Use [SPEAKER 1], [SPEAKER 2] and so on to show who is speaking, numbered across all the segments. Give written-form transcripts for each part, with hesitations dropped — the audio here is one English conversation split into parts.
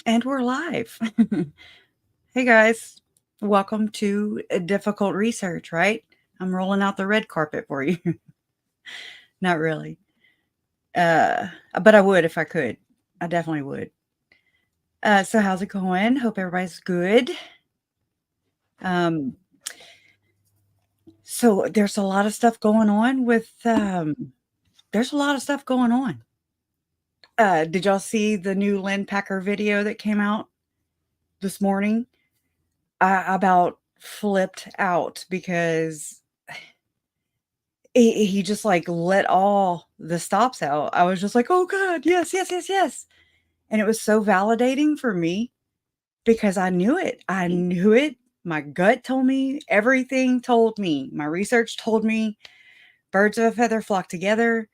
[SPEAKER 1] And we're live. Hey guys, welcome to Difficult Research, right? I'm rolling out the red carpet for you. Not really. But I would if I could. I definitely would. So how's it going? Hope everybody's good. Um, so there's a lot of stuff going on with there's a lot of stuff going on. Did y'all see the new Lynn Packer video that came out this morning? I about flipped out because he just, like, let all the stops out. I was just like, "Oh god, yes, yes, yes, yes." And it was so validating for me because I knew it. I knew it. My gut told me, everything told me. My research told me, birds of a feather flock together.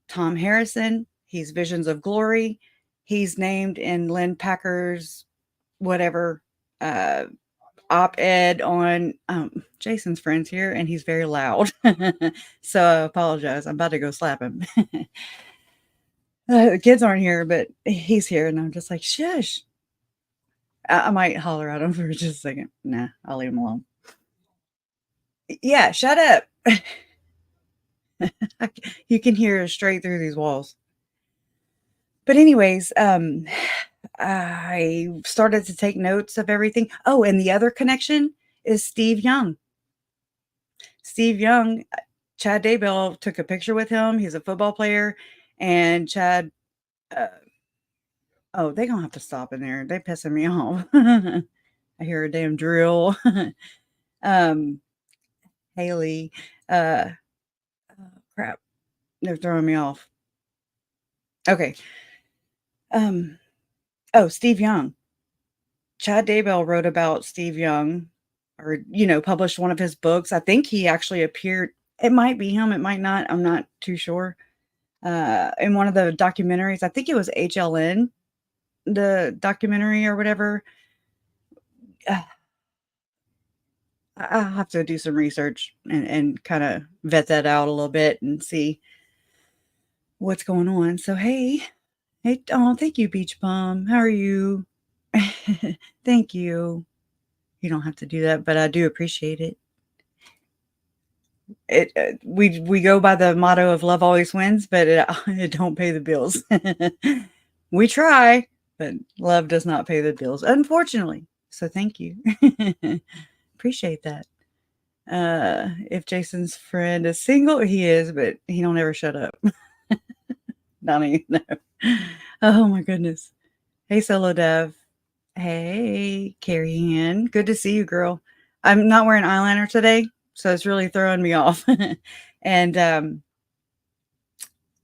[SPEAKER 1] Tom Harrison, he's Visions of Glory. He's named in Lynn Packer's whatever, uh op-ed on Jason's friends here, and he's very loud. So I apologize. I'm about to go slap him. The kids aren't here, but he's here, and I'm just like, shush. I might holler at him for just a second. Nah, I'll leave him alone. Yeah, shut up. You can hear straight through these walls. But anyways, I started to take notes of everything. Oh, and the other connection is Steve Young. Steve Young, Chad Daybell took a picture with him. He's a football player, and Chad, uh, oh, they gonna have to stop in there. They pissing me off. I hear a damn drill. um, Haley, uh, oh, crap, they're throwing me off. Okay. Um, oh, Steve Young. Chad Daybell wrote about Steve Young, or published one of his books. I think he actually appeared. It might be him. It might not. I'm not too sure. In one of the documentaries, I think it was HLN, the documentary or whatever. Uh, I'll have to do some research and kind of vet that out a little bit and see what's going on. So, hey, oh, thank you, Beach Bum. How are you? Thank you. You don't have to do that, but I do appreciate it. We go by the motto of love always wins, but it don't pay the bills. We try, but love does not pay the bills, unfortunately. So thank you. Appreciate that. If Jason's friend is single, he is, but he don't ever shut up. Not even know. Oh my goodness. Hey, Solo Dev. Hey, Carrie Ann. Good to see you, girl. I'm not wearing eyeliner today, so it's really throwing me off. And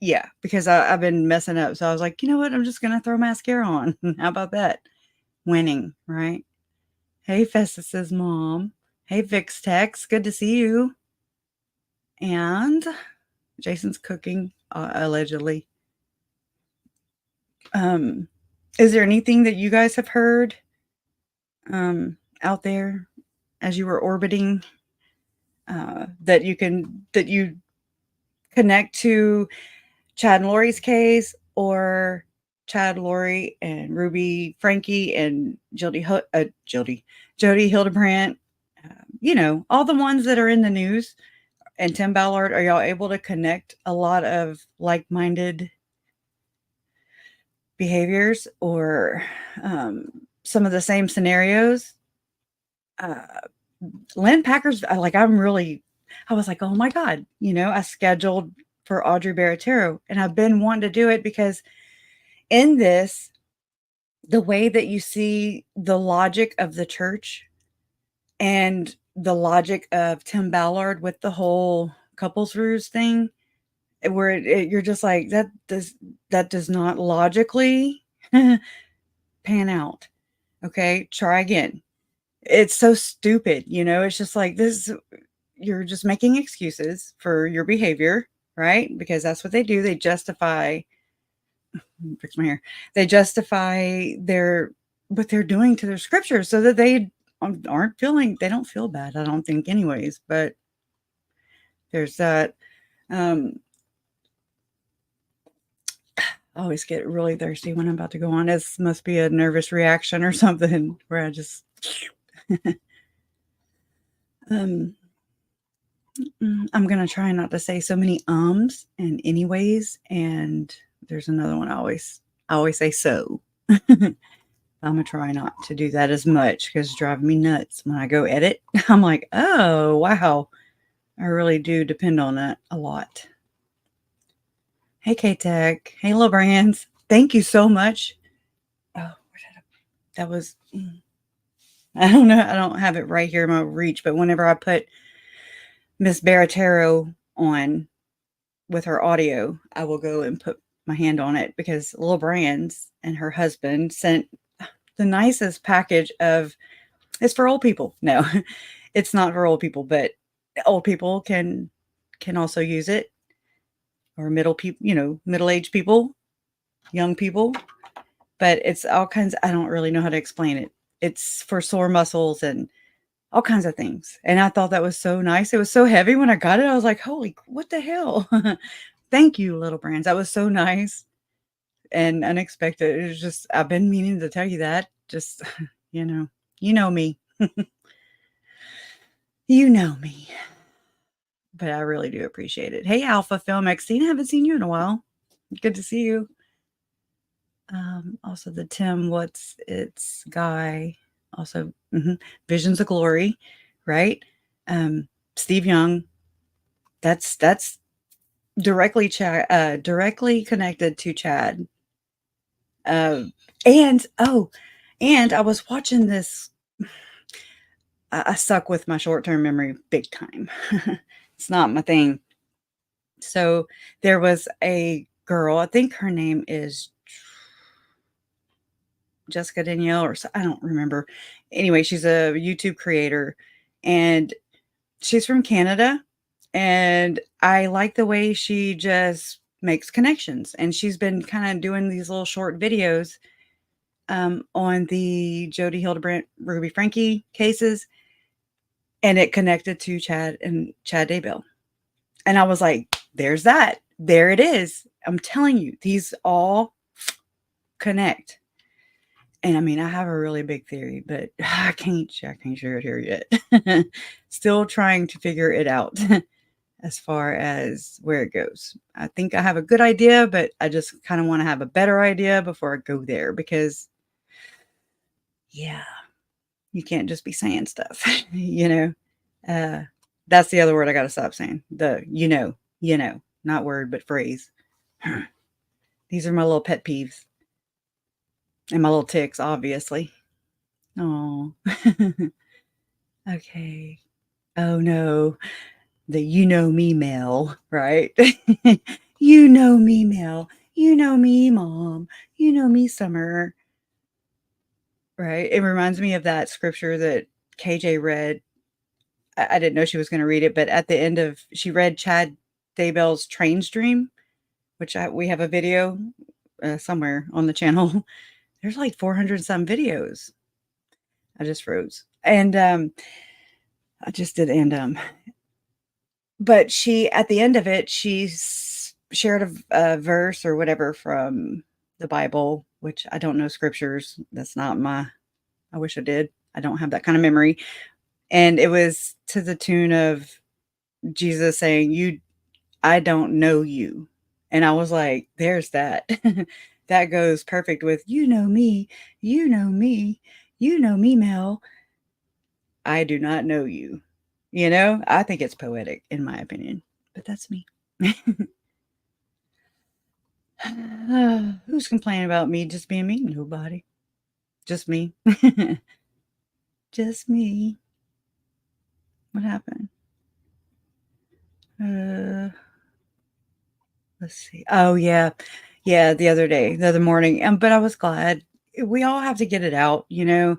[SPEAKER 1] yeah, because I've been messing up. So I was like, you know what? I'm just gonna throw mascara on. How about that? Winning, right? Hey, Festus's mom. Hey, Vix Tex. Good to see you. And Jason's cooking, allegedly. Is there anything that you guys have heard out there as you were orbiting that you connect to Chad and Lori's case, or Chad, Lori, and Ruby, Frankie, and Jody Hildebrandt? All the ones that are in the news, and Tim Ballard. Are y'all able to connect a lot of like-minded behaviors, or some of the same scenarios? Lynn Packer's, I was like, oh my God, I scheduled for Audrey Baratierro, and I've been wanting to do it because in this, the way that you see the logic of the church and the logic of Tim Ballard with the whole couples ruse thing, where you're just like, that does not logically pan out. Okay, try again. It's so stupid, it's just like this. You're just making excuses for your behavior, right? Because that's what they do. They justify, fix my hair. They justify what they're doing to their scriptures so that they they don't feel bad, I don't think, anyways. But there's that. Um, I always get really thirsty when I'm about to go on. It must be a nervous reaction or something where I just um I'm gonna try not to say so many ums and anyways, and there's another one I always say so. I'm gonna try not to do that as much because it's driving me nuts when I go edit. I'm like, oh wow, I really do depend on that a lot. Hey K-Tech, hey Little Brands, thank you so much. Oh, that was. I don't know. I don't have it right here in my reach, but whenever I put Miss Baratierro on with her audio, I will go and put my hand on it because Little Brands and her husband sent the nicest package of. It's for old people. No, it's not for old people, but old people can also use it, or middle people, middle-aged people, young people. But it's all kinds. I don't really know how to explain it. It's for sore muscles and all kinds of things. And I thought that was so nice. It was so heavy when I got it. I was like, holy, what the hell? Thank you, Little Brands. That was so nice and unexpected. It was just, I've been meaning to tell you that. Just, you know me. You know me. But I really do appreciate it. Hey, Alpha Film Xtina, I haven't seen you in a while. Good to see you. Also the Tim What's It's guy. Also, Visions of Glory, right? Steve Young. That's directly connected to Chad. And I was watching this. I suck with my short-term memory big time. It's not my thing. So there was a girl, I think her name is Jessica Danielle, or I don't remember. Anyway, she's a YouTube creator and she's from Canada. And I like the way she just makes connections. And she's been kind of doing these little short videos on the Jody Hildebrandt, Ruby Frankie cases. And it connected to Chad and Chad Daybell. And I was like, there's that. There it is. I'm telling you, these all connect. And I mean, I have a really big theory, but I can't share it here yet. Still trying to figure it out as far as where it goes. I think I have a good idea, but I just kind of want to have a better idea before I go there because, yeah, you can't just be saying stuff, That's the other word I got to stop saying. Not word, but phrase. These are my little pet peeves. And my little ticks, obviously. Oh. Okay. Oh no. The me mail, right? Me mail. Me mom. Me summer. Right? It reminds me of that scripture that KJ read. I didn't know she was going to read it, but at the end she read Chad Daybell's Train's Dream, which we have a video somewhere on the channel. There's like 400 some videos. I just froze. And I just did. And but she, at the end of it, she shared a verse or whatever from the Bible, which I don't know scriptures. That's not I wish I did. I don't have that kind of memory. And it was to the tune of Jesus saying, I don't know you. And I was like, there's that. That goes perfect with, me, me, me, Mel. I do not know you. I think it's poetic in my opinion, but that's me. Who's complaining about me just being me? Nobody. Just me. Just me. What happened? Let's see. Oh yeah. Yeah, the other morning. But I was glad. We all have to get it out, You know.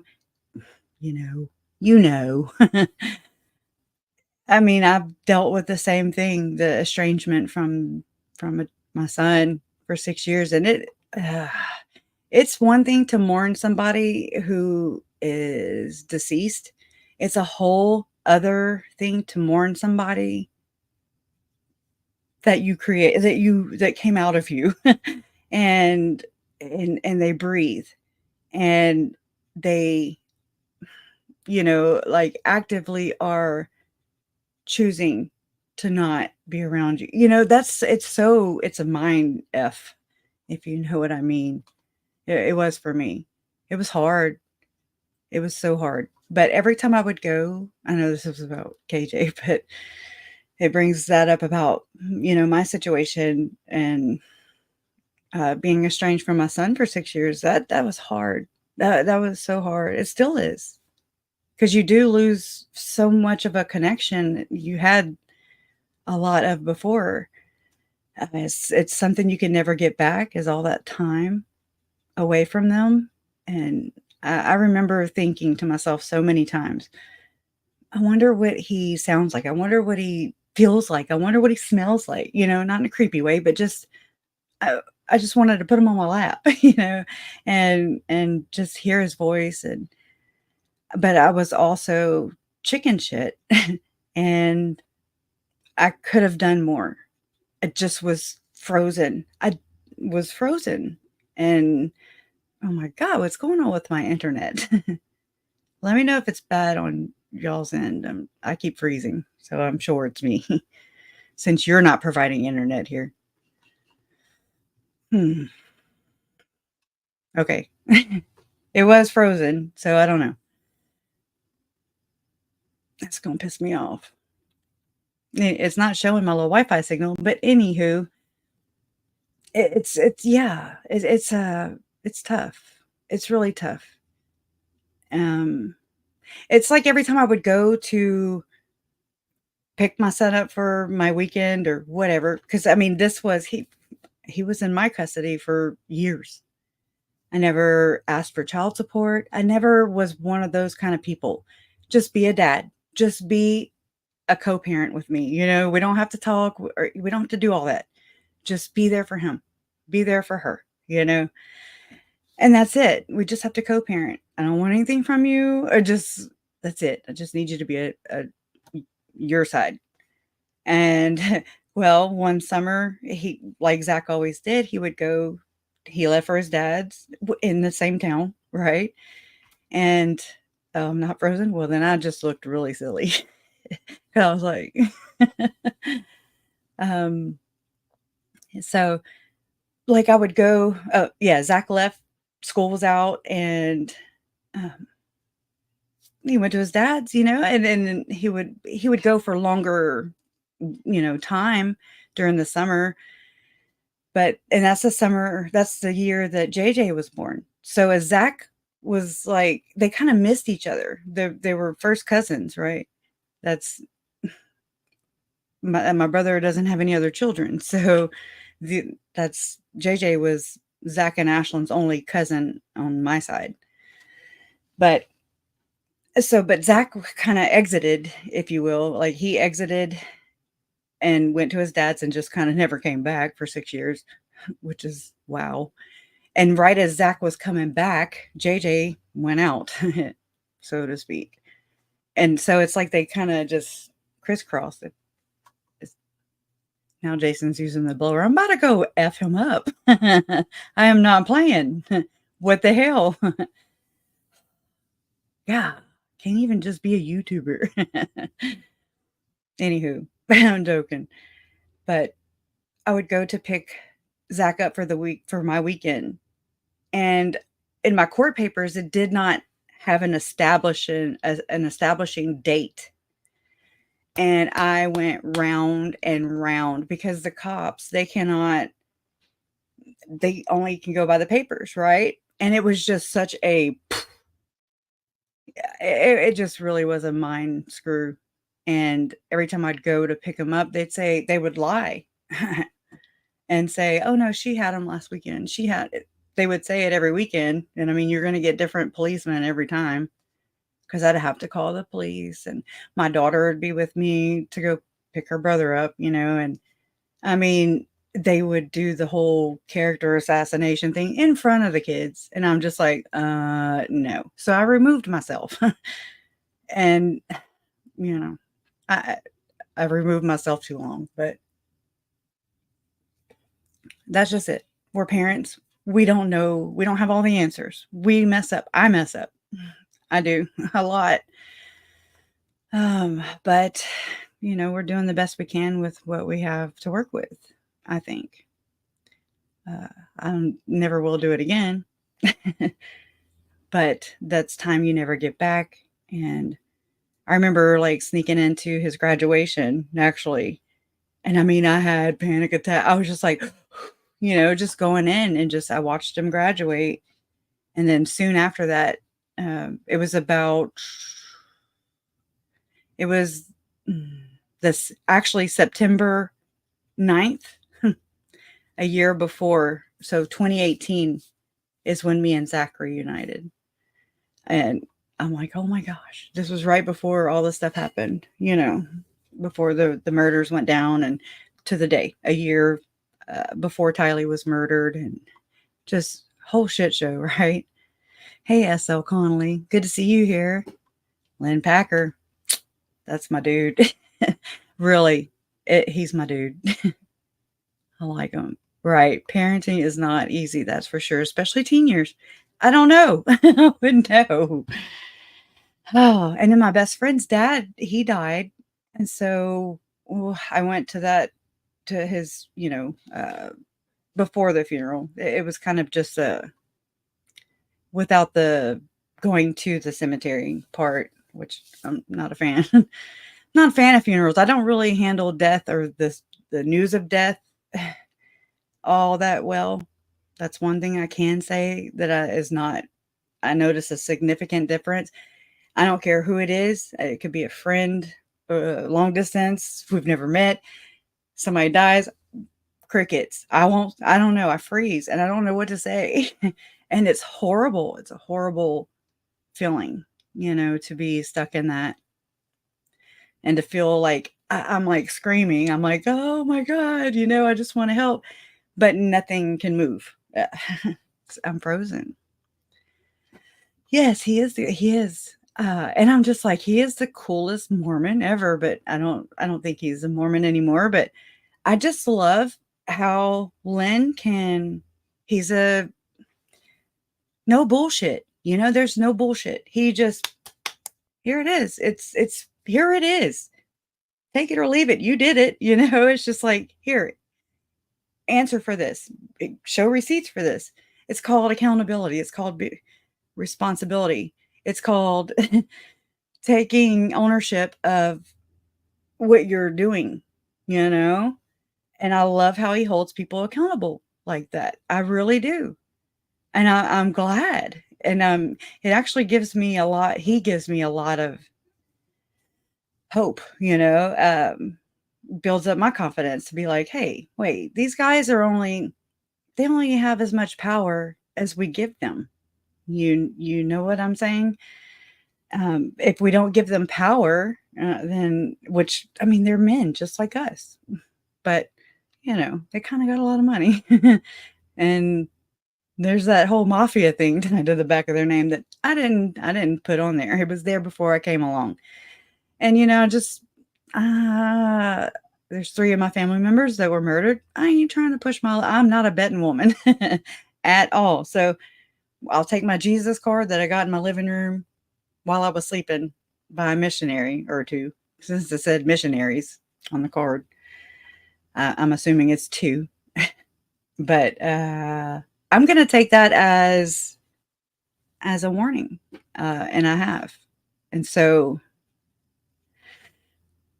[SPEAKER 1] I mean, I've dealt with the same thing, the estrangement from my son for 6 years, and it's one thing to mourn somebody who is deceased. It's a whole other thing to mourn somebody that you create, that came out of you. and and they breathe, and they, like, actively are choosing to not be around you. It's a mind F, if you know what I mean. It was for me. It was hard. It was so hard. But every time I would go, I know this was about KJ, but it brings that up about, my situation and being estranged from my son for 6 years. That was hard. That was so hard. It still is, because you do lose so much of a connection you had a lot of before. It's something you can never get back, is all that time away from them. And I remember thinking to myself so many times, I wonder what he sounds like. I wonder what he feels like. I wonder what he smells like, not in a creepy way, but just I, I just wanted to put him on my lap, and just hear his voice. And but I was also chicken shit, and I could have done more. I just was frozen. I was frozen. And oh my God, what's going on with my internet? Let me know if it's bad on y'all's end. I keep freezing, so I'm sure it's me since you're not providing internet here. Hmm. Okay. It was frozen, so I don't know. That's gonna piss me off. It's not showing my little Wi-Fi signal, but anywho, yeah, it's tough. It's really tough. Um, it's like every time I would go to pick my son up for my weekend or whatever, because I mean, he was in my custody for years. I never asked for child support. I never was one of those kind of people. Just be a dad. Just be a co-parent with me. We don't have to talk, or we don't have to do all that. Just be there for him. Be there for her. And that's it. We just have to co-parent. I don't want anything from you, or just that's it. I just need you to be a your side. And well, one summer, he, like Zach always did, he left for his dad's in the same town, right? And not frozen. Well, then I just looked really silly. I was like, um, so like I would go, oh yeah, Zach left, school was out, and um, he went to his dad's, and then he would go for longer, time during the summer. But and that's the year that JJ was born. So as Zach was like, they kind of missed each other. They were first cousins, right? That's my brother doesn't have any other children. So that's JJ was Zach and Ashlyn's only cousin on my side. But but Zach kind of exited, if you will. Like he exited and went to his dad's and just kind of never came back for 6 years, which is wow. And right as Zach was coming back, JJ went out, so to speak. And so it's like they kinda just crisscrossed it. It's now Jason's using the blower. I'm about to go F him up. I am not playing. What the hell? Yeah, can't even just be a YouTuber. Anywho, I'm joking. But I would go to pick Zach up for my weekend. And in my court papers, it did not have an establishing date. And I went round and round because the cops, they only can go by the papers, right? And it was just such it just really was a mind screw. And every time I'd go to pick them up, they would lie and say, "Oh no, she had them last weekend. She had it." They would say it every weekend. And I mean, you're going to get different policemen every time. 'Cause I'd have to call the police, and my daughter would be with me to go pick her brother up, and I mean, they would do the whole character assassination thing in front of the kids, and I'm just like, no." So I removed myself, and, you know, I I've removed myself too long, but that's just it. we're parents. We don't know. We don't have all the answers. We mess up. I mess up. I do a lot. But we're doing the best we can with what we have to work with, I think. I never will do it again. But that's time you never get back. And I remember like sneaking into his graduation, actually. And I mean, I had panic attack. I was just like, just going in and I watched him graduate. And then soon after that, it was this actually September 9th, a year before. So 2018 is when me and Zach reunited. And I'm like, oh my gosh, this was right before all this stuff happened, before the murders went down, and to the day, a year before Tylee was murdered, and just whole shit show, right? Hey, S.L. Connolly, good to see you here. Lynn Packer, that's my dude. Really, he's my dude. I like him. Right. Parenting is not easy, that's for sure, especially teen years. I don't know. I wouldn't know. Oh, and then my best friend's dad, he died. And so I went to his, before the funeral. It was kind of just without the going to the cemetery part, which I'm not a fan. Not a fan of funerals. I don't really handle death or the news of death all that well. That's one thing I can say that is not, I notice a significant difference. I don't care who it is. It could be a friend, long distance, we've never met. Somebody dies, crickets. I don't know. I freeze and I don't know what to say. And it's horrible. It's a horrible feeling, to be stuck in that. And to feel like I'm like screaming. I'm like, oh my God, I just want to help. But nothing can move. I'm frozen. Yes, he is. He is. And I'm just like, he is the coolest Mormon ever, but I don't think he's a Mormon anymore. But I just love how Lynn he's no bullshit. There's no bullshit. He just, here it is. It's here it is. Take it or leave it. You did it. It's just like, here, answer for this. Show receipts for this. It's called accountability. It's called responsibility. It's called taking ownership of what you're doing, And I love how he holds people accountable like that. I really do. And I'm glad. And it actually gives me a lot. He gives me a lot of hope, builds up my confidence to be like, hey, wait, these guys they only have as much power as we give them. You know what I'm saying? If we don't give them power, then, which, I mean, they're men just like us, but they kind of got a lot of money. And there's that whole mafia thing tied to the back of their name that I didn't put on there. It was there before I came along. And, just, there's 3 of my family members that were murdered. I ain't trying to push I'm not a betting woman at all. So I'll take my Jesus card that I got in my living room while I was sleeping by a missionary or 2, since it said missionaries on the card. I'm assuming it's 2, but I'm going to take that as a warning, and I have. And so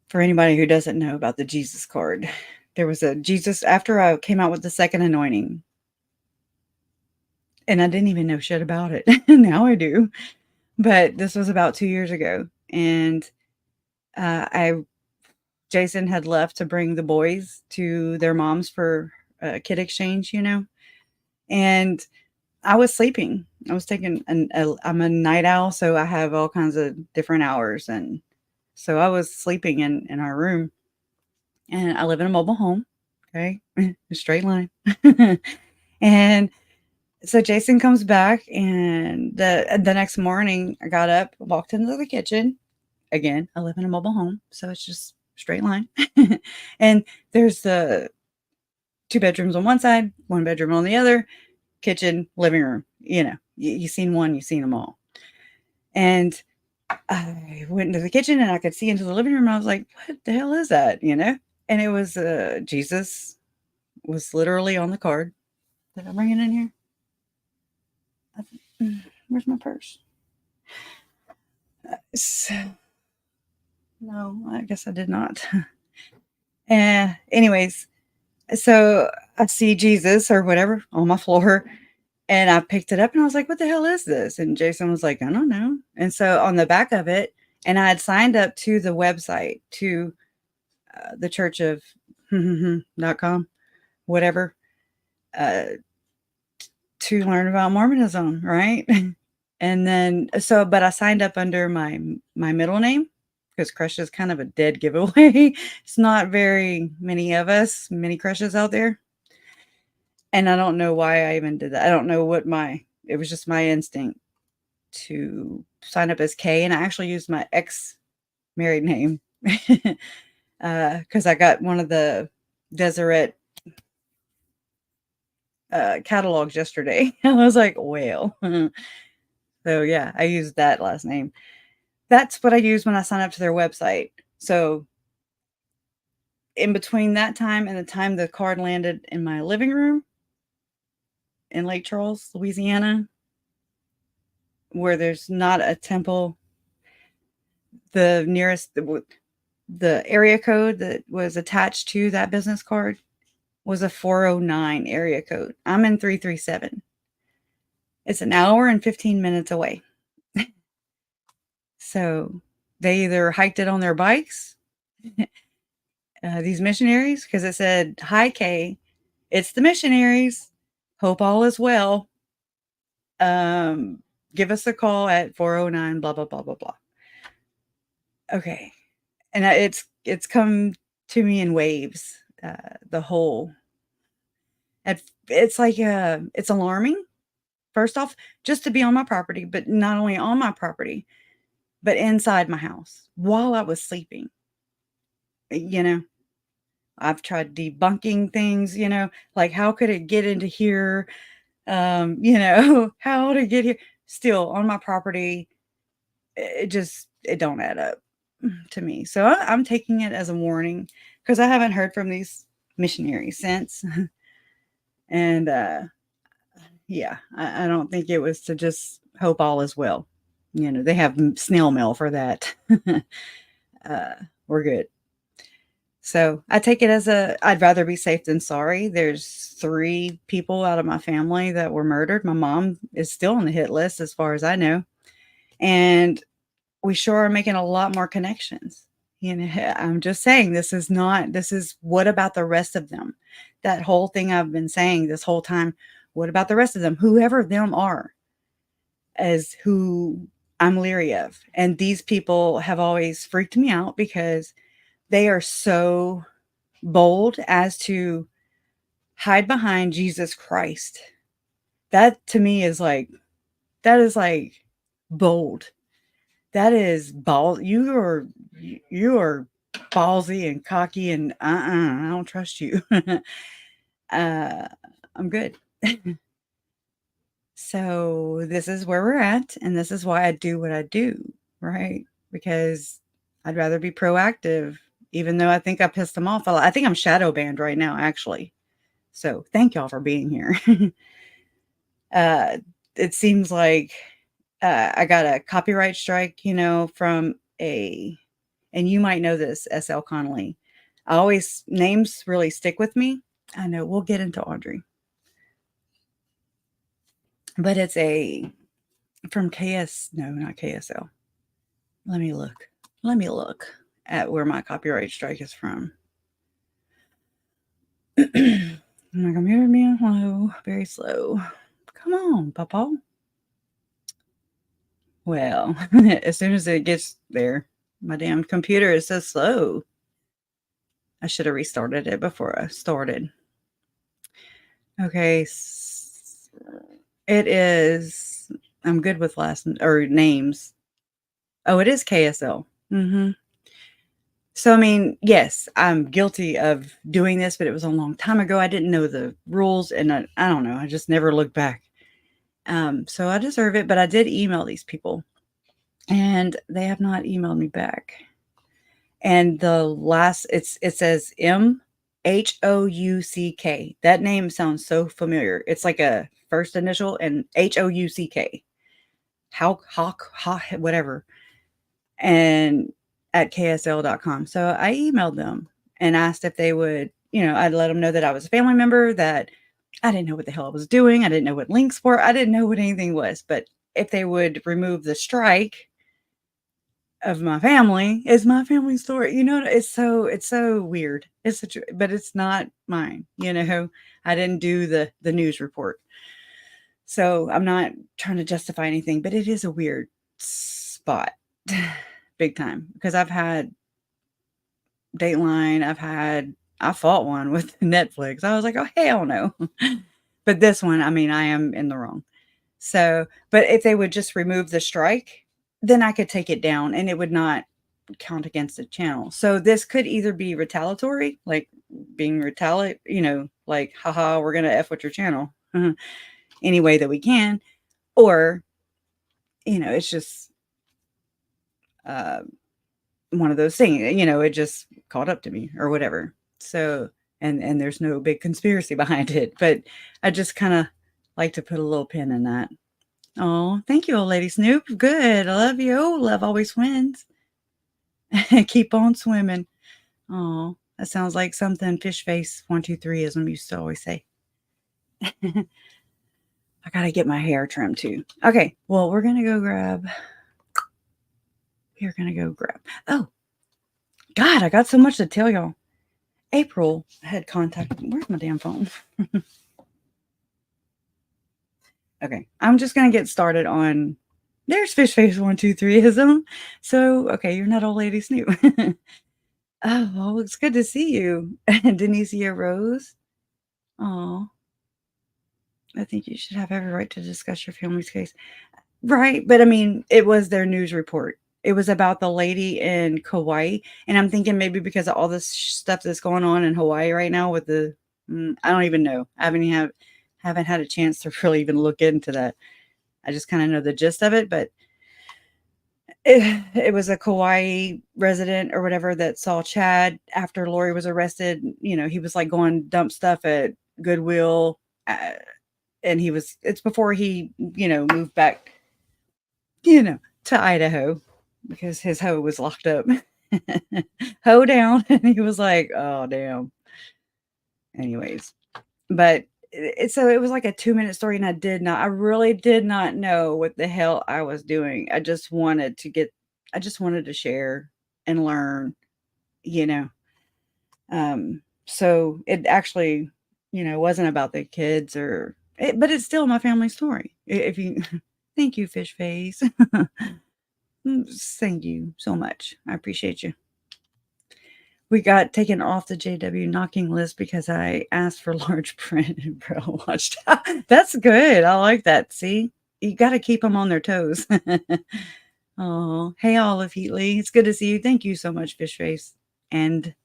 [SPEAKER 1] for anybody who doesn't know about the Jesus card, there was a Jesus after I came out with the second anointing. And I didn't even know shit about it. Now I do. But this was about 2 years ago. And Jason had left to bring the boys to their moms for a kid exchange, And I was sleeping. I was taking I'm a night owl, so I have all kinds of different hours. And so I was sleeping in our room. And I live in a mobile home. Okay. A straight line. And so Jason comes back, and the next morning I got up, walked into the kitchen. Again, I live in a mobile home, so it's just straight line. And there's 2 bedrooms on one side, 1 bedroom on the other, kitchen, living room. You seen one, you seen them all. And I went into the kitchen and I could see into the living room. And I was like, what the hell is that? And it was Jesus was literally on the card. Did I bring it in here? Where's my purse? No, I guess I did not. Anyways, so I see Jesus or whatever on my floor, and I picked it up and I was like, what the hell is this? And Jason was like, I don't know. And so on the back of it, and I had signed up to the website, to the church of .com, whatever, to learn about Mormonism, right? And then, but I signed up under my middle name, because Crush is kind of a dead giveaway. It's not very many of us, many Crushes out there. And I don't know why I even did that. I don't know it was just my instinct to sign up as K. And I actually used my ex-married name because I got one of the Deseret catalogs yesterday. I was like, well. So yeah, I used that last name. That's what I used when I signed up to their website. So in between that time and the time the card landed in my living room in Lake Charles, Louisiana, where there's not a temple, the nearest, the area code that was attached to that business card was a 409 area code. I'm in 337. It's an hour and 15 minutes away. So they either hiked it on their bikes, these missionaries, because it said, hi, Kay, it's the missionaries. Hope all is well. Give us a call at 409, blah, blah, blah, blah, blah. Okay. And it's come to me in waves. The whole, it's like, it's alarming. First off, just to be on my property, but not only on my property, but inside my house while I was sleeping. I've tried debunking things, like how could it get into here? How to get here still on my property. It don't add up to me. So I'm taking it as a warning, because I haven't heard from these missionaries since. And yeah, I don't think it was to just hope all is well. They have snail mail for that. We're good. So I take it as I'd rather be safe than sorry. There's 3 people out of my family that were murdered. My mom is still on the hit list as far as I know. And we sure are making a lot more connections. I'm just saying, this is what about the rest of them? That whole thing I've been saying this whole time. What about the rest of them? Whoever them are, as who I'm leery of. And these people have always freaked me out because they are so bold as to hide behind Jesus Christ. That to me is like, bold. That is ball. You are ballsy and cocky, and I don't trust you. I'm good. So this is where we're at, and this is why I do what I do, right? Because I'd rather be proactive, even though I think I pissed them off. I think I'm shadow banned right now, actually. So thank y'all for being here. It seems like I got a copyright strike, from and you might know this, S.L. Connolly. Names really stick with me. I know, we'll get into Audrey. But it's from no, not KSL. Let me look at where my copyright strike is from. My computer being slow, very slow. Come on, Papa. Well, as soon as it gets there, my damn computer is so slow. I should have restarted it before I started. Okay. It is, I'm good with last or names. Oh, it is KSL. So, I mean, yes, I'm guilty of doing this, but it was a long time ago. I didn't know the rules, and I don't know. I just never looked back. So I deserve it, but I did email these people, and they have not emailed me back. And the last, it says MHOUCK. That name sounds so familiar. It's like a first initial and HOUCK. Hawk, whatever. And at ksl.com. So I emailed them and asked if they would, I'd let them know that I was a family member, that I didn't know what the hell I was doing. I didn't know what links were. I didn't know what anything was. But if they would remove the strike of my family, it's my family story. It's so weird. But it's not mine. I didn't do the news report. So I'm not trying to justify anything, but it is a weird spot. Big time, because I've had Dateline, I fought one with Netflix. I was like, oh hell no. But this one, I mean, I am in the wrong. So, but if they would just remove the strike, then I could take it down and it would not count against the channel. So this could either be retaliatory, like being like, haha, we're gonna F with your channel any way that we can, or it's just one of those things, it just caught up to me or whatever. So, and there's no big conspiracy behind it, but I just kind of like to put a little pin in that. Oh, thank you, old lady Snoop. Good. I love you. Oh, love always wins. Keep on swimming. Oh, that sounds like something Fish Face 123ism used to always say. I gotta get my hair trimmed too. Okay, well, we're gonna go grab. Oh, God, I got so much to tell y'all. April had contacted. Where's my damn phone? Okay, I'm just gonna get started on. There's Fish Face 123ism. So, okay, you're not old lady Snoop. Oh, well, it's good to see you, Denicia Rose. Oh, I think you should have every right to discuss your family's case. Right, but I mean, it was their news report. It was about the lady in Kauai, and I'm thinking maybe because of all this stuff that's going on in Hawaii right now with I don't even know. I haven't had a chance to really even look into that. I just kind of know the gist of it, but it was a Kauai resident or whatever that saw Chad after Lori was arrested. He was like going dump stuff at Goodwill, and it's before he, moved back, to Idaho because his hoe was locked up. Hoe down. And he was like, oh, damn. Anyways, but so it was like a 2-minute story, and I really did not know what the hell I was doing. I just wanted to share and learn, you know. So it actually, wasn't about the kids but it's still my family story. If you, thank you, Fish Face. Thank you so much. I appreciate you. We got taken off the JW knocking list because I asked for large print and Braille watched. That's good. I like that. See, you got to keep them on their toes. Oh, hey, Olive Heatley. It's good to see you. Thank you so much, Fish Face and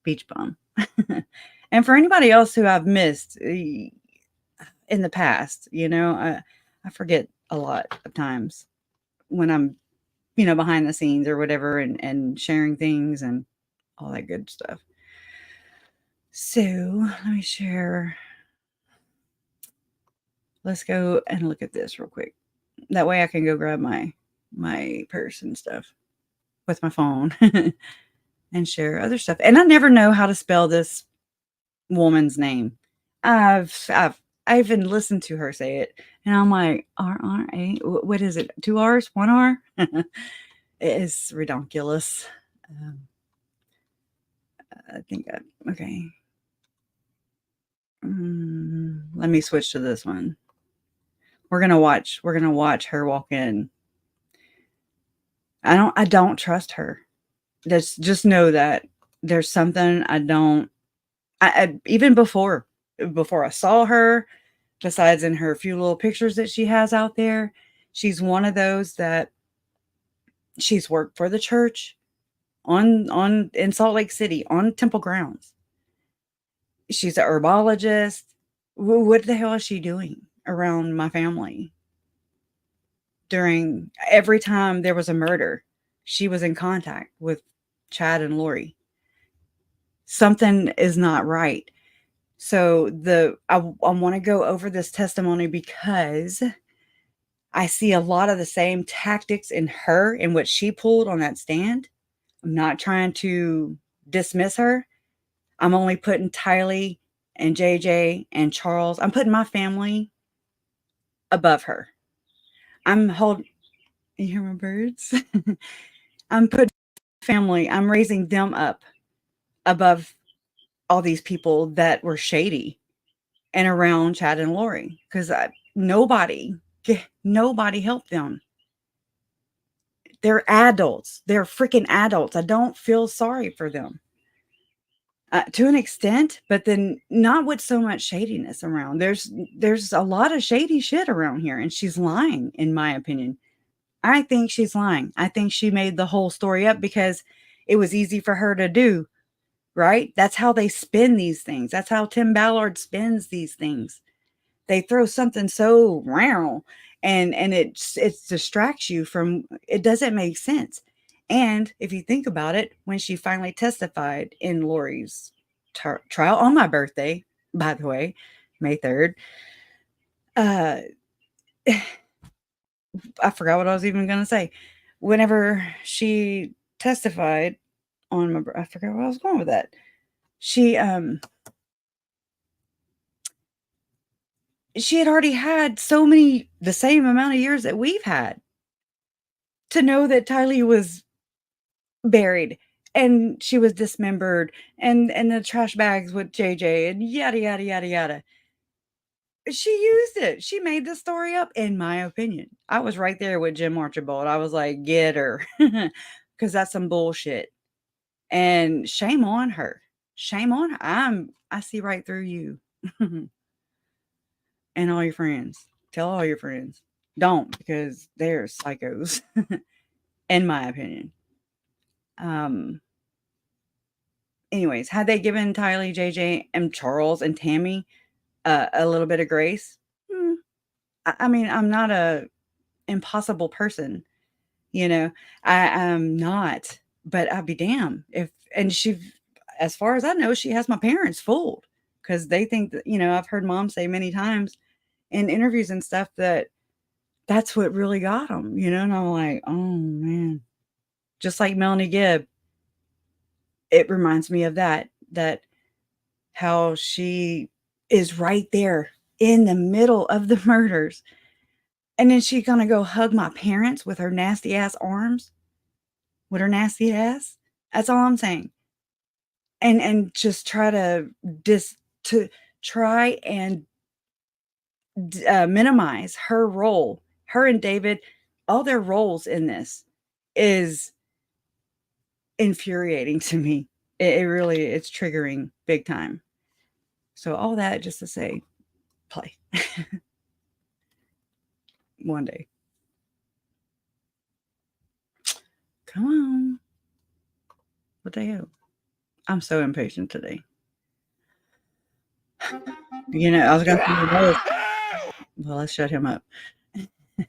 [SPEAKER 1] Beach Bum. And for anybody else who I've missed in the past, I forget a lot of times when I'm, behind the scenes or whatever and sharing things and all that good stuff. So let me share. Let's go and look at this real quick. That way I can go grab my purse and stuff with my phone and share other stuff. And I never know how to spell this woman's name. I've even listened to her say it, and I'm like, R-R-A, what is it? 2 R's, 1 R? It is redonkulous. I think okay. Let me switch to this one. We're gonna watch her walk in. I don't trust her. Just know that there's something I don't. I even before I saw her, besides in her few little pictures that she has out there, she's one of those that she's worked for the church. in Salt Lake City on temple grounds. She's a herbologist. What the hell is she doing around my family? During every time there was a murder, she was in contact with Chad and Lori. Something is not right. So I want to go over this testimony because I see a lot of the same tactics in her and what she pulled on that stand. I'm not trying to dismiss her. I'm only putting Tylee and JJ and Charles. I'm putting my family above her. You hear my birds? I'm putting family, I'm raising them up above all these people that were shady and around Chad and Lori, because nobody helped them. They're adults. They're freaking adults. I don't feel sorry for them. To an extent, but then not with so much shadiness around. There's a lot of shady shit around here, and she's lying, in my opinion. I think she's lying. I think she made the whole story up because it was easy for her to do, right? That's how they spin these things. That's how Tim Ballard spins these things. They throw something so round and it distracts you from, it doesn't make sense. And if you think about it, when she finally testified in Lori's trial on my birthday, by the way, May 3rd, I forgot what I was even going to say. Whenever she testified on my, I forgot where I was going with that. She had already had the same amount of years that we've had to know that Tylee was buried and she was dismembered and the trash bags with JJ and yada, yada, yada, yada. She used it. She made the story up, in my opinion. I was right there with Jim Archibald. I was like, get her. Because that's some bullshit. And shame on her. Shame on her. I see right through you. And all your friends. Tell all your friends. Don't, because they're psychos. In my opinion. Anyways, had they given Tylee, JJ, and Charles, and Tammy a little bit of grace? I mean, I'm not a impossible person, you know. I am not, but I'd be damned if. And she, as far as I know, she has my parents fooled because they think that, you know, I've heard mom say many times in interviews and stuff that that's what really got them, you know. And I'm like, oh man, just like Melanie Gibb. It reminds me of that how she is right there in the middle of the murders. And then she's gonna go hug my parents with her nasty ass arms, with her nasty ass. That's all I'm saying. And just try to try and minimize her role. Her and David, all their roles in this is infuriating to me. It really, it's triggering big time. So all that just to say, play. One day. Come on. What the hell? I'm so impatient today. You know, I was going to well, let's shut him up.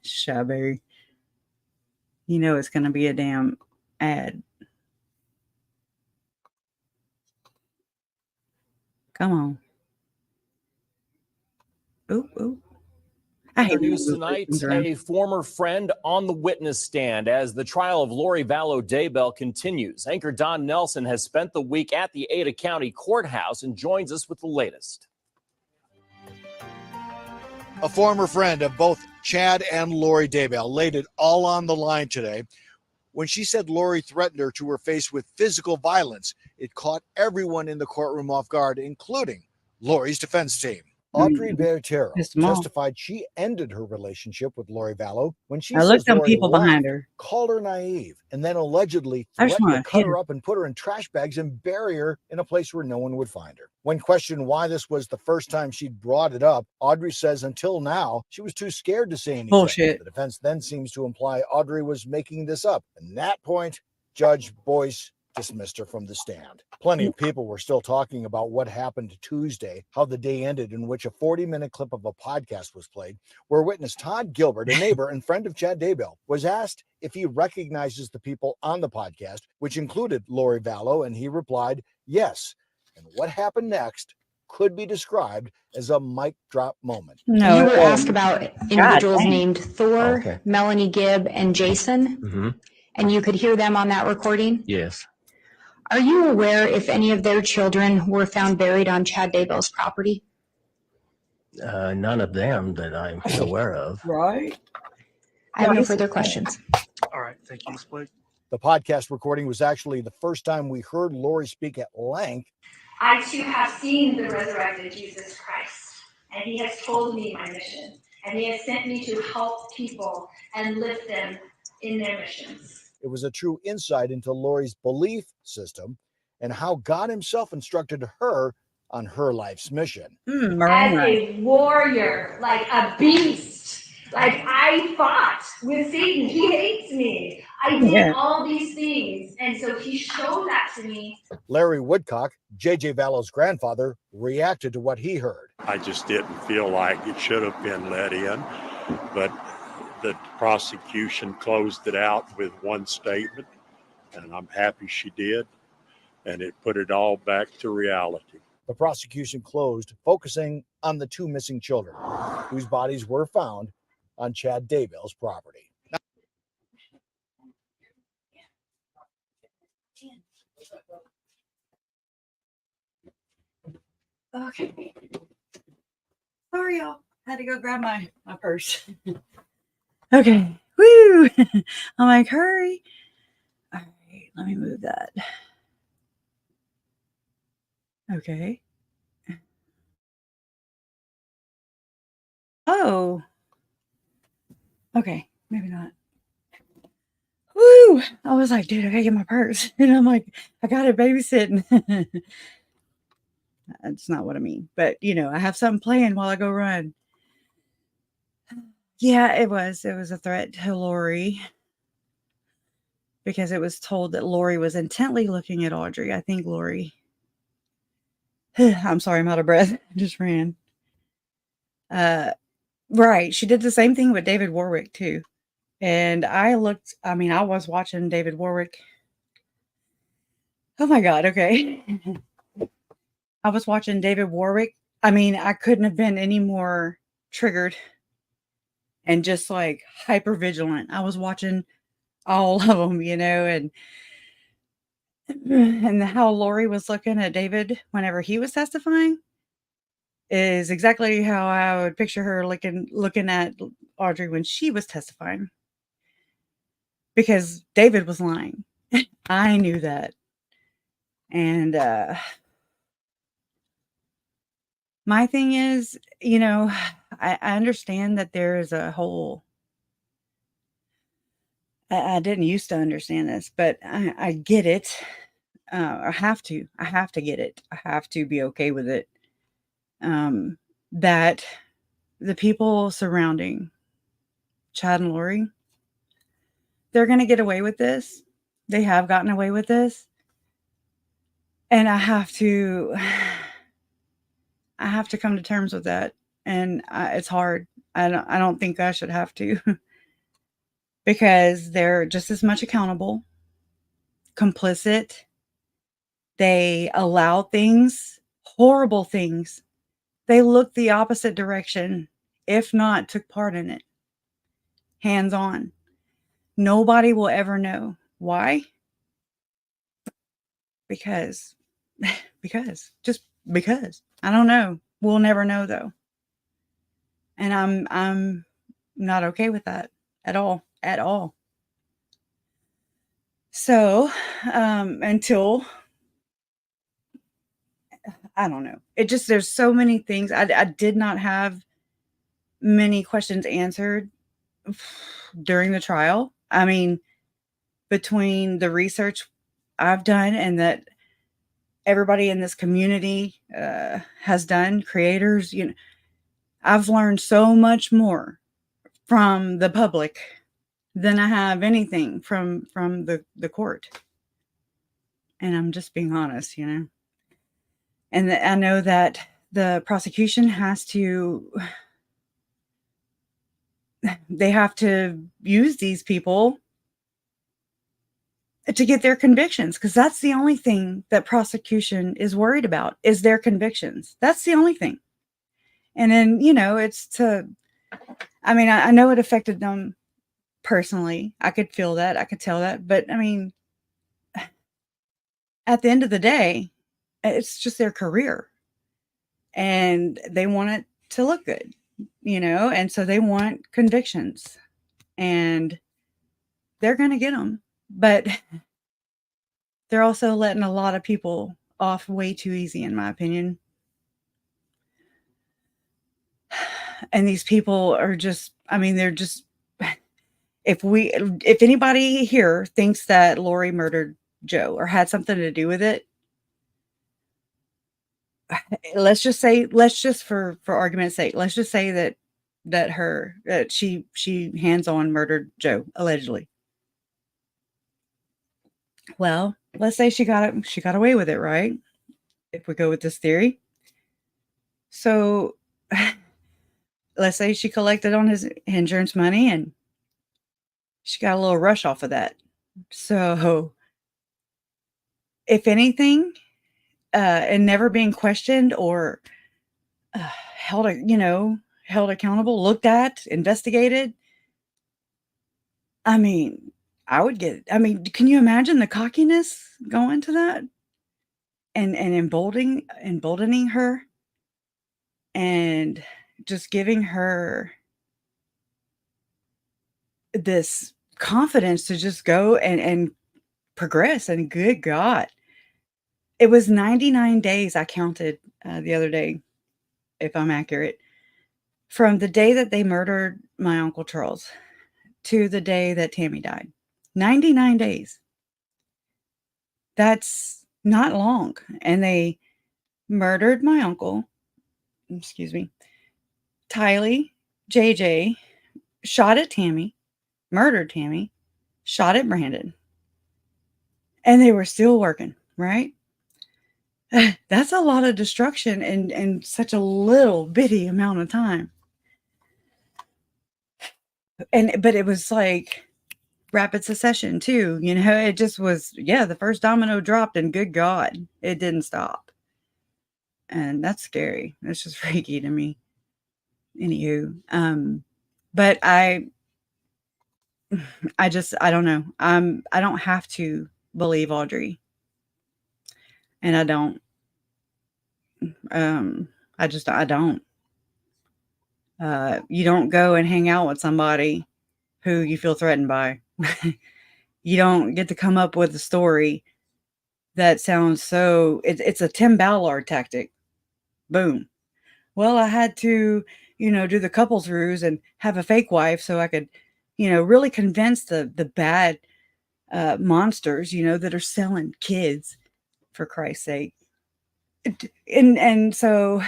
[SPEAKER 1] Shyberry. You know it's going to be a damn ad. Come on. Ooh. I hate
[SPEAKER 2] news tonight, a former friend on the witness stand as the trial of Lori Vallow Daybell continues. Anchor Don Nelson has spent the week at the Ada County Courthouse and joins us with the latest.
[SPEAKER 3] A former friend of both Chad and Lori Daybell laid it all on the line today. When she said Lori threatened her to her face with physical violence, it caught everyone in the courtroom off guard, including Lori's defense team.
[SPEAKER 4] Audrey Baratierro's testified she ended her relationship with Lori Vallow when she says Lori
[SPEAKER 1] people behind her
[SPEAKER 4] called her naive, and then allegedly threatened to cut her up and put her in trash bags and bury her in a place where no one would find her. When questioned why this was the first time she'd brought it up, Audrey says until now, she was too scared to say anything.
[SPEAKER 1] Bullshit.
[SPEAKER 4] The defense then seems to imply Audrey was making this up. And at that point, Judge Boyce dismissed her from the stand. Plenty of people were still talking about what happened Tuesday, how the day ended, in which a 40-minute clip of a podcast was played, where witness Todd Gilbert, a neighbor and friend of Chad Daybell, was asked if he recognizes the people on the podcast, which included Lori Vallow, and he replied, yes. And what happened next could be described as a mic drop moment.
[SPEAKER 1] No,
[SPEAKER 5] You were asked about individuals
[SPEAKER 1] dang.
[SPEAKER 5] named Thor, Melanie Gibb, and Jason, and you could hear them on that recording?
[SPEAKER 6] Yes.
[SPEAKER 5] Are you aware if any of their children were found buried on Chad Daybell's property?
[SPEAKER 6] None of them that I'm aware of.
[SPEAKER 1] Right.
[SPEAKER 5] I have no further questions.
[SPEAKER 7] All right. Thank you, Ms. Blake.
[SPEAKER 4] The podcast recording was actually the first time we heard Lori speak at length.
[SPEAKER 8] I too have seen the resurrected Jesus Christ, and he has told me my mission, and he has sent me to help people and lift them in their missions.
[SPEAKER 4] It was a true insight into Lori's belief system and how God himself instructed her on her life's mission.
[SPEAKER 8] As a warrior, like a beast, like I fought with Satan. He hates me. I did all these things. And so he showed that to me.
[SPEAKER 4] Larry Woodcock, J.J. Vallow's grandfather, reacted to what he heard.
[SPEAKER 9] I just didn't feel like it should have been let in, but the prosecution closed it out with one statement, and I'm happy she did, and it put it all back to reality.
[SPEAKER 4] The prosecution closed, focusing on the two missing children, whose bodies were found on Chad Daybell's property.
[SPEAKER 1] Okay. Sorry, y'all. Had to go grab my purse. Okay. Woo! I'm like, hurry. All right. Let me move that. Okay. Oh. Okay. Maybe not. Woo! I was like, dude, I gotta get my purse. And I'm like, I got it babysitting. That's not what I mean. But, you know, I have something playing while I go run. Yeah, it was. It was a threat to Lori. Because it was told that Lori was intently looking at Audrey. I think Lori. I'm sorry, I'm out of breath. I just ran. Right. She did the same thing with David Warwick, too. And I was watching David Warwick. Oh my God. Okay. I was watching David Warwick. I mean, I couldn't have been any more triggered and just like hyper vigilant. I was watching all of them, you know, and how Lori was looking at David whenever he was testifying is exactly how I would picture her looking at Audrey when she was testifying. Because David was lying. I knew that. And my thing is, you know, I understand that there is a whole, I didn't used to understand this, but I get it. I have to get it. I have to be okay with it. That the people surrounding Chad and Lori, they're going to get away with this. They have gotten away with this. And I have to come to terms with that. And it's hard. I don't think I should have to. Because they're just as much accountable, complicit. They allow things, horrible things. They looked the opposite direction, if not took part in it. Hands on. Nobody will ever know. Why? Because. Just because. I don't know. We'll never know though. And I'm not okay with that at all. At all. So, until I don't know. It just, there's so many things. I did not have many questions answered during the trial. I mean, between the research I've done and that everybody in this community has done, creators, you know, I've learned so much more from the public than I have anything from the court. And I'm just being honest, you know. And I know that the prosecution has to, they have to use these people to get their convictions, because that's the only thing that prosecution is worried about, is their convictions. That's the only thing. And then, you know, it's to, I mean, I know it affected them personally. I could feel that. I could tell that. But I mean, at the end of the day, it's just their career. And they want it to look good, you know? And so they want convictions. And they're going to get them. But they're also letting a lot of people off way too easy, in my opinion. And these people are just, I mean, they're just, if anybody here thinks that Lori murdered Joe or had something to do with it, let's just for argument's sake, let's just say that she hands-on murdered Joe, allegedly. Well, let's say she got away with it, right? If we go with this theory. So let's say she collected on his insurance money and she got a little rush off of that. So if anything, and never being questioned or held accountable, looked at, investigated, I mean, can you imagine the cockiness going to that and emboldening her and just giving her this confidence to just go and progress. And good God, it was 99 days. I counted the other day, if I'm accurate, from the day that they murdered my Uncle Charles to the day that Tammy died. 99 days. That's not long. And they murdered my uncle, excuse me, Tylee, JJ, shot at Tammy, murdered Tammy, shot at Brandon. And they were still working, right? That's a lot of destruction in such a little bitty amount of time. But it was like rapid succession too, you know. It just was, the first domino dropped and good God, it didn't stop. And that's scary. That's just freaky to me. Anywho, but I don't know. I don't have to believe Audrey. And I don't. I don't. You don't go and hang out with somebody who you feel threatened by. You don't get to come up with a story that sounds so, it's a Tim Ballard tactic. Boom. Well, I had to, do the couples ruse and have a fake wife so I could, really convince the bad monsters, that are selling kids, for Christ's sake. And so,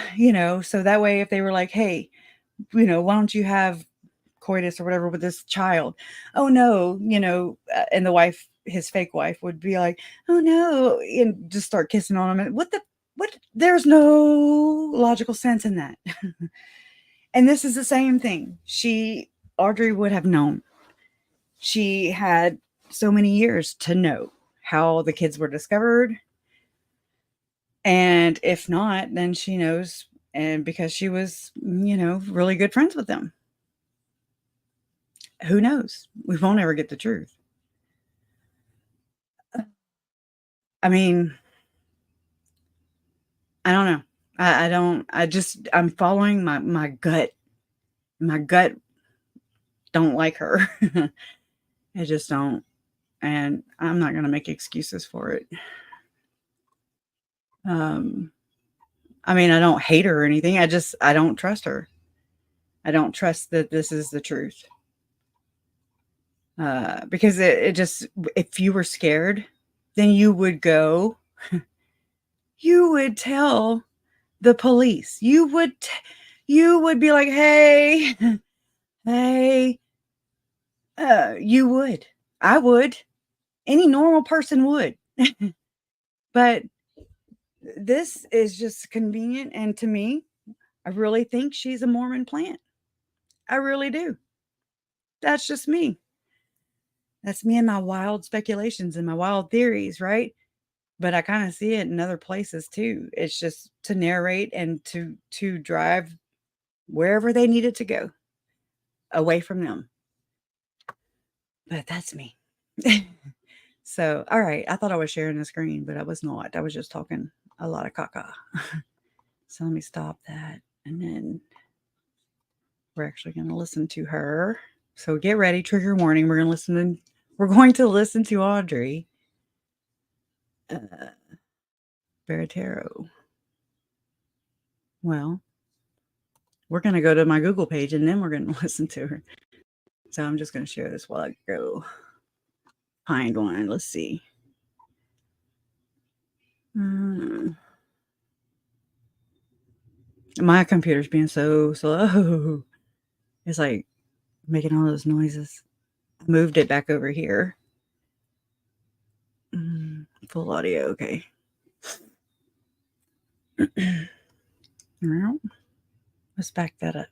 [SPEAKER 1] so that way, if they were like, hey, why don't you have coitus or whatever with this child? Oh no, and the wife, his fake wife, would be like, oh no, and just start kissing on him. And what? There's no logical sense in that. And this is the same thing. Audrey would have known. She had so many years to know how the kids were discovered. And if not, then she knows. And because she was, really good friends with them. Who knows? We won't ever get the truth. I mean, I don't know. I'm following my gut. My gut don't like her. I just don't. And I'm not going to make excuses for it. I mean, I don't hate her or anything. I don't trust her. I don't trust that this is the truth. Because it just, if you were scared, then you would go, you would tell the police. You would be like, hey, you would. I would. Any normal person would. But this is just convenient. And to me, I really think she's a Mormon plant. I really do. That's just me. That's me and my wild speculations and my wild theories, right? But I kind of see it in other places too. It's just to narrate and to drive wherever they needed to go away from them. But that's me. So, all right. I thought I was sharing the screen, but I was not. I was just talking a lot of caca. So let me stop that. And then we're actually going to listen to her. So get ready. Trigger warning. We're going to listen to Audrey Baratierro. Well, we're going to go to my Google page and then we're going to listen to her. So I'm just going to share this while I go find one. Let's see. My computer's being so slow. It's like making all those noises. I moved it back over here. Full audio. Okay. Well, let's back that up.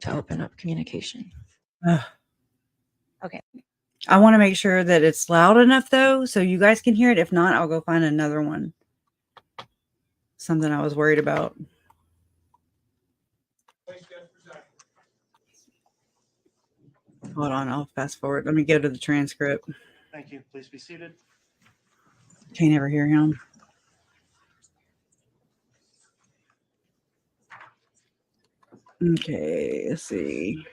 [SPEAKER 10] To open up communication.
[SPEAKER 1] Okay. I want to make sure that it's loud enough though, so you guys can hear it. If not, I'll go find another one. Something I was worried about. Hold on, I'll fast forward. Let me go to the transcript.
[SPEAKER 7] Thank you. Please be seated.
[SPEAKER 1] Can't ever hear him. Okay, let's see.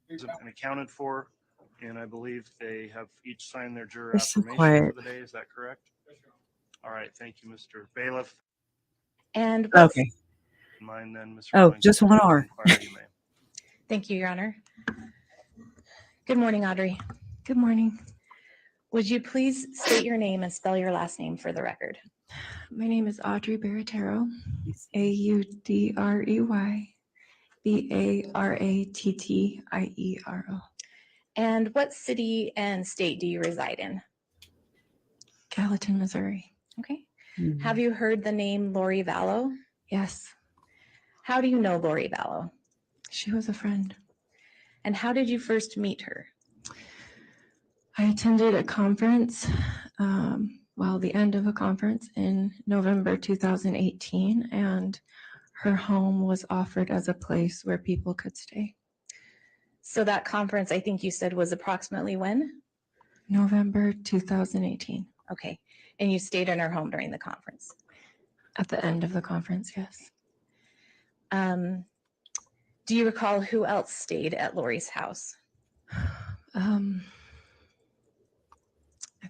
[SPEAKER 7] And accounted for, and I believe they have each signed their juror
[SPEAKER 1] They're so
[SPEAKER 7] affirmation
[SPEAKER 1] quiet.
[SPEAKER 7] for the day. Is that correct? All right. Thank you, Mr. Bailiff.
[SPEAKER 10] And
[SPEAKER 1] Okay.
[SPEAKER 7] Mine then, Mr.
[SPEAKER 1] Oh,
[SPEAKER 7] Blank,
[SPEAKER 1] just one R.
[SPEAKER 7] inquire, you may.
[SPEAKER 10] Thank you, Your Honor. Good morning, Audrey.
[SPEAKER 11] Good morning.
[SPEAKER 10] Would you please state your name and spell your last name for the record?
[SPEAKER 11] My name is Audrey Baratierro, AudreyBarattiero.
[SPEAKER 10] And what city and state do you reside in?
[SPEAKER 11] Gallatin, Missouri.
[SPEAKER 10] Okay. Have you heard the name Lori Vallow?
[SPEAKER 11] Yes,
[SPEAKER 10] How do you know Lori Vallow?
[SPEAKER 11] she was a friend.
[SPEAKER 10] And how did you first meet her?
[SPEAKER 11] I attended a conference, the end of a conference in November 2018, and her home was offered as a place where people could stay.
[SPEAKER 10] So that conference, I think you said, was approximately when?
[SPEAKER 11] November 2018.
[SPEAKER 10] Okay. And you stayed in her home during the conference?
[SPEAKER 11] At the end of the conference, yes.
[SPEAKER 10] Do you recall who else stayed at Lori's house?
[SPEAKER 11] I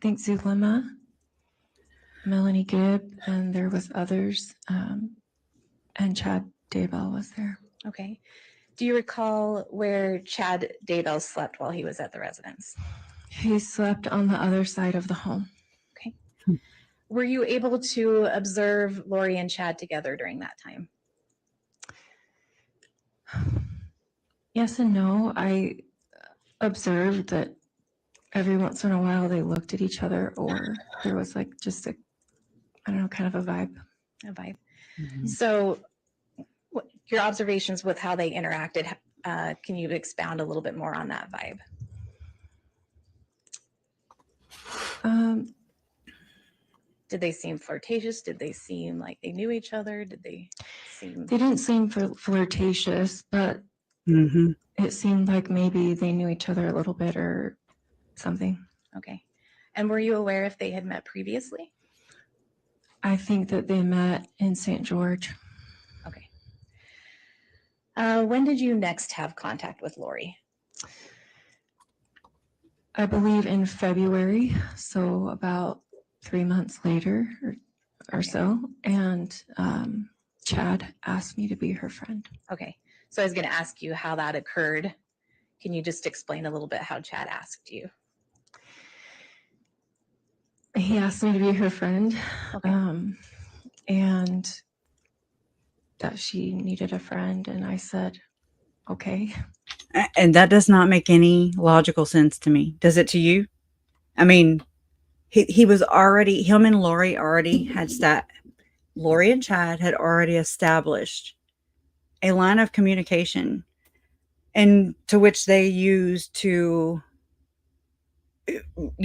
[SPEAKER 11] think Zulema, Melanie Gibb, and there was others, and Chad Daybell was there.
[SPEAKER 10] Okay. Do you recall where Chad Daybell slept while he was at the residence?
[SPEAKER 11] He slept on the other side of the home.
[SPEAKER 10] Okay. Were you able to observe Lori and Chad together during that time?
[SPEAKER 11] Yes and no. I observed that every once in a while they looked at each other, or there was like just a, I don't know, kind of a vibe.
[SPEAKER 10] A vibe. So your observations with how they interacted, can you expound a little bit more on that vibe? Did they seem flirtatious? Did they seem like they knew each other? Did they seem...
[SPEAKER 11] They didn't seem flirtatious, but it seemed like maybe they knew each other a little bit or something.
[SPEAKER 10] Okay. And were you aware if they had met previously?
[SPEAKER 11] I think that they met in St. George.
[SPEAKER 10] Okay. When did you next have contact with Lori?
[SPEAKER 11] I believe in February, so about 3 months later or so. And Chad asked me to be her friend.
[SPEAKER 10] Okay. So I was going to ask you how that occurred. Can you just explain a little bit how Chad asked you?
[SPEAKER 11] He asked me to be her friend, and that she needed a friend, and I said, okay.
[SPEAKER 1] And that does not make any logical sense to me. Does it to you? I mean, he was already, him and Lori already had Lori and Chad had already established a line of communication, and to which they used to,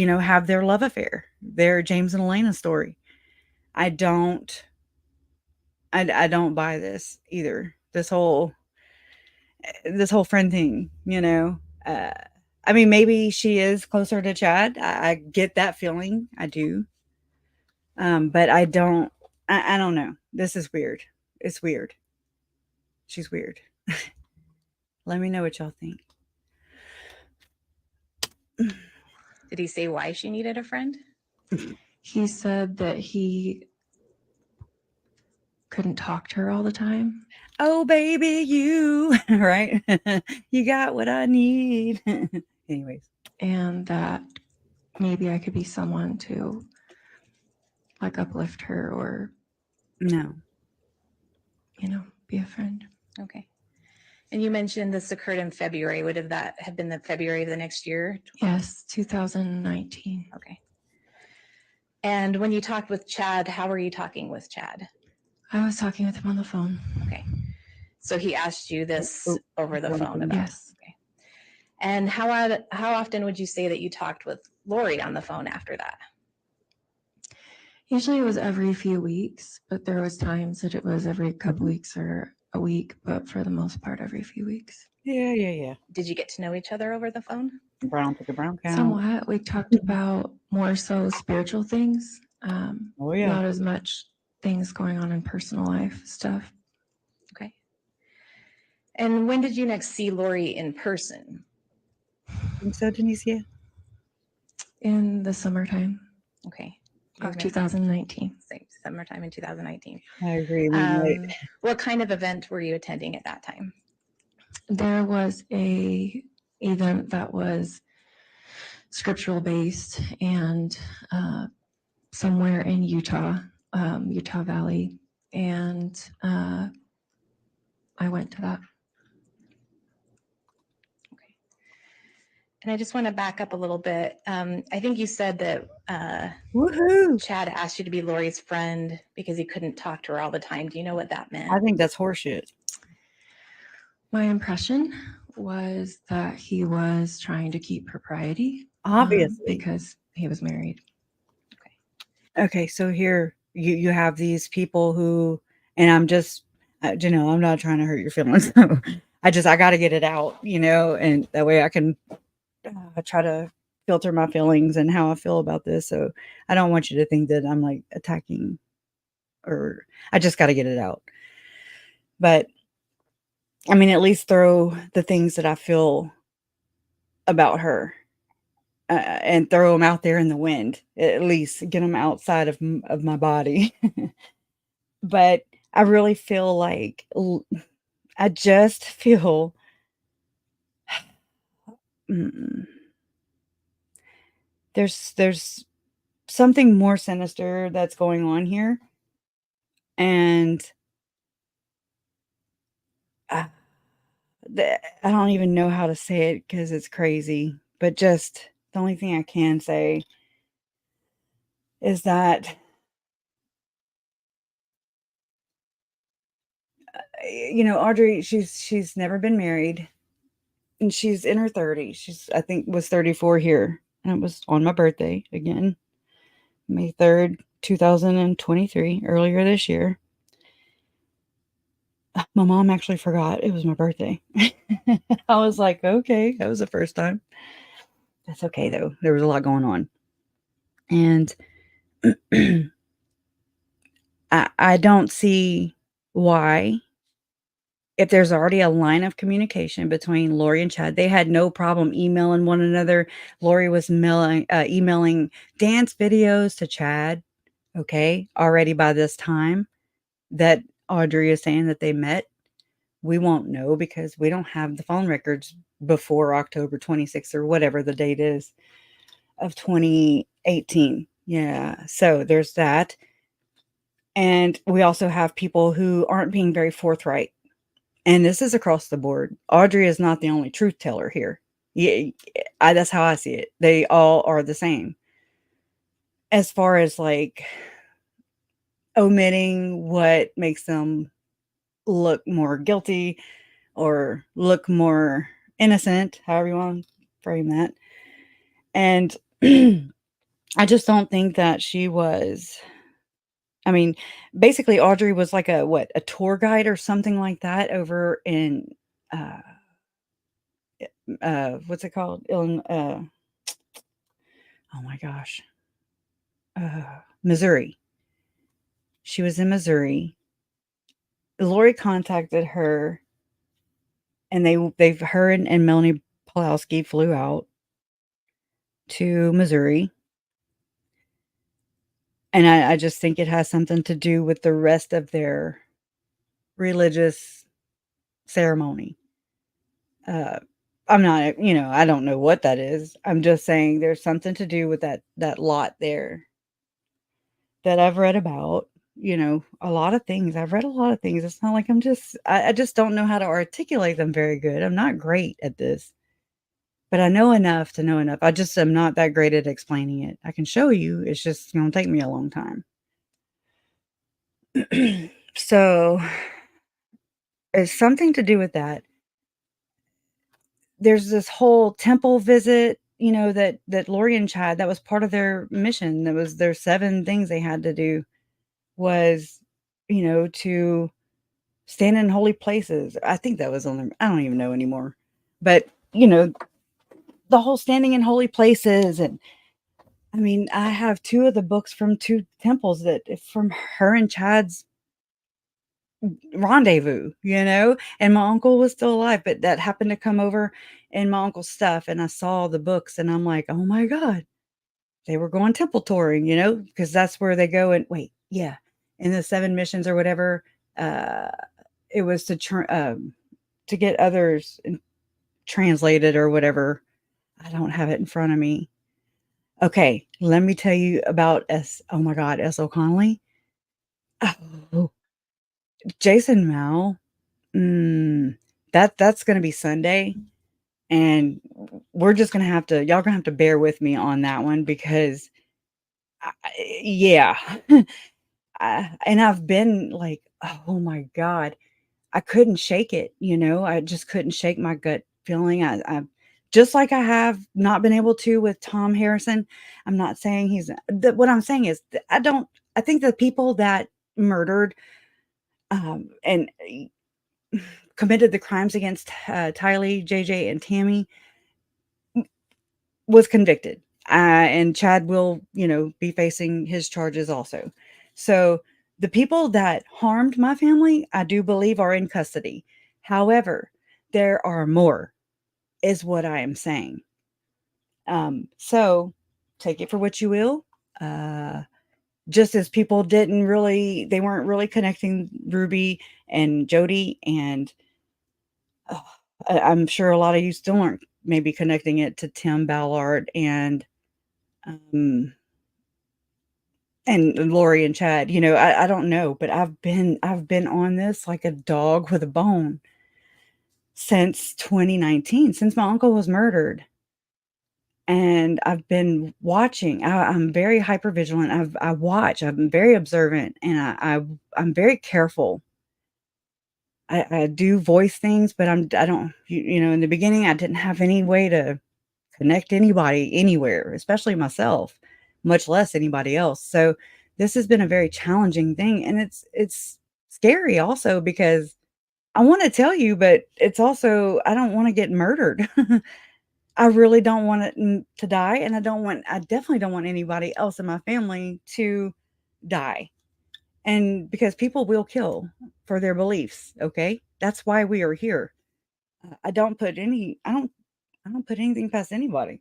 [SPEAKER 1] have their love affair, their James and Elena story. I don't buy this either. This whole friend thing, I mean, maybe she is closer to Chad. I get that feeling. I do. But I don't know. This is weird. It's weird. She's weird. Let me know what y'all think.
[SPEAKER 10] Did he say why she needed a friend?
[SPEAKER 11] He said that he couldn't talk to her all the time.
[SPEAKER 1] Oh, baby, you, right? You got what I need. Anyways.
[SPEAKER 11] And that maybe I could be someone to like uplift her or
[SPEAKER 1] no,
[SPEAKER 11] be a friend.
[SPEAKER 10] Okay. And you mentioned this occurred in February. Would that have been the February of the next year?
[SPEAKER 11] Yes, 2019.
[SPEAKER 10] Okay. And when you talked with Chad, how were you talking with Chad?
[SPEAKER 11] I was talking with him on the phone.
[SPEAKER 10] Okay. So he asked you this over the phone about
[SPEAKER 11] Yes.
[SPEAKER 10] Okay. And how often would you say that you talked with Lori on the phone after that?
[SPEAKER 11] Usually it was every few weeks, but there was times that it was every couple weeks or a week, but for the most part, every few weeks.
[SPEAKER 1] Yeah.
[SPEAKER 10] Did you get to know each other over the phone?
[SPEAKER 1] Brown to the brown cow.
[SPEAKER 11] Somewhat. We talked about more so spiritual things.
[SPEAKER 1] Oh, yeah.
[SPEAKER 11] Not as much things going on in personal life stuff.
[SPEAKER 10] Okay. And when did you next see Lori in person?
[SPEAKER 1] Think so, Denicia?
[SPEAKER 11] In the summertime.
[SPEAKER 10] Okay.
[SPEAKER 11] Of 2019.
[SPEAKER 10] Summertime in 2019.
[SPEAKER 1] I agree.
[SPEAKER 10] What kind of event were you attending at that time?
[SPEAKER 11] There was a event that was scriptural based and somewhere in Utah, Utah Valley, and I went to that.
[SPEAKER 10] Okay. And I just want to back up a little bit. I think you said that Chad asked you to be Lori's friend because he couldn't talk to her all the time. Do you know what that meant?
[SPEAKER 1] I think that's horseshit.
[SPEAKER 11] My impression was that he was trying to keep propriety.
[SPEAKER 1] Obviously.
[SPEAKER 11] Because he was married.
[SPEAKER 1] Okay, so here you have these people who, and I'm just, I'm not trying to hurt your feelings. I got to get it out, and that way I can try to filter my feelings and how I feel about this. So I don't want you to think that I'm like attacking, or I just got to get it out. But I mean, at least throw the things that I feel about her. And throw them out there in the wind. At least get them outside of my body. But I really feel like I just feel there's something more sinister that's going on here, and I don't even know how to say it because it's crazy. But just the only thing I can say is that Audrey, she's never been married, and she's in her 30s. She's, I think, was 34 here, and it was on my birthday again, May 3rd, 2023, earlier this year. My mom actually forgot it was my birthday. I was like, okay, that was the first time. That's okay though. There was a lot going on, and I don't see why. If there's already a line of communication between Lori and Chad, they had no problem emailing one another. Lori was emailing dance videos to Chad, okay, already by this time that Audrey is saying that they met. We won't know because we don't have the phone records before October 26th or whatever the date is of 2018. Yeah, so there's that. And we also have people who aren't being very forthright And this is across the board. Audrey is not the only truth teller here. Yeah, that's how I see it. They all are the same. As far as like omitting what makes them look more guilty or look more innocent, however you want to frame that. And I just don't think that she was. I mean, basically, Audrey was like a tour guide or something like that over in what's it called? Oh my gosh, Missouri. She was in Missouri. Lori contacted her, and her and Melanie Pulowski flew out to Missouri. And I just think it has something to do with the rest of their religious ceremony. I'm not, I don't know what that is. I'm just saying there's something to do with that lot there that I've read about. A lot of things. I've read a lot of things. It's not like I just don't know how to articulate them very good. I'm not great at this, but I know enough to know enough. I just am not that great at explaining it. I can show you. It's just going to take me a long time. So it's something to do with that. There's this whole temple visit, that Lori and Chad, that was part of their mission. That was their 7 things they had to do was, to stand in holy places. I think that was I don't even know anymore. But, the whole standing in holy places. And I mean, I have 2 of the books from 2 temples from her and Chad's rendezvous, and my uncle was still alive, but that happened to come over in my uncle's stuff, and I saw the books, and I'm like, oh my God, they were going temple touring, because that's where they go. And wait, yeah, in the 7 missions or whatever, it was to get others translated or whatever. I don't have it in front of me. Okay, let me tell you about oh my God, S. O'Connelly. Oh, Jason Mao. That's gonna be Sunday, and we're just gonna y'all gonna have to bear with me on that one because, yeah, and I've been like, oh my God, I couldn't shake it, I just couldn't shake my gut feeling. I just like I have not been able to with Tom Harrison. I'm not saying what I'm saying is I think the people that murdered and committed the crimes against Tylee, JJ, and Tammy was convicted. And Chad will, be facing his charges also. So the people that harmed my family, I do believe are in custody. However, there are more, is what I am saying. So take it for what you will. Just as people they weren't really connecting Ruby and Jody, and I'm sure a lot of you still aren't maybe connecting it to Tim Ballard and Lori and Chad. I don't know, but I've been on this like a dog with a bone since 2019, since my uncle was murdered. And I've been watching. I'm very hyper vigilant. I watch. I'm very observant, and I'm very careful. I do voice things, but I don't. In the beginning, I didn't have any way to connect anybody anywhere, especially myself, much less anybody else. So this has been a very challenging thing, and it's scary also because I want to tell you, but it's also I don't want to get murdered. I really don't want it to die, and I definitely don't want anybody else in my family to die. And because people will kill for their beliefs, okay? That's why we are here. I don't put anything past anybody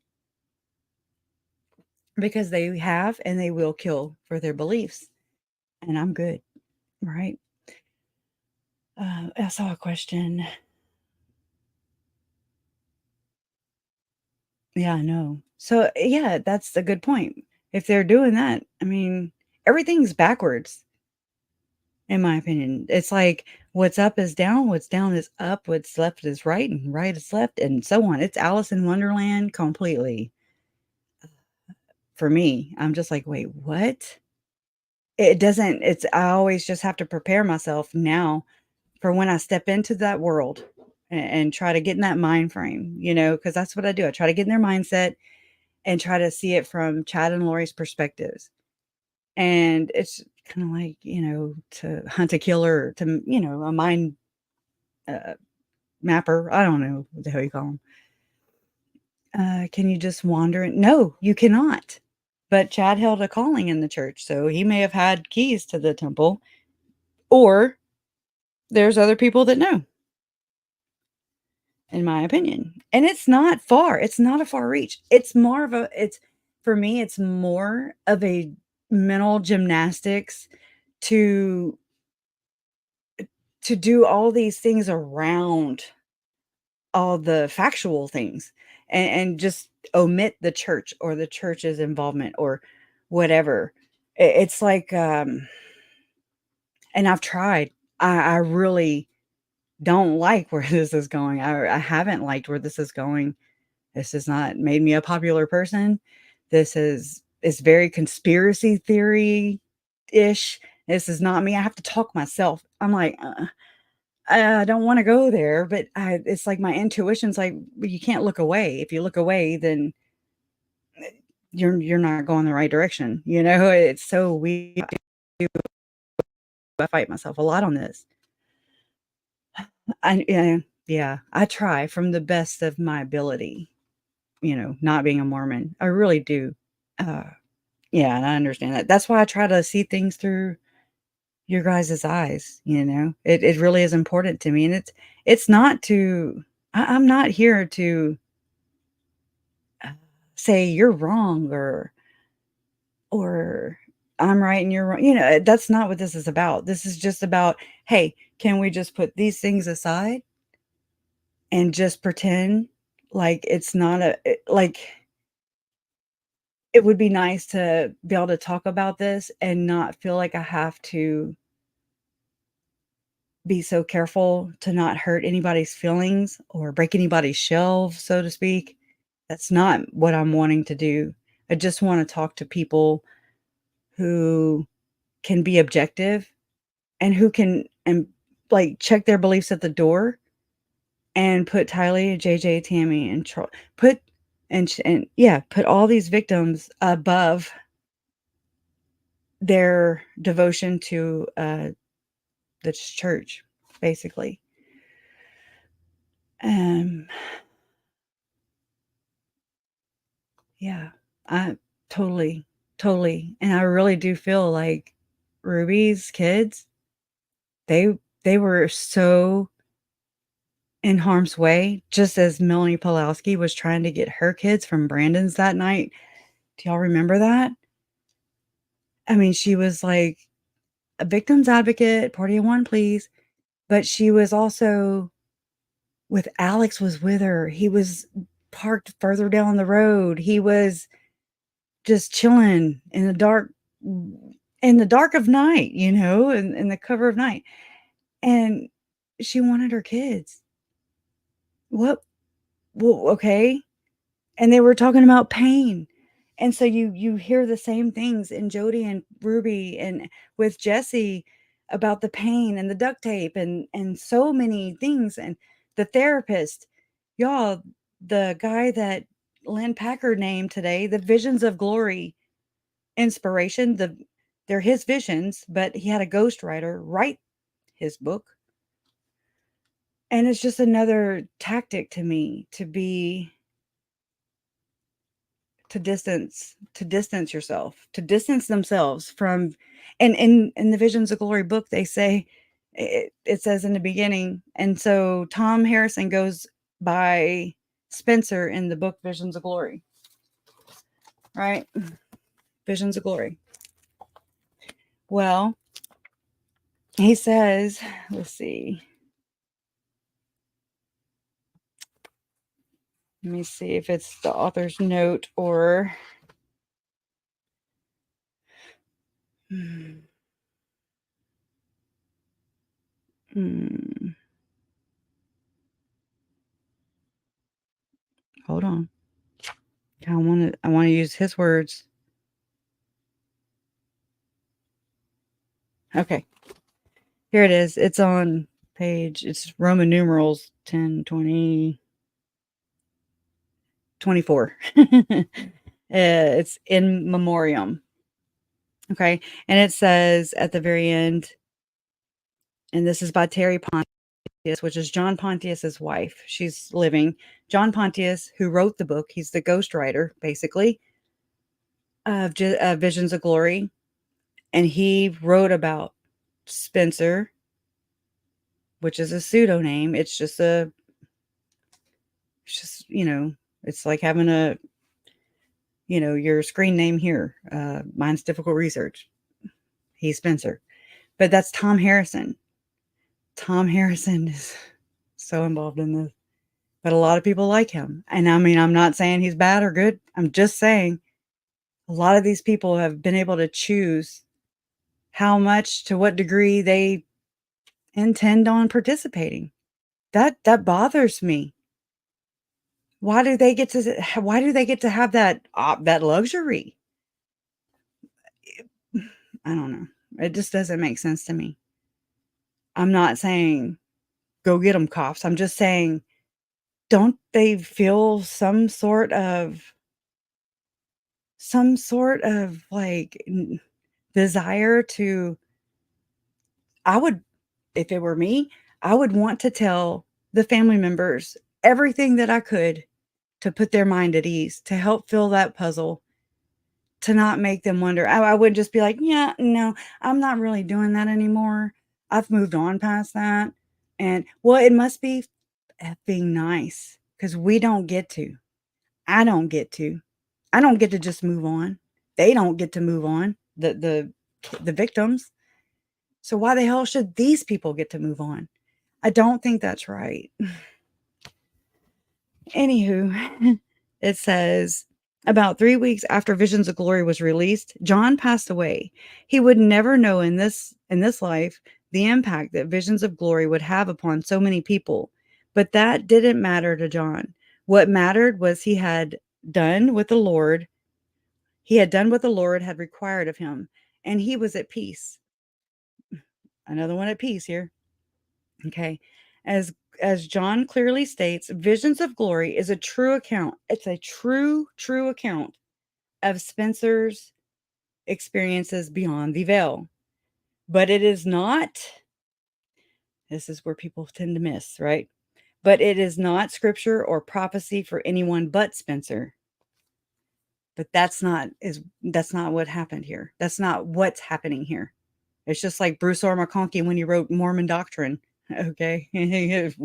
[SPEAKER 1] because they have and they will kill for their beliefs, and I'm good, right? I saw a question. Yeah, I know. So yeah, that's a good point. If they're doing that, I mean, everything's backwards. in my opinion. It's like what's up is down, what's down is up, what's left is right, and right is left, and so on. It's Alice in Wonderland completely. For me, I'm just like, "Wait, what?" It doesn't I always just have to prepare myself now for when I step into that world and try to get in that mind frame, because that's what I do. I try to get in their mindset and try to see it from Chad and Lori's perspectives. And it's kind of like, to hunt a killer, to, a mind uh, mapper. I don't know what the hell you call them. Can you just wander? No, you cannot. But Chad held a calling in the church, so he may have had keys to the temple, or there's other people that know, in my opinion. And it's not far. It's not a far reach. For me, it's more of a mental gymnastics to do all these things around all the factual things, and just omit the church or the church's involvement or whatever. It's like, and I've tried. I really don't like where this is going. I haven't liked where this is going. This has not made me a popular person. It's very conspiracy theory ish. This is not me. I have to talk myself. I'm like, I don't want to go there, but it's like my intuition's like, well, you can't look away. If you look away, then you're not going the right direction. It's so weird. I fight myself a lot on this. Yeah, I try from the best of my ability, not being a Mormon. I really do. Uh, yeah, and I understand that. That's why I try to see things through your guys' eyes. It really is important to me. And it's not to, I'm not here to say you're wrong or I'm right and you're wrong. That's not what this is about. This is just about, hey, can we just put these things aside and just pretend like it's not like it would be nice to be able to talk about this and not feel like I have to be so careful to not hurt anybody's feelings or break anybody's shelves, so to speak. That's not what I'm wanting to do. I just want to talk to people who can be objective and who can like check their beliefs at the door and put Tylee, JJ, Tammy, and put put all these victims above their devotion to the church, basically. Yeah, I totally, totally, and I really do feel like Ruby's kids, they were so in harm's way, just as Melanie Pulowski was trying to get her kids from Brandon's that night. Do y'all remember that? I mean, she was like a victim's advocate, party of one, please. But she was also with Alex was with her. He was parked further down the road. He was just chilling in the dark of night, in the cover of night. And she wanted her kids. What? Well, okay. And they were talking about pain. And so you hear the same things in Jody and Ruby and with Jesse about the pain and the duct tape and so many things, and the therapist. Y'all, the guy that Lynn Packard named today, the Visions of Glory inspiration, they're his visions, but he had a ghostwriter write his book. And it's just another tactic to me to distance yourself, to distance themselves from. And in the Visions of Glory book, they say, it says in the beginning, and so Tom Harrison goes by Spencer in the book Visions of Glory, right? Visions of Glory. Well, he says, let's see, let me see if it's the author's note or Hold on. I want to use his words. Okay. Here it is. It's on it's Roman numerals 10, 20, 24. It's in memoriam. Okay. And it says at the very end, and this is by Terry Pontius, which is John Pontius's wife. She's living. John Pontius, who wrote the book, he's the ghostwriter, basically, of Visions of Glory. And he wrote about Spencer, which is a pseudonym. It's just, it's like having your screen name here. Mine's Difficult Research. He's Spencer. But that's Tom Harrison. Tom Harrison is so involved in this. But a lot of people like him. And I mean, I'm not saying he's bad or good. I'm just saying a lot of these people have been able to choose how much, to what degree they intend on participating. That bothers me. Why do they get to have that luxury? I don't know. It just doesn't make sense to me. I'm not saying go get them, cops. I'm just saying, don't they feel some sort of like desire to, if it were me, I would want to tell the family members everything that I could to put their mind at ease, to help fill that puzzle, to not make them wonder. I would just be like, yeah, no, I'm not really doing that anymore. I've moved on past that. And well, it must be effing nice because we don't get to. I don't get to. I don't get to just move on. They don't get to move on. The victims. So why the hell should these people get to move on? I don't think that's right. Anywho, it says, about 3 weeks after Visions of Glory was released, John passed away. He would never know in this life the impact that Visions of Glory would have upon so many people. But that didn't matter to John. What mattered was he had done what the Lord had required of him, and he was at peace. Another one at peace here. Okay. As John clearly states, Visions of Glory is a true account. It's a true account of Spencer's experiences beyond the veil. But it is not, this is where people tend to miss, right? But it is not scripture or prophecy for anyone but Spencer. But that's not what happened here. That's not what's happening here. It's just like Bruce R. McConkie when he wrote Mormon Doctrine. Okay. It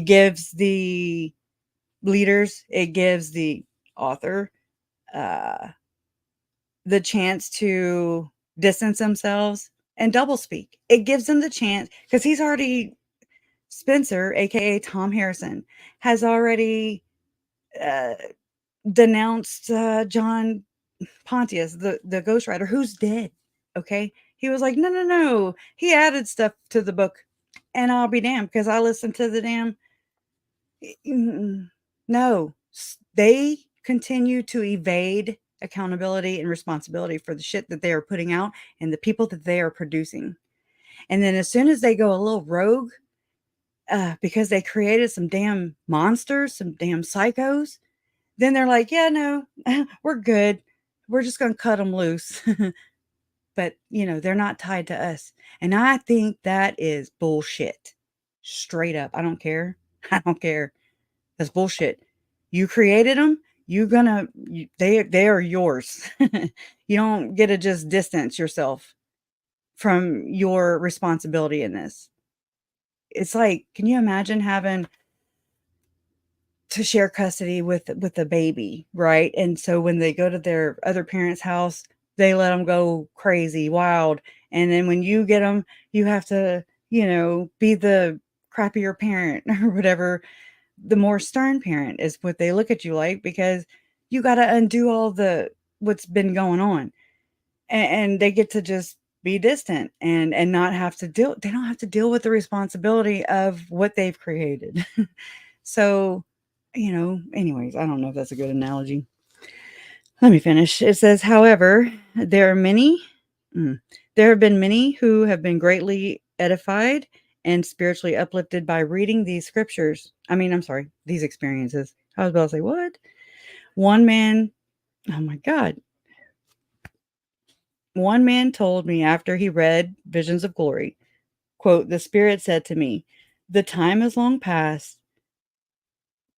[SPEAKER 1] gives the leaders, it gives the author the chance to distance themselves and doublespeak. It gives them the chance, because he's already, Spencer, aka Tom Harrison, has already denounced John Pontius, the ghostwriter, who's dead. Okay. He was like, no. He added stuff to the book, and I'll be damned because I listened to the damn. No, they continue to evade accountability and responsibility for the shit that they are putting out and the people that they are producing. And then as soon as they go a little rogue, because they created some damn monsters, some damn psychos, then they're like, yeah, no, we're good. We're just going to cut them loose. But, they're not tied to us. And I think that is bullshit. Straight up. I don't care. I don't care. That's bullshit. You created them. They are yours. You don't get to just distance yourself from your responsibility in this. It's like, can you imagine having to share custody with a baby, right? And so when they go to their other parents' house, they let them go crazy, wild. And then when you get them, you have to, be the crappier parent or whatever. The more stern parent is what they look at you like, because you got to undo all what's been going on. And they get to just be distant and not have to deal. They don't have to deal with the responsibility of what they've created. So, anyways, I don't know if that's a good analogy. Let me finish. It says, however, there have been many who have been greatly edified and spiritually uplifted by reading these scriptures. These experiences. I was about to say, what? One man, oh my God. One man told me after he read Visions of Glory, quote, the Spirit said to me, the time is long past.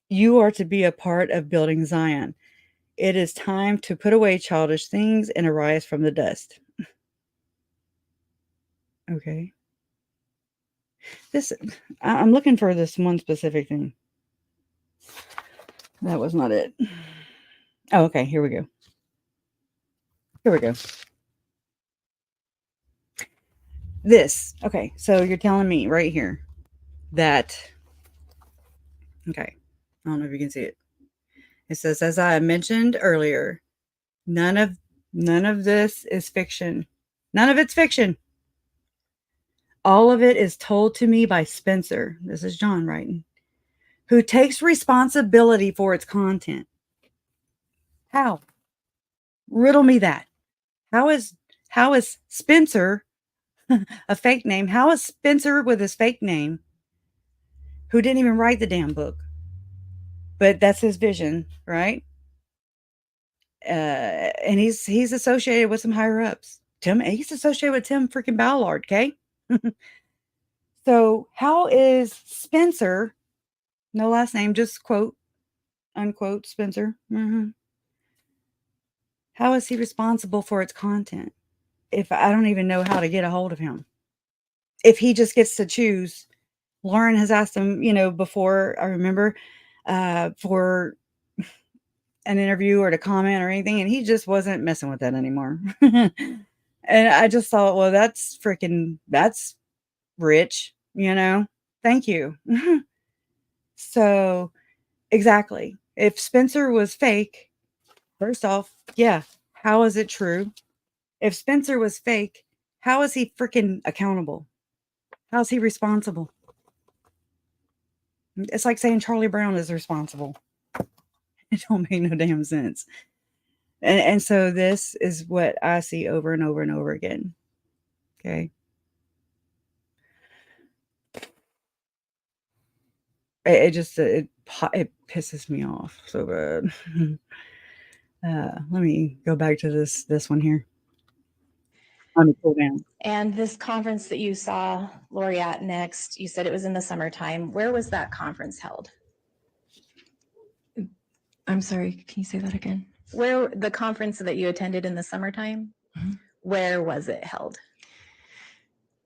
[SPEAKER 1] You are to be a part of building Zion. It is time to put away childish things and arise from the dust. Okay. I'm looking for this one specific thing. That was not it. Oh, okay. Here we go. Okay. So you're telling me right here that, okay. I don't know if you can see it. It says, as I mentioned earlier, none of this is fiction. None of it's fiction. All of it is told to me by Spencer. This is John writing, who takes responsibility for its content. How? Riddle me that. How is Spencer a fake name? How is Spencer with his fake name, who didn't even write the damn book, but that's his vision, right? And he's associated with some higher ups. He's associated with Tim freaking Ballard, okay? So how is Spencer, no last name, just quote, unquote, Spencer. How is he responsible for its content if I don't even know how to get a hold of him? If he just gets to choose, Lauren has asked him, before, I remember, for an interview or to comment or anything, and he just wasn't messing with that anymore. And I just thought, well, that's rich, Thank you. So, exactly. If Spencer was fake, first off, yeah, how is it true? If Spencer was fake, how is he freaking accountable? How is he responsible? It's like saying Charlie Brown is responsible. It don't make no damn sense. And so this is what I see over and over and over again. Okay. It pisses me off so bad. Let me go back to this one here. Let me pull down.
[SPEAKER 10] And this conference that you saw Lori at next, you said it was in the summertime. Where was that conference held?
[SPEAKER 11] I'm sorry, can you say that again?
[SPEAKER 10] Where the conference that you attended in the summertime, where was it held?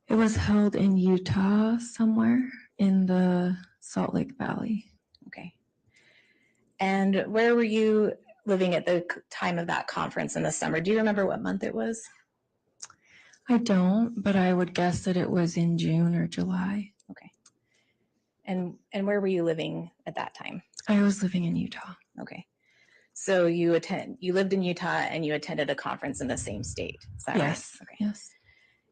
[SPEAKER 11] It was held in Utah, somewhere in the Salt Lake Valley.
[SPEAKER 10] Okay. And where were you living at the time of that conference in the summer? Do you remember what month it was?
[SPEAKER 11] I don't, but I would guess that it was in June or July.
[SPEAKER 10] Okay. And where were you living at that time?
[SPEAKER 11] I was living in Utah.
[SPEAKER 10] Okay. So you lived in Utah and you attended a conference in the same state. Is that right? Okay.
[SPEAKER 11] Yes.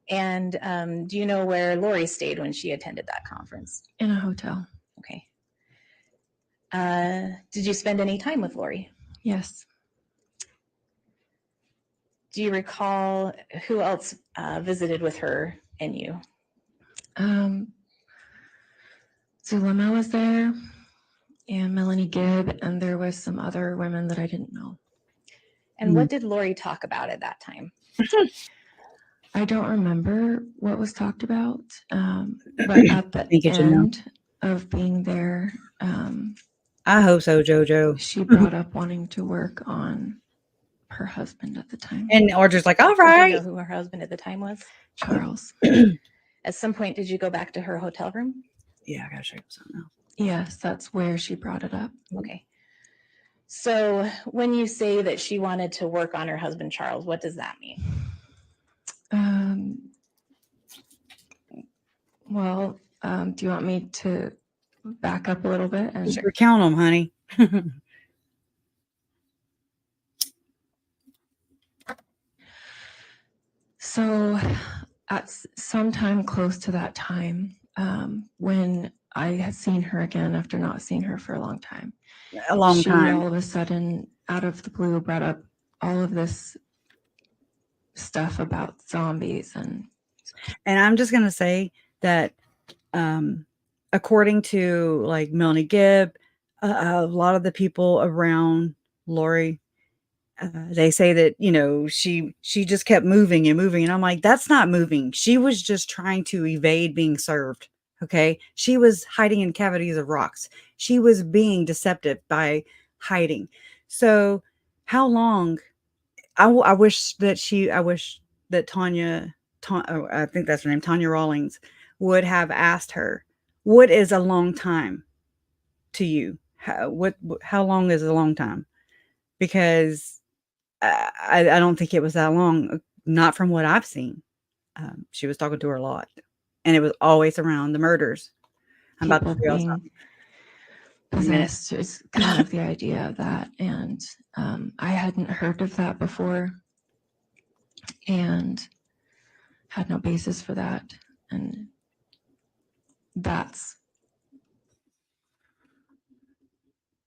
[SPEAKER 10] And do you know where Lori stayed when she attended that conference?
[SPEAKER 11] In a hotel.
[SPEAKER 10] Okay. Did you spend any time with Lori?
[SPEAKER 11] Yes.
[SPEAKER 10] Do you recall who else visited with her and you?
[SPEAKER 11] Zulema was there, and Melanie Gibb, and there was some other women that I didn't know.
[SPEAKER 10] And what did Lori talk about at that time?
[SPEAKER 11] I don't remember what was talked about, but at the end of being there,
[SPEAKER 1] I hope so, JoJo.
[SPEAKER 11] She brought up wanting to work on her husband at the time.
[SPEAKER 1] And Audrey's like, all right.
[SPEAKER 10] Do you know who her husband at the time was?
[SPEAKER 11] Charles.
[SPEAKER 10] At some point, did you go back to her hotel room?
[SPEAKER 1] Yeah, I gotta show you something else.
[SPEAKER 11] Yes, that's where she brought it up.
[SPEAKER 10] Okay. So when you say that she wanted to work on her husband, Charles, what does that mean?
[SPEAKER 11] Well, do you want me to back up a little bit? And
[SPEAKER 1] just recount them, honey.
[SPEAKER 11] So at sometime close to that time, when I had seen her again after not seeing her for a long time.
[SPEAKER 1] A long
[SPEAKER 11] She
[SPEAKER 1] time.
[SPEAKER 11] all of a sudden, out of the blue, brought up all of this stuff about zombies. And
[SPEAKER 1] I'm just going to say that according to like Melanie Gibb, a lot of the people around Lori, they say that, you know, she just kept moving and moving. And I'm like, that's not moving. She was just trying to evade being served. Okay. She was hiding in cavities of rocks. She was being deceptive by hiding. So how long? I wish that Tanya, I think that's her name, Tanya Rawlings, would have asked her, what is a long time to you? How long is a long time? Because I don't think it was that long, not from what I've seen. She was talking to her a lot, and it was always around the murders. I'm about to
[SPEAKER 11] people
[SPEAKER 1] figure out
[SPEAKER 11] being
[SPEAKER 1] something.
[SPEAKER 11] possessed is kind of the idea of that. And I hadn't heard of that before and had no basis for that. And that's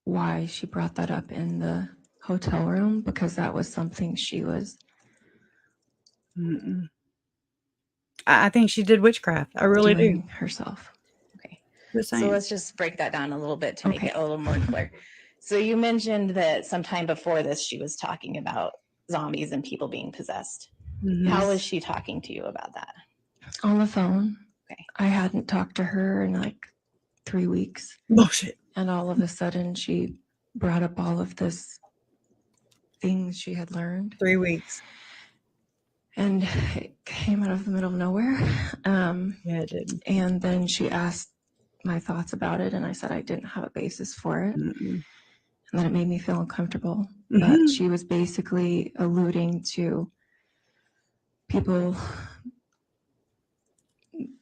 [SPEAKER 11] why she brought that up in the hotel room, because that was something she was
[SPEAKER 1] I think she did witchcraft. I really do.
[SPEAKER 11] doing herself.
[SPEAKER 10] Okay.
[SPEAKER 1] Just
[SPEAKER 10] So
[SPEAKER 1] saying.
[SPEAKER 10] let's just break that down a little bit to make
[SPEAKER 11] Okay.
[SPEAKER 10] it a little more clear. So you mentioned that sometime before this, she was talking about zombies and people being possessed.
[SPEAKER 1] Mhm.
[SPEAKER 10] How was she talking to you about that?
[SPEAKER 11] On the phone.
[SPEAKER 10] Okay.
[SPEAKER 11] I hadn't talked to her in like 3 weeks.
[SPEAKER 1] Bullshit.
[SPEAKER 11] And all of a sudden she brought up all of this things she had learned.
[SPEAKER 1] 3 weeks.
[SPEAKER 11] And it came out of the middle of nowhere.
[SPEAKER 1] Yeah, it did.
[SPEAKER 11] And then she asked my thoughts about it, and I said I didn't have a basis for it. And then it made me feel uncomfortable. But she was basically alluding to people,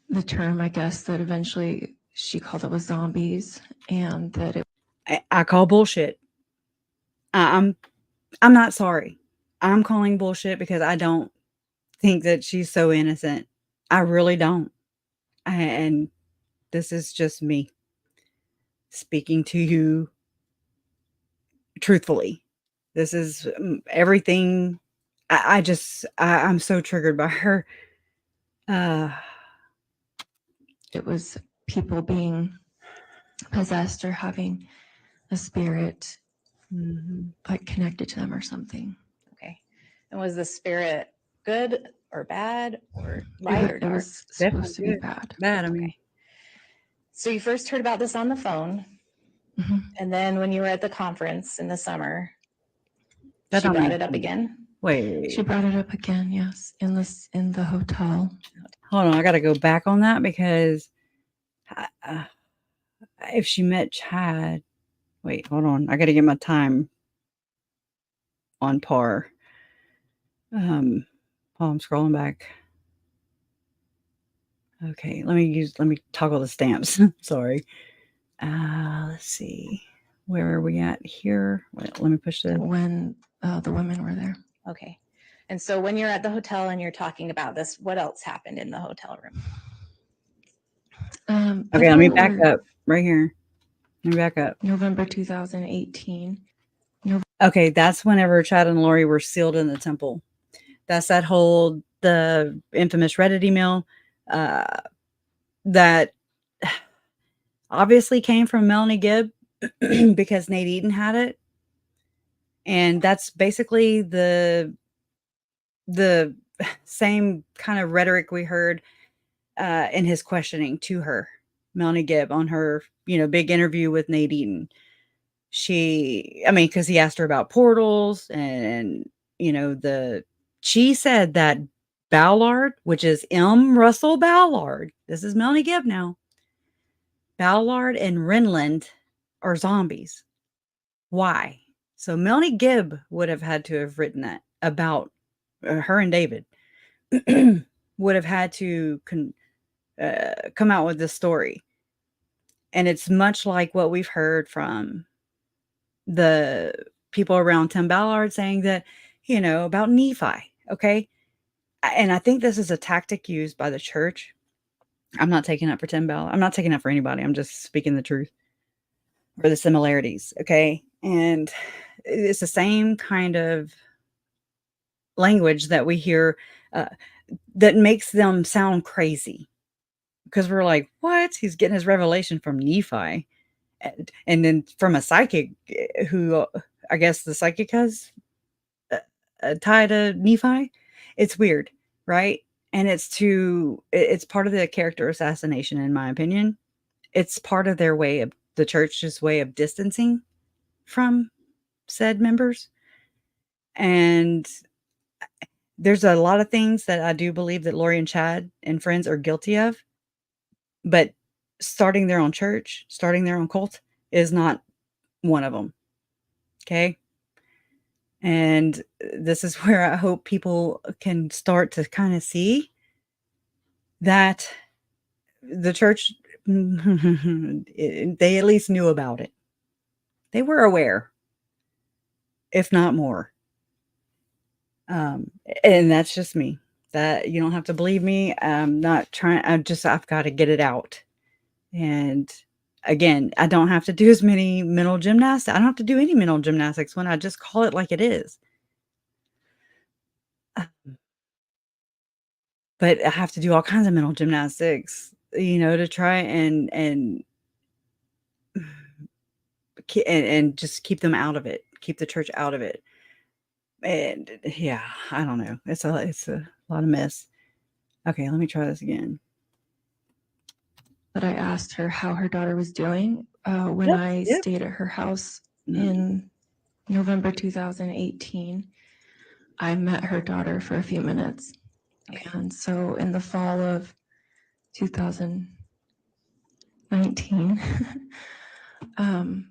[SPEAKER 11] the term, I guess, that eventually she called it was zombies, and that it.
[SPEAKER 1] I call bullshit. I'm not sorry. I'm calling bullshit because I don't think that she's so innocent. I really don't. And this is just me speaking to you truthfully. This is everything. I'm so triggered by her.
[SPEAKER 11] It was people being possessed or having a spirit like connected to them or something.
[SPEAKER 10] Okay. And was the spirit good or bad or light or
[SPEAKER 11] It
[SPEAKER 10] dark?
[SPEAKER 11] was supposed to be bad.
[SPEAKER 1] Bad, I mean.
[SPEAKER 10] Okay. So you first heard about this on the phone.
[SPEAKER 11] Mm-hmm.
[SPEAKER 10] And then when you were at the conference in the summer,
[SPEAKER 1] That
[SPEAKER 10] she
[SPEAKER 1] don't
[SPEAKER 10] brought
[SPEAKER 1] make
[SPEAKER 10] it up
[SPEAKER 1] sense.
[SPEAKER 10] again?
[SPEAKER 1] Wait.
[SPEAKER 11] She brought it up again, yes, in the hotel.
[SPEAKER 1] Hold on, I got to go back on that because if she met Chad, wait, hold on, I got to get my time on par. I'm scrolling back. Okay, let me toggle the stamps. Sorry. Let's see. Where are we at here? Wait, let me push this.
[SPEAKER 11] When the women were there.
[SPEAKER 10] Okay. And so when you're at the hotel and you're talking about this, what else happened in the hotel room?
[SPEAKER 1] Okay, let me back up right here. Let me back up.
[SPEAKER 11] November 2018.
[SPEAKER 1] Okay, that's whenever Chad and Lori were sealed in the temple. That's the infamous Reddit email that obviously came from Melanie Gibb because Nate Eaton had it. And that's basically the same kind of rhetoric we heard in his questioning to her, Melanie Gibb, on her, big interview with Nate Eaton. Because he asked her about portals and she said that Ballard, which is M. Russell Ballard, this is Melanie Gibb now, Ballard and Renland are zombies. Why? So Melanie Gibb would have had to have written that about her and David would have had to come out with this story. And it's much like what we've heard from the people around Tim Ballard saying that, about Nephi. Okay. And I think this is a tactic used by the church. I'm not taking up for Tim Bell. I'm not taking up for anybody. I'm just speaking the truth or the similarities. Okay. And it's the same kind of language that we hear uh, that makes them sound crazy, because we're like, what? He's getting his revelation from Nephi. And then from a psychic who, I guess the psychic has a tie to Nephi. It's weird, right? And it's part of the character assassination, in my opinion. It's part of their way of the church's way of distancing from said members. And there's a lot of things that I do believe that Lori and Chad and friends are guilty of, but starting their own church, starting their own cult is not one of them. Okay. And this is where I hope people can start to kind of see that the church, they at least knew about it. They were aware, if not more. And that's just me. That you don't have to believe me. I'm not trying. I've got to get it out. And again, I don't have to do as many mental gymnastics. I don't have to do any mental gymnastics when I just call it like it is. But I have to do all kinds of mental gymnastics, to try and just keep them out of it, keep the church out of it. And yeah, I don't know. It's a lot of mess. Okay, let me try this again.
[SPEAKER 11] But I asked her how her daughter was doing when I stayed at her house in November 2018. I met her daughter for a few minutes. And so in the fall of 2019, I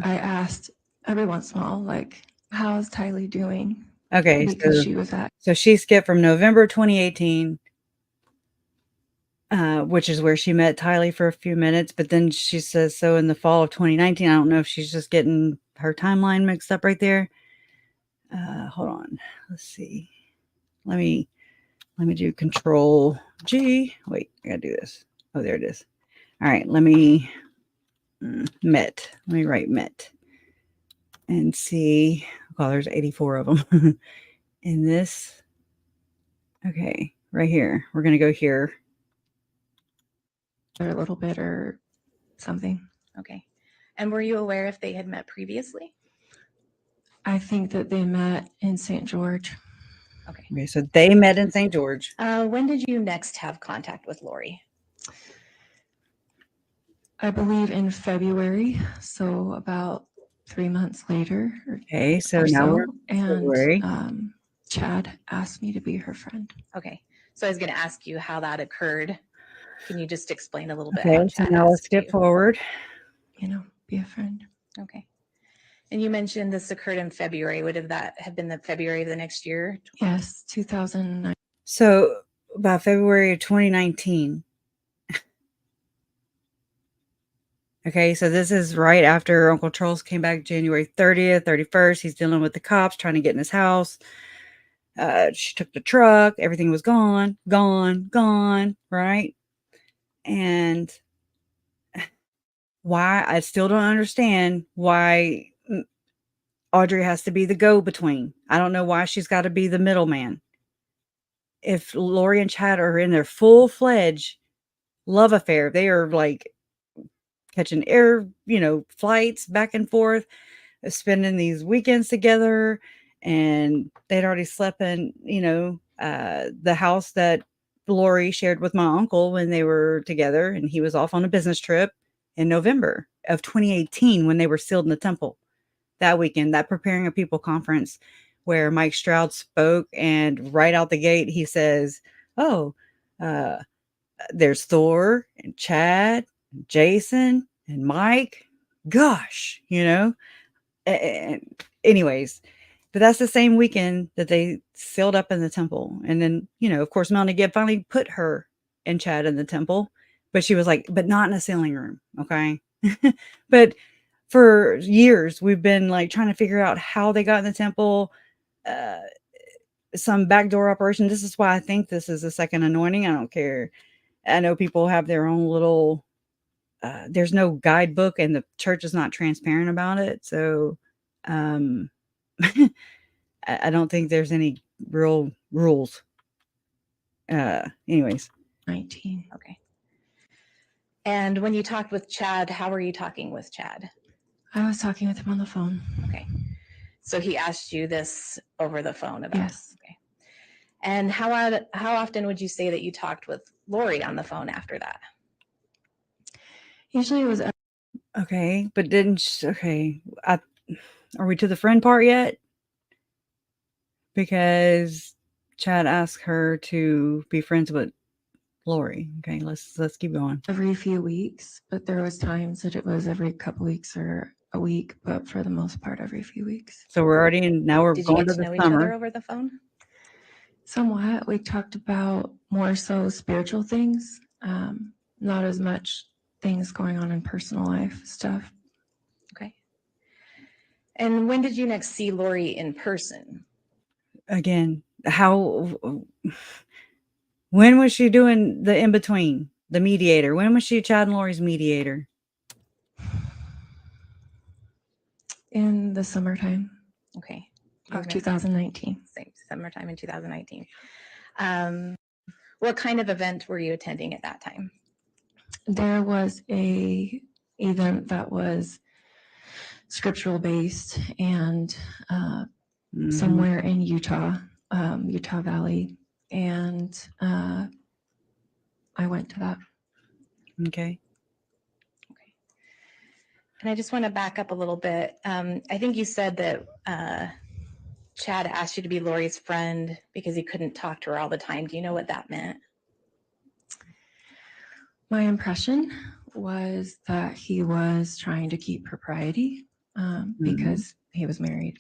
[SPEAKER 11] asked every once in a while, like, how's Tylee doing?
[SPEAKER 1] Okay,
[SPEAKER 11] because she was
[SPEAKER 1] so she skipped from November 2018, which is where she met Tylee for a few minutes. But then she says, so in the fall of 2019, I don't know if she's just getting her timeline mixed up right there. Hold on. Let's see. Let me do Control G. Wait, I gotta do this. Oh, there it is. All right, let me met. Let me write met and see. Oh, there's 84 of them in this. Okay, right here. We're gonna go here.
[SPEAKER 11] A little bit or something.
[SPEAKER 10] Okay. And were you aware if they had met previously?
[SPEAKER 11] I think that they met in St. George.
[SPEAKER 1] Okay, so they met in St. George.
[SPEAKER 10] When did you next have contact with Lori?
[SPEAKER 11] I believe in February, so about 3 months later.
[SPEAKER 1] Okay, so now we're in February.
[SPEAKER 11] And Chad asked me to be her friend.
[SPEAKER 10] Okay, so I was going to ask you how that occurred. Can you just explain a little bit?
[SPEAKER 1] Okay, so now let's skip forward.
[SPEAKER 11] Be a friend.
[SPEAKER 10] Okay. And you mentioned this occurred in February. Would that have been the February of the next year?
[SPEAKER 11] Yes, 2009.
[SPEAKER 1] So by February of 2019. Okay, so this is right after Uncle Charles came back January 30th, 31st. He's dealing with the cops, trying to get in his house. She took the truck. Everything was gone, right? And why, I still don't understand why Audrey has to be the go-between. I don't know why she's got to be the middleman. If Lori and Chad are in their full-fledged love affair, they are like catching air, flights back and forth, spending these weekends together, and they'd already slept in, the house that Lori shared with my uncle when they were together, and he was off on a business trip in November of 2018 when they were sealed in the temple that weekend, that Preparing a People conference where Mike Stroud spoke, and right out the gate, he says, there's Thor and Chad, and Jason and Mike. Gosh, and anyways, but that's the same weekend that they sealed up in the temple. And then, of course, Melanie Gibb finally put her and Chad in the temple, but she was like, but not in a sealing room. Okay. But for years, we've been like trying to figure out how they got in the temple. some backdoor operation. This is why I think this is a second anointing. I don't care. I know people have their own little, there's no guidebook and the church is not transparent about it. So I don't think there's any real rules. Anyways.
[SPEAKER 10] 19. Okay. And when you talked with Chad, how were you talking with Chad?
[SPEAKER 11] I was talking with him on the phone.
[SPEAKER 10] Okay. So he asked you this over the phone about
[SPEAKER 11] Yes.
[SPEAKER 10] Okay. And how often would you say that you talked with Lori on the phone after that?
[SPEAKER 11] Usually it was
[SPEAKER 1] Okay, but okay. Are we to the friend part yet? Because Chad asked her to be friends with Lori. Okay, let's keep going.
[SPEAKER 11] every few weeks, but there was times that it was every couple weeks or a week, but for the most part, every few weeks.
[SPEAKER 1] So we're already in. Now we're
[SPEAKER 10] Did you
[SPEAKER 1] going
[SPEAKER 10] get
[SPEAKER 1] to
[SPEAKER 10] to
[SPEAKER 1] the
[SPEAKER 10] know each other
[SPEAKER 1] summer.
[SPEAKER 10] over the phone?
[SPEAKER 11] Somewhat. We talked about more so spiritual things, not as much things going on in personal life stuff.
[SPEAKER 10] Okay. And when did you next see Lori in person?
[SPEAKER 1] Again, when was she doing the in between, the mediator? When was she Chad and Lori's mediator?
[SPEAKER 11] In the summertime
[SPEAKER 10] Okay.
[SPEAKER 11] of 2019.
[SPEAKER 10] Same summertime in 2019. What kind of event were you attending at that time?
[SPEAKER 11] There was a event that was scriptural based and somewhere in Utah, Utah Valley, and I went to that.
[SPEAKER 1] Okay.
[SPEAKER 10] And I just want to back up a little bit. I think you said that Chad asked you to be Lori's friend because he couldn't talk to her all the time. Do you know what that meant?
[SPEAKER 11] My impression was that he was trying to keep propriety because he was married.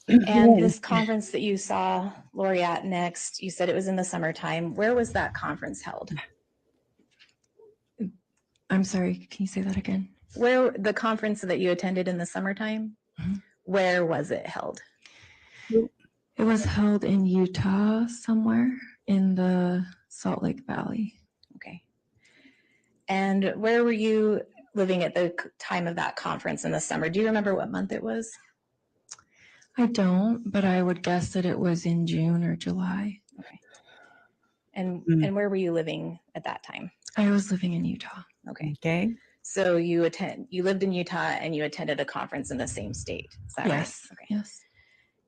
[SPEAKER 10] And this conference that you saw Lori at next, you said it was in the summertime. Where was that conference held?
[SPEAKER 11] I'm sorry, can you say that again?
[SPEAKER 10] Where the conference that you attended in the summertime, where was it held?
[SPEAKER 11] It was held in Utah somewhere in the Salt Lake Valley.
[SPEAKER 10] Okay. And where were you living at the time of that conference in the summer? Do you remember what month it was?
[SPEAKER 11] I don't, but I would guess that it was in June or July.
[SPEAKER 10] Okay. And where were you living at that time?
[SPEAKER 11] I was living in Utah.
[SPEAKER 10] Okay.
[SPEAKER 1] Okay.
[SPEAKER 10] So you lived in Utah and you attended a conference in the same state. Is that right? Okay.
[SPEAKER 11] Yes.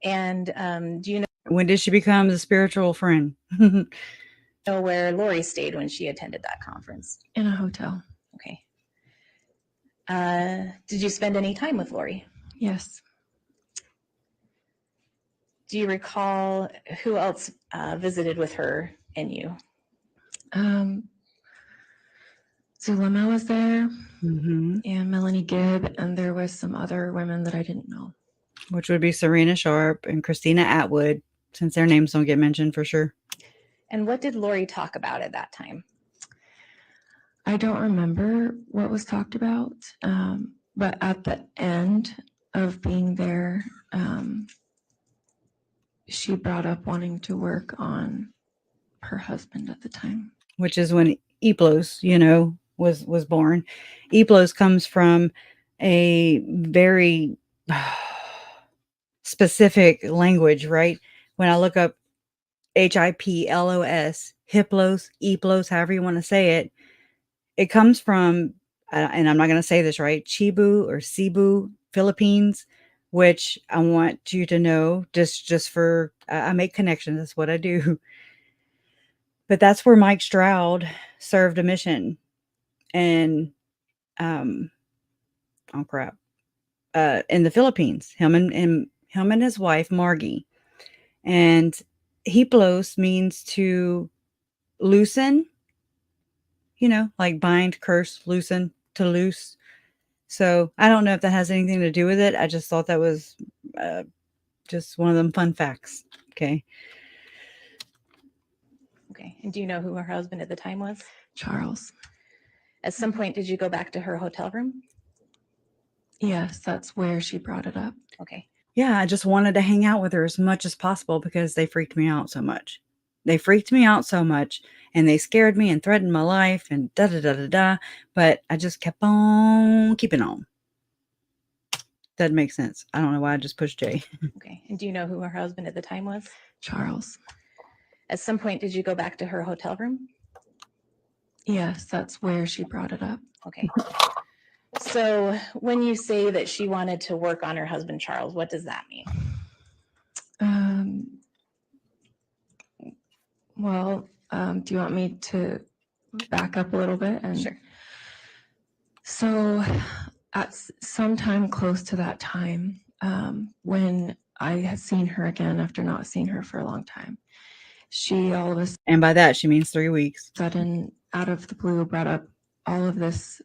[SPEAKER 10] And do you know
[SPEAKER 1] When did she become the spiritual friend?
[SPEAKER 10] where Lori stayed when she attended that conference?
[SPEAKER 11] In a hotel.
[SPEAKER 10] Okay. Did you spend any time with Lori?
[SPEAKER 11] Yes.
[SPEAKER 10] Do you recall who else visited with her and you?
[SPEAKER 11] Zulema was there,
[SPEAKER 1] Mm-hmm.
[SPEAKER 11] and Melanie Gibb, and there was some other women that I didn't know.
[SPEAKER 1] Which would be Serena Sharp and Christina Atwood, since their names don't get mentioned for sure.
[SPEAKER 10] And what did Lori talk about at that time?
[SPEAKER 11] I don't remember what was talked about, but at the end of being there, she brought up wanting to work on her husband at the time.
[SPEAKER 1] Which is when Eplos, was born. Eplos comes from a very specific language, right? When I look up HIPLOS, Hiplos, Eplos, however you want to say it, it comes from, and I'm not going to say this right, Cebu or Cebu, Philippines, which I want you to know just for, I make connections. That's what I do. But that's where Mike Stroud served a mission. And, in the Philippines, him and his wife, Margie. And Hiplos means to loosen, like bind, curse, loosen, to loose. So I don't know if that has anything to do with it. I just thought that was just one of them fun facts. Okay.
[SPEAKER 10] Okay. And do you know who her husband at the time was?
[SPEAKER 11] Charles.
[SPEAKER 10] At some point, did you go back to her hotel room?
[SPEAKER 11] Yes, that's where she brought it up.
[SPEAKER 10] Okay.
[SPEAKER 1] yeah, I just wanted to hang out with her as much as possible because they freaked me out so much. They freaked me out so much, and they scared me and threatened my life and da da da da da. But I just kept on keeping on. Doesn't make sense. I don't know why I just pushed Jay.
[SPEAKER 10] Okay. And do you know who her husband at the time was?
[SPEAKER 11] Charles.
[SPEAKER 10] At some point, did you go back to her hotel room?
[SPEAKER 11] Yes, that's where she brought it up.
[SPEAKER 10] Okay. So when you say that she wanted to work on her husband, Charles, what does that mean?
[SPEAKER 11] Well, do you want me to back up a little bit? And
[SPEAKER 10] Sure.
[SPEAKER 11] So at some time close to that time, when I had seen her again after not seeing her for a long time, she all of a
[SPEAKER 1] And by that, she means 3 weeks.
[SPEAKER 11] sudden, out of the blue, brought up all of this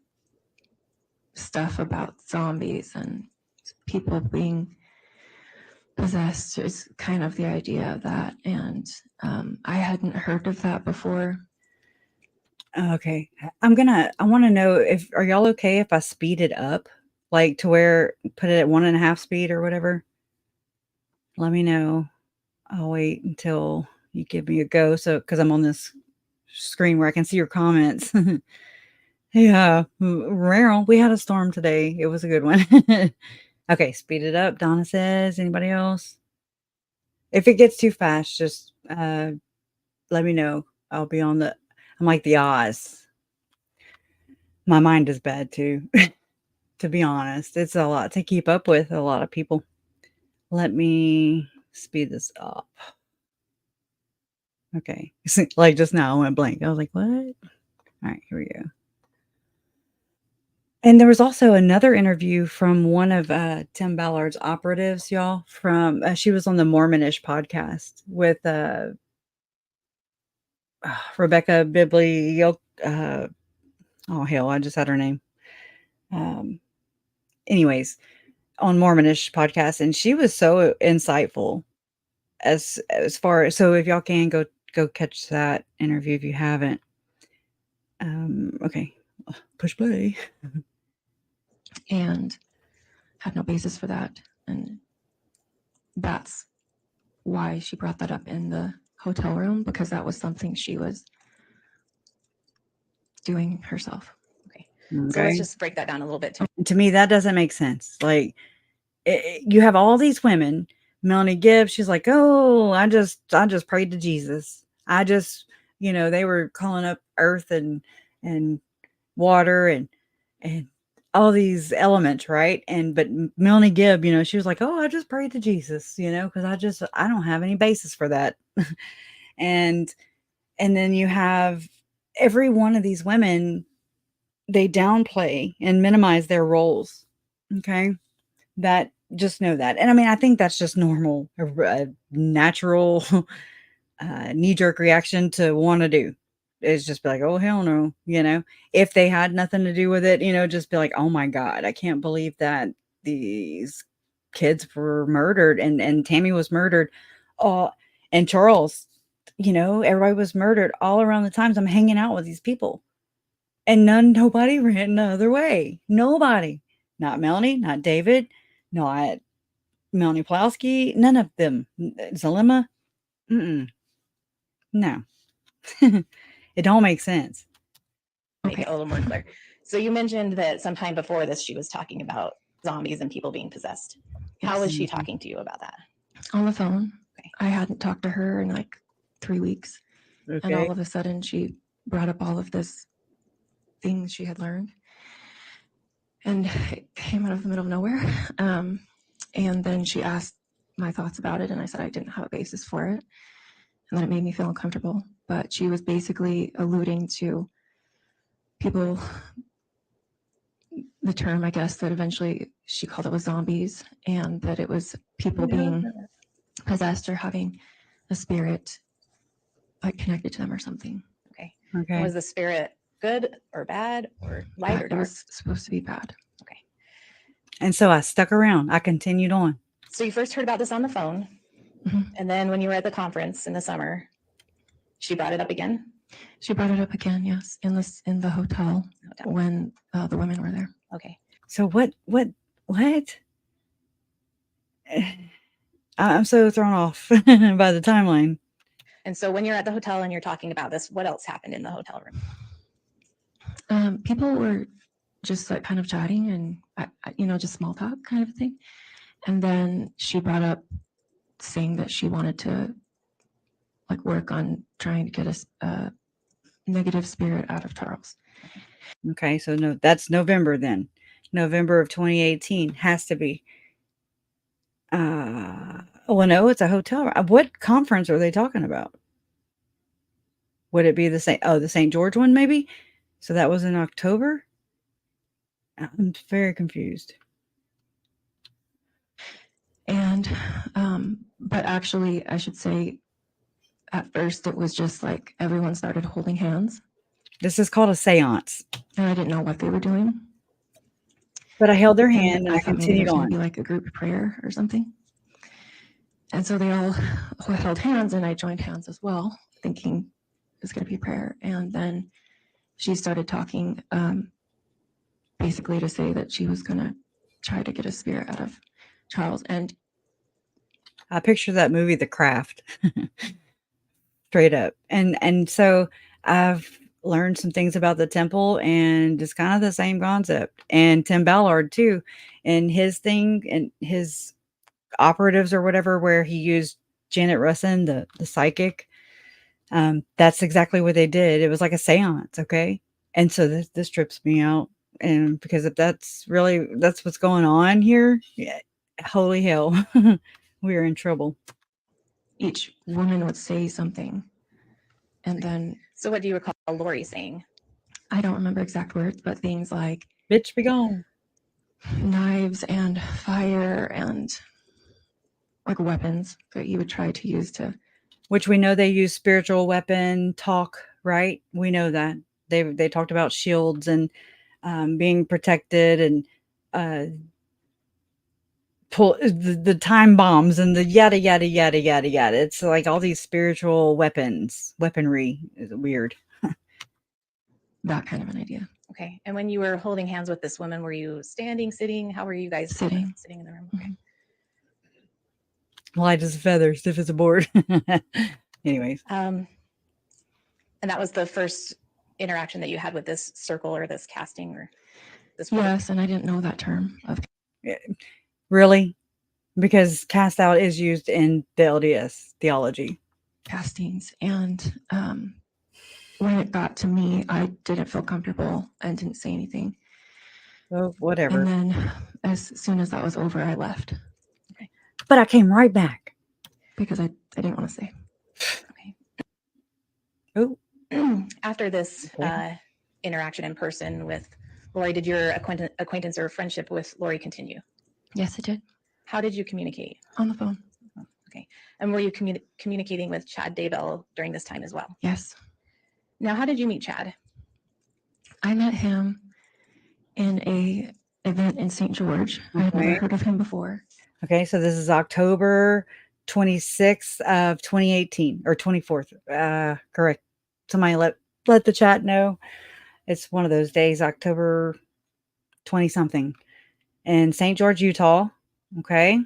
[SPEAKER 11] stuff about zombies and people being possessed is kind of the idea of that. And I hadn't heard of that before.
[SPEAKER 1] Okay. I want to know are y'all okay if I speed it up? Like to where, put it at 1.5 speed or whatever? Let me know. I'll wait until you give me a go. So, cause I'm on this screen where I can see your comments. Yeah. We had a storm today. It was a good one. Okay. Speed it up. Donna says, anybody else? If it gets too fast, just, let me know. I'll be on I'm like the Oz. My mind is bad too, to be honest. It's a lot to keep up with, a lot of people. Let me speed this up. Okay. Like just now I went blank. I was like, what? All right, here we go. And there was also another interview from one of Tim Ballard's operatives, y'all, from she was on the Mormonish podcast with Rebecca Biblio. Oh hell, I just had her name. Anyways, on Mormonish podcast, and she was so insightful as far as, so if y'all can go catch that interview if you haven't. Okay, push play.
[SPEAKER 11] And had no basis for that. And that's why she brought that up in the hotel room, because that was something she was doing herself.
[SPEAKER 10] Okay. So let's just break that down a little bit.
[SPEAKER 1] To me, that doesn't make sense. Like, you have all these women. Melanie Gibbs, she's like, oh, I just prayed to Jesus. I just, they were calling up earth and water and all these elements, right? But Melanie Gibb, she was like, oh, I just prayed to Jesus, because I don't have any basis for that. and then you have every one of these women, they downplay and minimize their roles. Okay. That, just know that. And I mean, I think that's just normal, a natural knee-jerk reaction to want to do. Is just be like, oh hell no, if they had nothing to do with it, just be like, oh my God, I can't believe that these kids were murdered and Tammy was murdered. And Charles, everybody was murdered all around the times I'm hanging out with these people. And nobody ran the other way. Nobody. Not Melanie, not David, not Melanie Plowski, none of them. Zalima, no. It don't make sense.
[SPEAKER 10] Make it a little more clear. So you mentioned that sometime before this, she was talking about zombies and people being possessed. How was she talking to you about that?
[SPEAKER 11] On the phone. Okay. I hadn't talked to her in like 3 weeks.
[SPEAKER 1] Okay.
[SPEAKER 11] And all of a sudden she brought up all of this things she had learned. And it came out of the middle of nowhere. And then she asked my thoughts about it. And I said I didn't have a basis for it. And then it made me feel uncomfortable. But she was basically alluding to people, the term, I guess, that eventually she called it was zombies, and that it was people being possessed or having a spirit like connected to them or something.
[SPEAKER 10] Okay.
[SPEAKER 1] Okay.
[SPEAKER 10] Was the spirit good or bad or light or dark?
[SPEAKER 11] It was supposed to be bad.
[SPEAKER 10] Okay.
[SPEAKER 1] And so I stuck around. I continued on.
[SPEAKER 10] So you first heard about this on the phone. And then when you were at the conference in the summer, she brought it up again?
[SPEAKER 11] She brought it up again, yes, in the hotel when the women were there.
[SPEAKER 10] Okay.
[SPEAKER 1] So what? I'm so thrown off by the timeline.
[SPEAKER 10] And so when you're at the hotel and you're talking about this, what else happened in the hotel room?
[SPEAKER 11] People were just like kind of chatting and, just small talk kind of thing. And then she brought up saying that she wanted to like work on trying to get a negative spirit out of Charles.
[SPEAKER 1] Okay, so no, that's November then. November of 2018 has to be. Well, no, it's a hotel. What conference are they talking about? Would it be the same? Oh, the St. George one, maybe? So that was in October? I'm very confused.
[SPEAKER 11] And, but actually, I should say, at first, it was just like everyone started holding hands.
[SPEAKER 1] This is called a seance.
[SPEAKER 11] And I didn't know what they were doing.
[SPEAKER 1] But I held their hand and I
[SPEAKER 11] thought maybe
[SPEAKER 1] continued
[SPEAKER 11] there's going
[SPEAKER 1] on.
[SPEAKER 11] to be like a group prayer or something. And so they all held hands and I joined hands as well, thinking it's going to be prayer. And then she started talking basically to say that she was going to try to get a spirit out of Charles. And
[SPEAKER 1] I picture that movie, The Craft, straight up. And so I've learned some things about the temple, and it's kind of the same concept. And Tim Ballard too, and his thing and his operatives or whatever, where he used Janet Russin, the psychic. That's exactly what they did. It was like a seance. Okay. And so this trips me out. And because if that's what's going on here, yeah, holy hell, we are in trouble.
[SPEAKER 11] each woman would say something. And then,
[SPEAKER 10] so what do you recall Lori saying?
[SPEAKER 11] I don't remember exact words, but things like,
[SPEAKER 1] bitch, be gone.
[SPEAKER 11] Knives and fire and like weapons that you would try to use to.
[SPEAKER 1] Which we know they use spiritual weapon talk, right? We know that. They talked about shields and being protected and pull the time bombs and the yada yada yada yada yada. It's like all these spiritual weaponry is weird.
[SPEAKER 11] That kind of an idea.
[SPEAKER 10] Okay. And when you were holding hands with this woman, were you standing, sitting? How were you guys
[SPEAKER 11] sitting
[SPEAKER 10] in the room? Okay.
[SPEAKER 1] Light as a feather, stiff as a board. Anyways.
[SPEAKER 10] And that was the first interaction that you had with this circle or this casting or this.
[SPEAKER 11] Yes, and I didn't know that term of.
[SPEAKER 1] Really? Because cast out is used in the LDS theology.
[SPEAKER 11] Castings. And when it got to me, I didn't feel comfortable and didn't say anything.
[SPEAKER 1] Oh, whatever.
[SPEAKER 11] And then as soon as that was over, I left.
[SPEAKER 10] Okay.
[SPEAKER 1] But I came right back.
[SPEAKER 11] Because I didn't want to stay.
[SPEAKER 10] Okay. Oh. After this interaction in person with Lori, did your acquaintance or friendship with Lori continue?
[SPEAKER 11] Yes, it did.
[SPEAKER 10] How did you communicate?
[SPEAKER 11] On the phone.
[SPEAKER 10] Okay. And were you communicating with Chad Daybell during this time as well?
[SPEAKER 11] Yes.
[SPEAKER 10] Now, how did you meet Chad?
[SPEAKER 11] I met him in a event in St. George. I had never heard of him before.
[SPEAKER 1] Okay, so this is October 26th of 2018 or 24th. Correct. Somebody let the chat know. It's one of those days, October 20 something in St. George, Utah. Okay.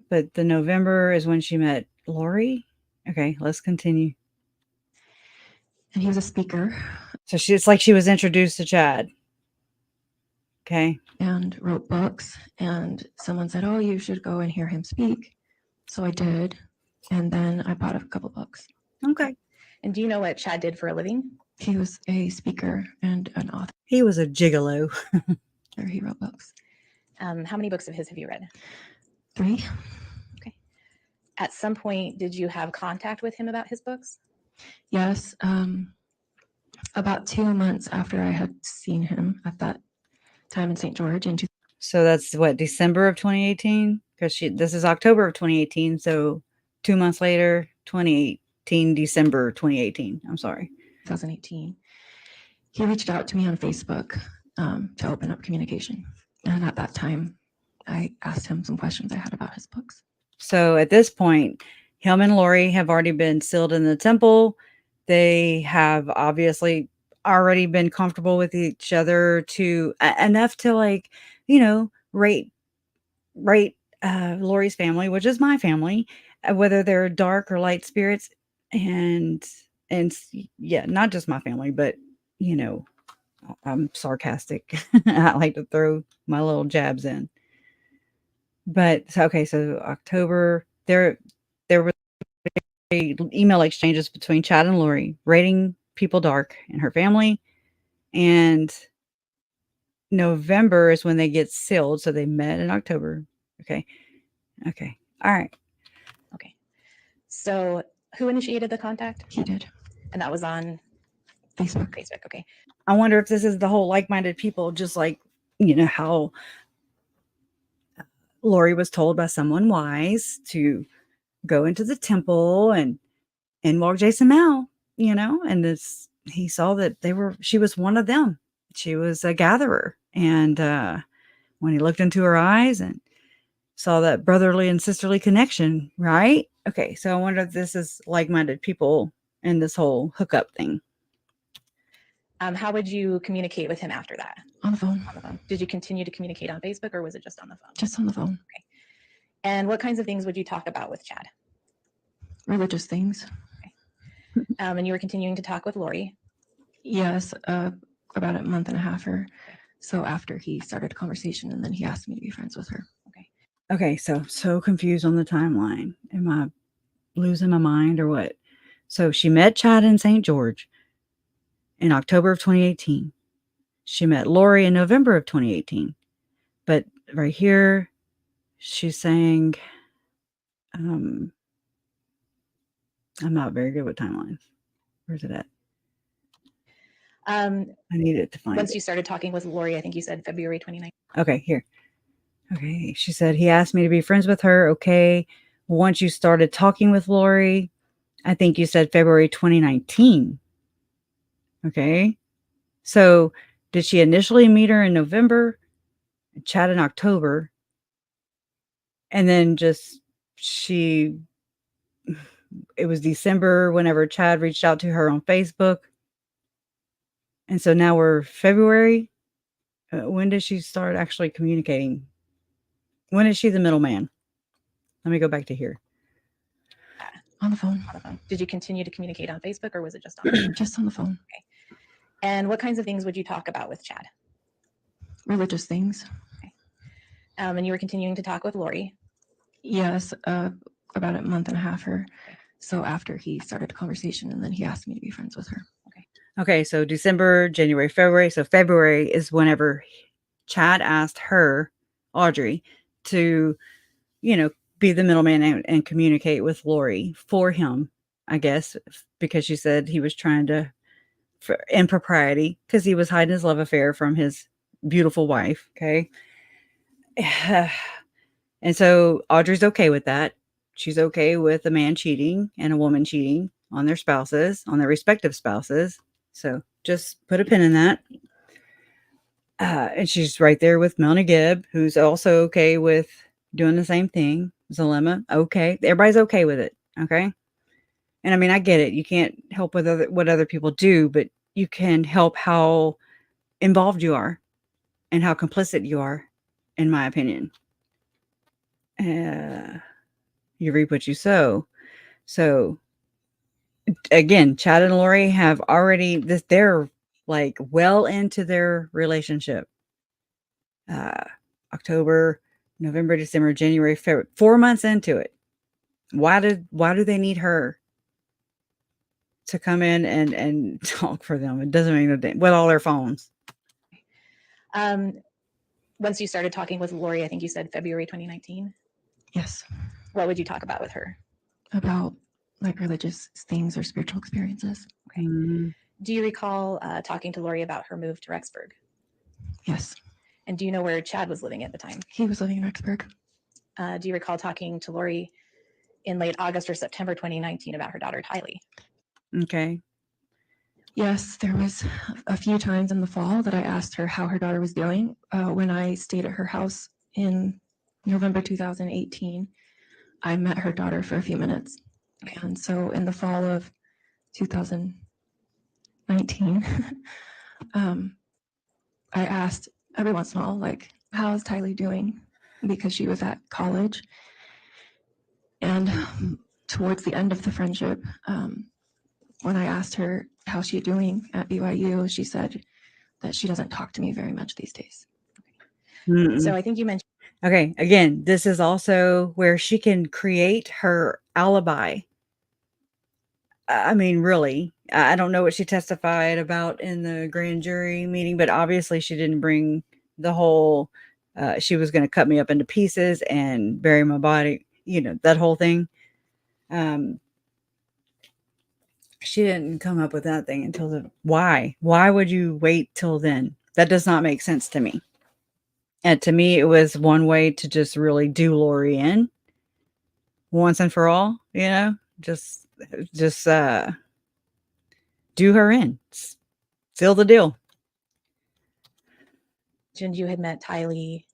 [SPEAKER 1] But the November is when she met Lori. Okay, let's continue.
[SPEAKER 11] And he was a speaker.
[SPEAKER 1] So it's like she was introduced to Chad. Okay.
[SPEAKER 11] And wrote books. And someone said, oh, you should go and hear him speak. So I did. And then I bought a couple books.
[SPEAKER 1] Okay.
[SPEAKER 10] And do you know what Chad did for a living?
[SPEAKER 11] He was a speaker and an author.
[SPEAKER 1] He was a gigolo.
[SPEAKER 11] Or he wrote books.
[SPEAKER 10] How many books of his have you read?
[SPEAKER 11] 3.
[SPEAKER 10] Okay. At some point, did you have contact with him about his books?
[SPEAKER 11] Yes. About 2 months after I had seen him at that time in St. George.
[SPEAKER 1] So that's what, December of 2018? Because this is October of 2018. So 2 months later, 2018, December 2018. I'm sorry.
[SPEAKER 11] 2018. He reached out to me on Facebook to open up communication. And at that time, I asked him some questions I had about his books.
[SPEAKER 1] So at this point, him and Lori have already been sealed in the temple. They have obviously already been comfortable with each other to enough to like, rate Lori's family, which is my family, whether they're dark or light spirits, and yeah, not just my family, but you know, I'm sarcastic. I like to throw my little jabs in. But so October, there were email exchanges between Chad and Lori, rating people dark in her family, and November is when they get sealed. So they met in October. Okay. All right.
[SPEAKER 10] Okay. So who initiated the contact?
[SPEAKER 11] He did.
[SPEAKER 10] And that was on
[SPEAKER 11] Facebook.
[SPEAKER 10] Okay.
[SPEAKER 1] I wonder if this is the whole like-minded people, just like, how Lori was told by someone wise to go into the temple and walk Jason out, and he saw that she was one of them. She was a gatherer. And when he looked into her eyes and saw that brotherly and sisterly connection, right? Okay. So I wonder if this is like-minded people in this whole hookup thing.
[SPEAKER 10] How would you communicate with him after that?
[SPEAKER 11] On the phone.
[SPEAKER 10] Did you continue to communicate on Facebook, or was it just on the phone?
[SPEAKER 11] Just on the phone.
[SPEAKER 10] Okay. And what kinds of things would you talk about with Chad?
[SPEAKER 11] Religious things.
[SPEAKER 10] Okay. And you were continuing to talk with Lori?
[SPEAKER 11] Yes, about a month and a half or so after he started a conversation, and then he asked me to be friends with her.
[SPEAKER 1] Okay, so confused on the timeline. Am I losing my mind or what? So she met Chad in St. George in October of 2018. She met Lori in November of 2018. But right here, she's saying, I'm not very good with timelines. Where's it at? I need it to find
[SPEAKER 10] Once
[SPEAKER 1] it.
[SPEAKER 10] you started talking with Lori, I think you said February 29th.
[SPEAKER 1] Okay, here. Okay, she said, he asked me to be friends with her. Okay. Once you started talking with Lori, I think you said February 2019. Okay. So did she initially meet her in November, chat in October, and then it was December whenever Chad reached out to her on Facebook. And so now we're February. When did she start actually communicating? When is she the middleman? Let me go back to here.
[SPEAKER 11] On the phone.
[SPEAKER 10] Did you continue to communicate on Facebook, or was it just on the phone?
[SPEAKER 11] Just on the phone.
[SPEAKER 10] Okay. And what kinds of things would you talk about with Chad?
[SPEAKER 11] Religious things.
[SPEAKER 10] Okay. And you were continuing to talk with Lori?
[SPEAKER 11] Yes, about a month and a half or so after he started a conversation, and then he asked me to be friends with her.
[SPEAKER 1] Okay, so December, January, February. So February is whenever Chad asked her, Audrey, to, be the middleman and communicate with Lori for him, I guess, because she said he was trying to, for impropriety, because he was hiding his love affair from his beautiful wife. Okay. And so Audrey's okay with that. She's okay with a man cheating and a woman cheating on their spouses, on their respective spouses. So just put a pin in that. And she's right there with Melanie Gibb, who's also okay with doing the same thing. Zalema, okay. Everybody's okay with it. Okay. And I mean, I get it. You can't help with what other people do, but you can help how involved you are and how complicit you are, in my opinion. You reap what you sow. So again, Chad and Lori have already they're like well into their relationship. October, November, December, January, February, 4 months into it. Why do they need her to come in and talk for them? It doesn't make no difference with all their phones.
[SPEAKER 10] Once you started talking with Lori, I think you said February 2019.
[SPEAKER 11] Yes.
[SPEAKER 10] What would you talk about with her?
[SPEAKER 11] About like religious things or spiritual experiences.
[SPEAKER 10] Okay. Do you recall talking to Lori about her move to Rexburg?
[SPEAKER 11] Yes.
[SPEAKER 10] And do you know where Chad was living at the time?
[SPEAKER 11] He was living in Rexburg.
[SPEAKER 10] Do you recall talking to Lori in late August or September 2019 about her daughter, Tylee?
[SPEAKER 1] Okay.
[SPEAKER 11] Yes, there was a few times in the fall that I asked her how her daughter was doing. When I stayed at her house in November 2018, I met her daughter for a few minutes. And so in the fall of 2019, 19, I asked every once in a while, like, how's Tylee doing? Because she was at college. And towards the end of the friendship, when I asked her how she's doing at BYU, she said that she doesn't talk to me very much these days.
[SPEAKER 10] So I think you mentioned.
[SPEAKER 1] Okay, again, this is also where she can create her alibi. I mean, really, I don't know what she testified about in the grand jury meeting, but obviously she didn't bring the whole, she was going to cut me up into pieces and bury my body, you know, that whole thing. She didn't come up with that thing until why would you wait till then? That does not make sense to me. And to me, it was one way to just really do Lori in once and for all, you know, just do her in, seal the deal.
[SPEAKER 10] You had met Tylee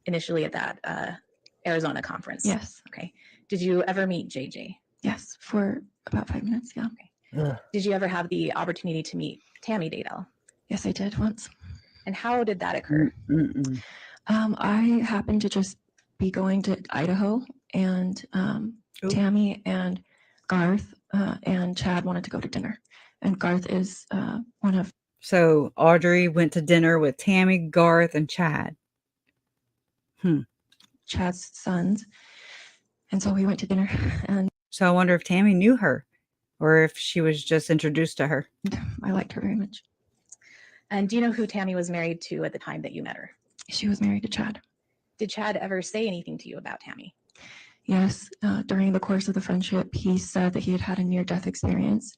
[SPEAKER 10] initially at that Arizona conference.
[SPEAKER 11] Yes.
[SPEAKER 10] Okay. Did you ever meet JJ?
[SPEAKER 11] Yes, for about 5 minutes. Yeah.
[SPEAKER 10] Okay. Did you ever have the opportunity to meet Tammy Daybell?
[SPEAKER 11] Yes, I did once.
[SPEAKER 10] And how did that occur?
[SPEAKER 11] I happened to just be going to Idaho, and Tammy and Garth and Chad wanted to go to dinner. And Garth is one of.
[SPEAKER 1] So Audrey went to dinner with Tammy, Garth, and Chad.
[SPEAKER 11] Chad's sons. And so we went to dinner. And
[SPEAKER 1] so I wonder if Tammy knew her or if she was just introduced to her.
[SPEAKER 11] I liked her very much.
[SPEAKER 10] And do you know who Tammy was married to at the time that you met her?
[SPEAKER 11] She was married to Chad.
[SPEAKER 10] Did Chad ever say anything to you about Tammy?
[SPEAKER 11] Yes. During the course of the friendship, he said that he had had a near-death experience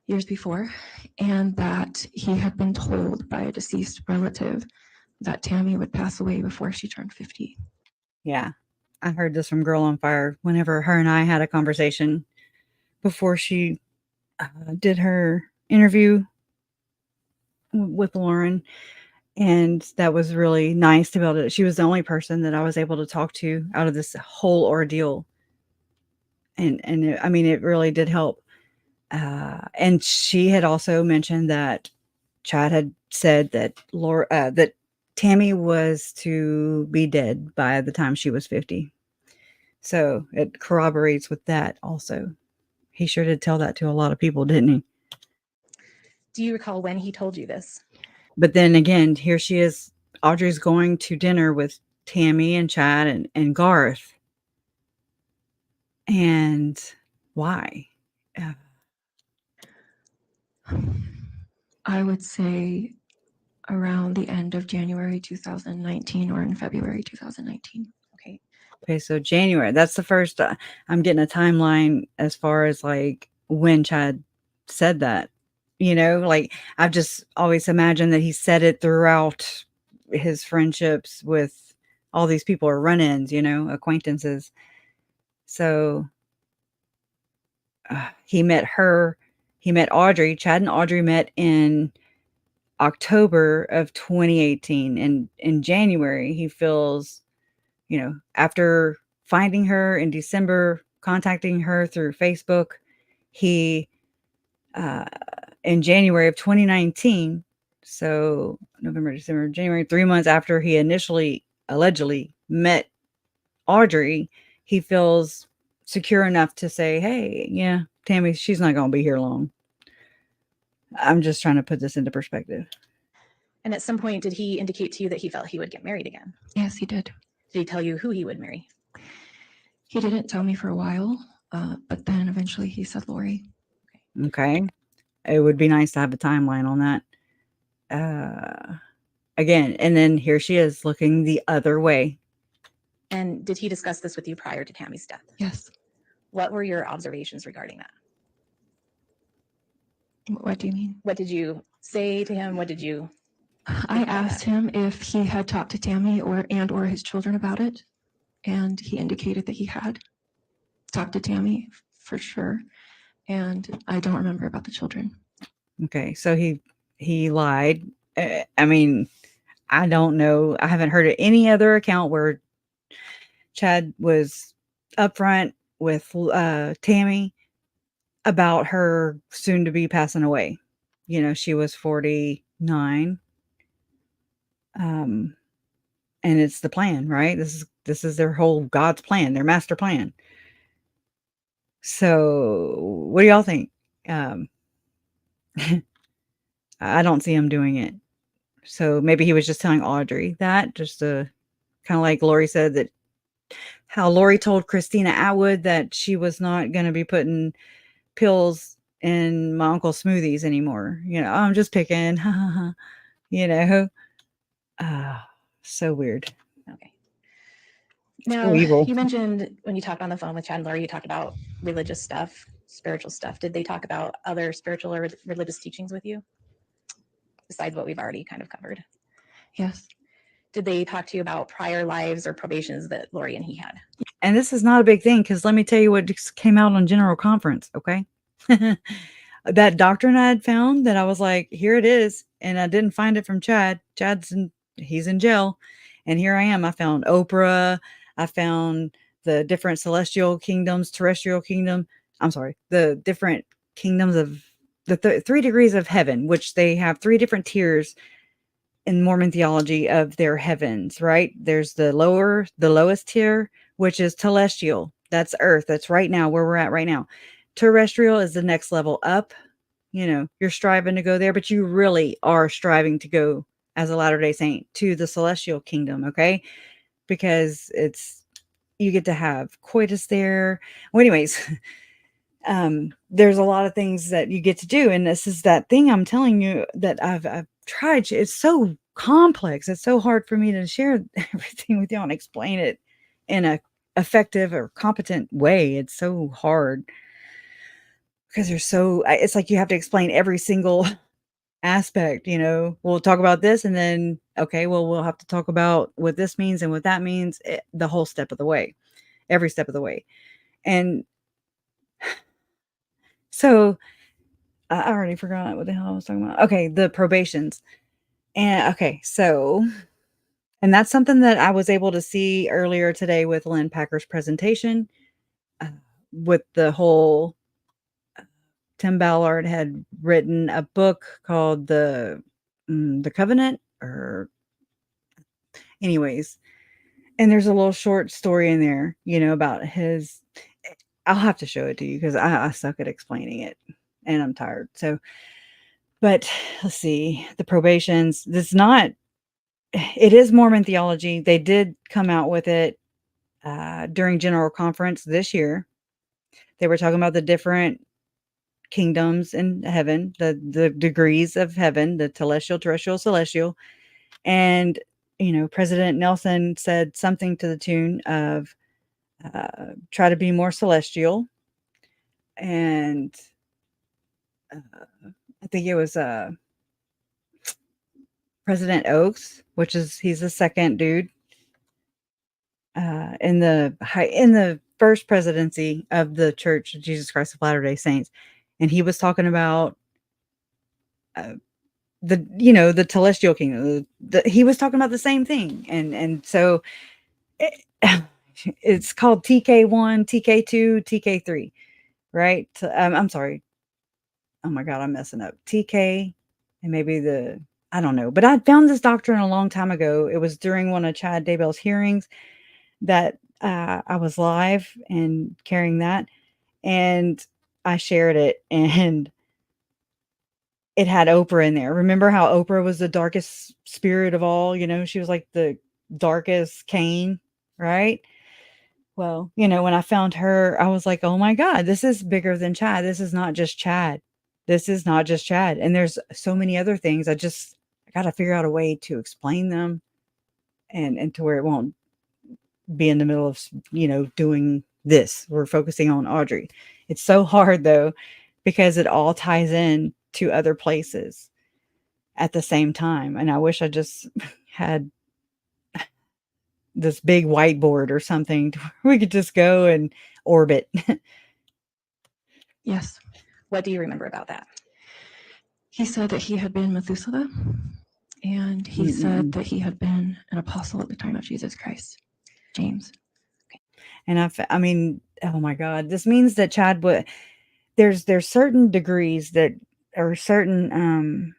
[SPEAKER 11] years before, and that he had been told by a deceased relative that Tammy would pass away before she turned 50.
[SPEAKER 1] Yeah. I heard this from Girl on Fire whenever her and I had a conversation before she did her interview with Lauren. And that was really nice to be able to, she was the only person that I was able to talk to out of this whole ordeal. And I mean, it really did help. And she had also mentioned that Chad had said that that Tammy was to be dead by the time she was 50. So it corroborates with that also. He sure did tell that to a lot of people, didn't he?
[SPEAKER 10] Do you recall when he told you this?
[SPEAKER 1] But then again, here she is. Audrey's going to dinner with Tammy and Chad and Garth. And why?
[SPEAKER 11] I would say around the end of January 2019 or in February 2019.
[SPEAKER 1] Okay, so January. That's the first. I'm getting a timeline as far as like when Chad said that. You know, like I've just always imagined that he said it throughout his friendships with all these people or run-ins, you know, acquaintances. So he met her. He met Audrey. Chad and Audrey met in October of 2018. And in January, he feels, you know, after finding her in December, contacting her through Facebook, he, in January of 2019, so November, December, January, 3 months after he initially allegedly met Audrey, he feels secure enough to say, hey, yeah, Tammy, she's not going to be here long. I'm just trying to put this into perspective.
[SPEAKER 10] And at some point, did he indicate to you that he felt he would get married again?
[SPEAKER 11] Yes, he did.
[SPEAKER 10] Did he tell you who he would marry?
[SPEAKER 11] He didn't tell me for a while, but then eventually he said Lori.
[SPEAKER 1] Okay. It would be nice to have a timeline on that. Again, and then here she is looking the other way.
[SPEAKER 10] And did he discuss this with you prior to Tammy's death?
[SPEAKER 11] Yes.
[SPEAKER 10] What were your observations regarding that?
[SPEAKER 11] What do you mean?
[SPEAKER 10] What did you say to him? What did you?
[SPEAKER 11] I asked him if he had talked to Tammy or his children about it, and he indicated that he had talked to Tammy for sure, and I don't remember about the children.
[SPEAKER 1] Okay, so he lied. I mean, I don't know. I haven't heard of any other account where Chad was upfront with Tammy about her soon to be passing away. she was 49. And it's the plan, right? This is their whole God's plan, their master plan. So what do y'all think? I don't see him doing it. So maybe he was just telling Audrey that, just to kind of like Lori said, that how Lori told Christina Atwood that she was not going to be putting pills in my uncle's smoothies anymore. I'm just picking, so weird.
[SPEAKER 10] Okay. Now,
[SPEAKER 1] So evil.
[SPEAKER 10] you mentioned when you talked on the phone with Chad and Lori, you talked about religious stuff, spiritual stuff. Did they talk about other spiritual or religious teachings with you? Besides what we've already kind of covered.
[SPEAKER 11] Yes.
[SPEAKER 10] Did they talk to you about prior lives or probations that Lori and he had?
[SPEAKER 1] And this is not a big thing, because let me tell you what just came out on General Conference, okay? That doctrine I had found that I was like, here it is, and I didn't find it from Chad. He's in jail, and here I am. I found Oprah. I found the different celestial kingdoms, terrestrial kingdom. I'm sorry, the different kingdoms of the 3 degrees of heaven, which they have 3 different tiers in Mormon theology of their heavens, right? There's the lowest tier, which is telestial. That's earth. That's right now where we're at right now. Terrestrial is the next level up. You're striving to go there, but you really are striving to go as a Latter-day Saint to the celestial kingdom, okay? Because you get to have coitus there. Well, anyways, there's a lot of things that you get to do, and this is that thing I'm telling you that I've tried. It's so complex. It's so hard for me to share everything with y'all and explain it in a effective or competent way. It's so hard because it's like you have to explain every single aspect. We'll talk about this, and then okay, well, we'll have to talk about what this means and what that means, the whole step of the way, every step of the way. And so I already forgot what the hell I was talking about. Okay, the probations. And okay, so, and that's something that I was able to see earlier today with Lynn Packer's presentation, with the whole, Tim Ballard had written a book called the Covenant, or anyways, and there's a little short story in there, about his, I'll have to show it to you because I suck at explaining it and I'm tired. So, but let's see, the probations, it is Mormon theology. They did come out with it during General Conference this year. They were talking about the different kingdoms in heaven, the degrees of heaven, the telestial, terrestrial, celestial. And, President Nelson said something to the tune of, try to be more celestial. And I think it was President Oaks, he's the second dude in the first presidency of the Church of Jesus Christ of Latter-day Saints, and he was talking about the telestial kingdom. He was talking about the same thing, and so it's called TK1, TK2, TK3, right? I'm sorry. Oh my God, I'm messing up. TK and maybe I don't know, but I found this doctrine a long time ago. It was during one of Chad Daybell's hearings that I was live and carrying that, and I shared it, and it had Oprah in there. Remember how Oprah was the darkest spirit of all? She was like the darkest Cain, right? Well, when I found her, I was like, oh my God, this is bigger than Chad. This is not just Chad. This is not just Chad. And there's so many other things. I got to figure out a way to explain them and to where it won't be in the middle of, doing this. We're focusing on Audrey. It's so hard though, because it all ties in to other places at the same time. And I wish I just had this big whiteboard or something we could just go and orbit.
[SPEAKER 11] Yes.
[SPEAKER 10] What do you remember about that?
[SPEAKER 11] He said that he had been Methuselah, and he said that he had been an apostle at the time of Jesus Christ, James.
[SPEAKER 1] And I mean, oh my God, this means that Chad there's certain degrees that or certain,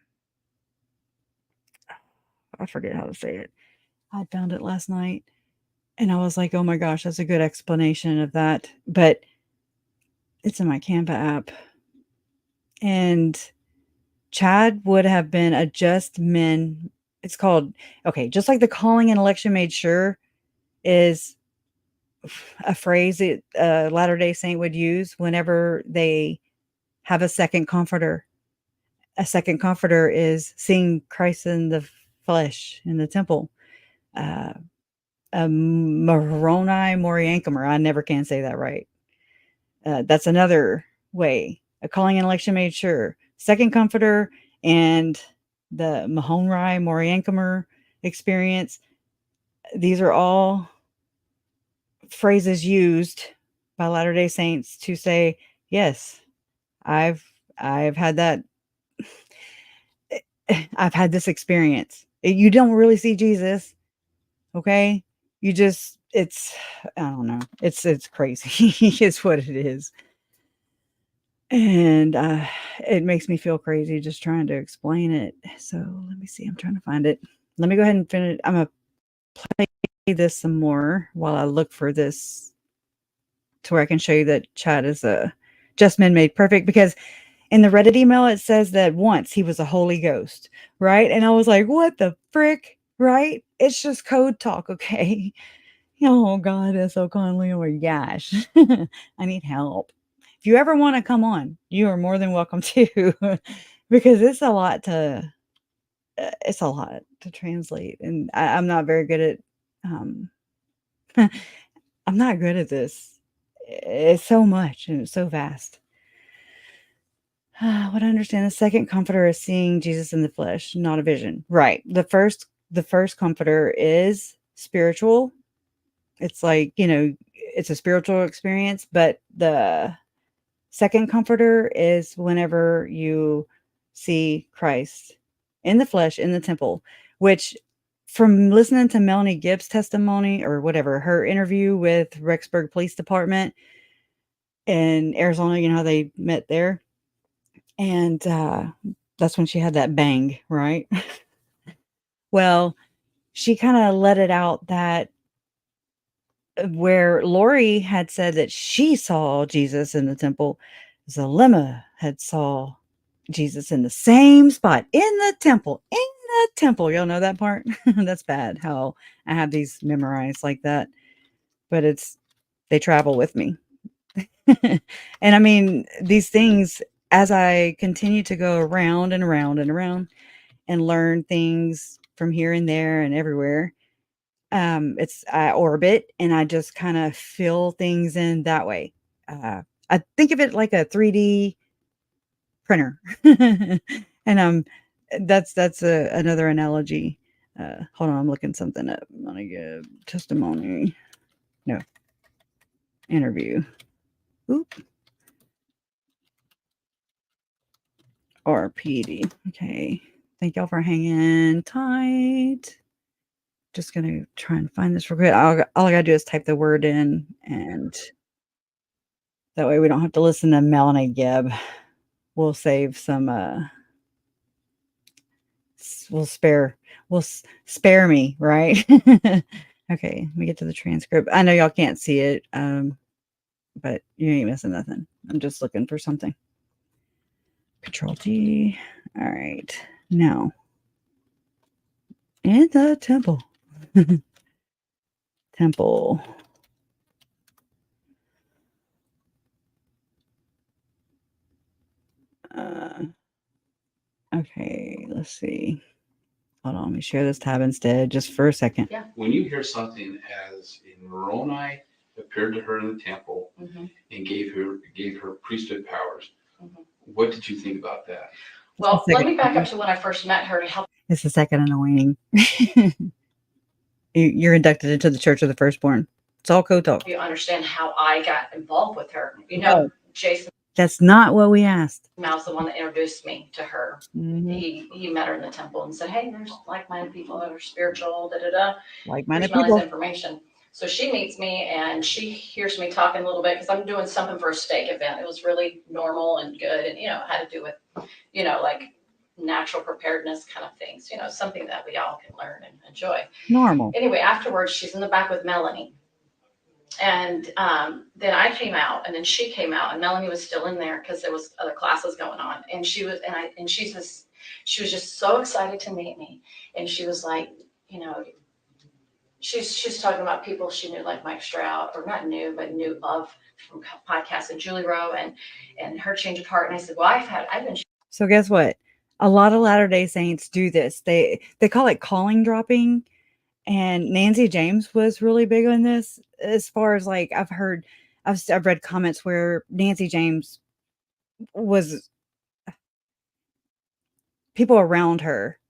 [SPEAKER 1] I forget how to say it. I found it last night and I was like, oh my gosh, that's a good explanation of that. But it's in my Canva app. And Chad would have been a just men. It's called, okay, just like the calling and election made sure is a phrase that a Latter-day Saint would use whenever they have a second comforter. A second comforter is seeing Christ in the flesh in the temple. Moroni Moriankumer. I never can say that right. That's another way. A calling and election made sure. Second comforter and the Mahonri Moriankumer experience. These are all phrases used by Latter-day Saints to say, yes, I've had that. I've had this experience. You don't really see Jesus. Okay. You just, I don't know. It's crazy. It's what it is. And it makes me feel crazy just trying to explain it. So let me see. I'm trying to find it. Let me go ahead and finish. I'm going to play this some more while I look for this to where I can show you that Chad is a just men made perfect, because in the Reddit email, it says that once he was a Holy Ghost, right? And I was like, what the frick, right? It's just code talk, okay? Oh, God, S.O. Conley, oh my gosh. I need help. If you ever want to come on, you are more than welcome to, because it's a lot to translate. And I'm not very good at, I'm not good at this. It's so much and it's so vast. What I understand, the second comforter is seeing Jesus in the flesh, not a vision. Right. The first comforter is spiritual. It's like, it's a spiritual experience, but the second comforter is whenever you see Christ in the flesh, in the temple, which from listening to Melanie Gibbs' testimony or whatever, her interview with Rexburg Police Department in Arizona, how they met there. And that's when she had that bang, right? Well, she kind of let it out that where Lori had said that she saw Jesus in the temple, Zalema had saw Jesus in the same spot in the temple. Y'all know that part? That's bad how I have these memorized like that. But they travel with me. And I mean, these things, as I continue to go around and around and around and learn things from here and there and everywhere, I orbit and I just kind of fill things in that way. I think of it like a 3D printer. And that's another analogy. Hold on, I'm looking something up. I'm gonna give testimony. No. Interview. Oop. Or PD. Okay. Thank y'all for hanging tight. Just gonna try and find this real quick. All I gotta do is type the word in, and that way we don't have to listen to Melanie Gibb. We'll save some. We'll spare me, right? Okay, let me get to the transcript. I know y'all can't see it, but you ain't missing nothing. I'm just looking for something. Control T. All right, now in the temple. Temple. Okay, let's see. Hold on, let me share this tab instead, just for a second.
[SPEAKER 12] Yeah. When you hear something as in Moroni appeared to her in the temple and gave her priesthood powers, what did you think about that?
[SPEAKER 8] Well, let me back up to when I first met her to help.
[SPEAKER 1] It's the second anointing. You're inducted into the Church of the Firstborn. It's all code talk.
[SPEAKER 8] You understand how I got involved with her. Jason.
[SPEAKER 1] That's not what we asked.
[SPEAKER 8] Mal's the one that introduced me to her. He met her in the temple and said, "Hey, there's like-minded people that are spiritual."
[SPEAKER 1] Like-minded
[SPEAKER 8] Here's Melly's
[SPEAKER 1] people.
[SPEAKER 8] information. So she meets me and she hears me talking a little bit because I'm doing something for a steak event. It was really normal and good, and had to do with
[SPEAKER 13] like natural preparedness kind of things, something that we all can learn and enjoy.
[SPEAKER 1] Normal.
[SPEAKER 13] Anyway, afterwards, she's in the back with Melanie. And then I came out, and then she came out, and Melanie was still in there because there was other classes going on. And she was just so excited to meet me. And she was like, she's talking about people she knew, like Mike Stroud, or not knew, but knew of from podcasts, and Julie Rowe and her change of heart. And I said, well, I've been.
[SPEAKER 1] So guess what? A lot of Latter-day Saints do this. They call it calling dropping. And Nancy James was really big on this, as far as like I've read comments where Nancy James was, people around her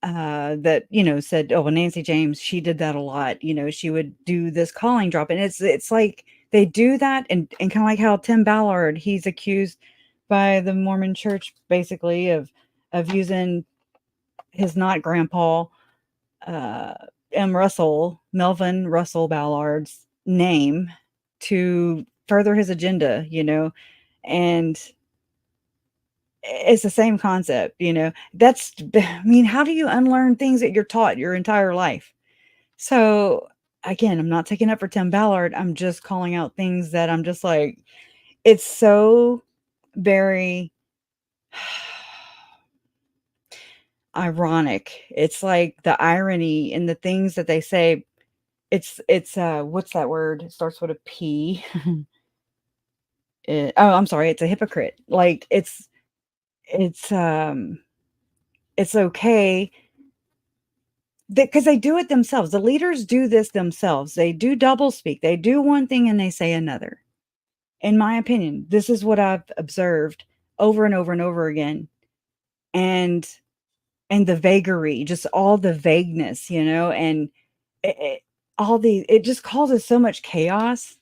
[SPEAKER 1] that said, oh, well, Nancy James, she did that a lot. She would do this calling drop, and it's like they do that, and kind of like how Tim Ballard, he's accused by the Mormon Church basically of using his not grandpa Melvin Russell Ballard's name to further his agenda, and it's the same concept, how do you unlearn things that you're taught your entire life? So again, I'm not taking up for Tim Ballard. I'm just calling out things that I'm just like, it's so very ironic. It's like the irony in the things that they say. It's what's that word? It starts with a P. I'm sorry. It's a hypocrite. Like it's okay because they do it themselves. The leaders do this themselves. They do double speak. They do one thing and they say another. In my opinion, this is what I've observed over and over and over again. And the vagary, just all the vagueness, and it just causes so much chaos,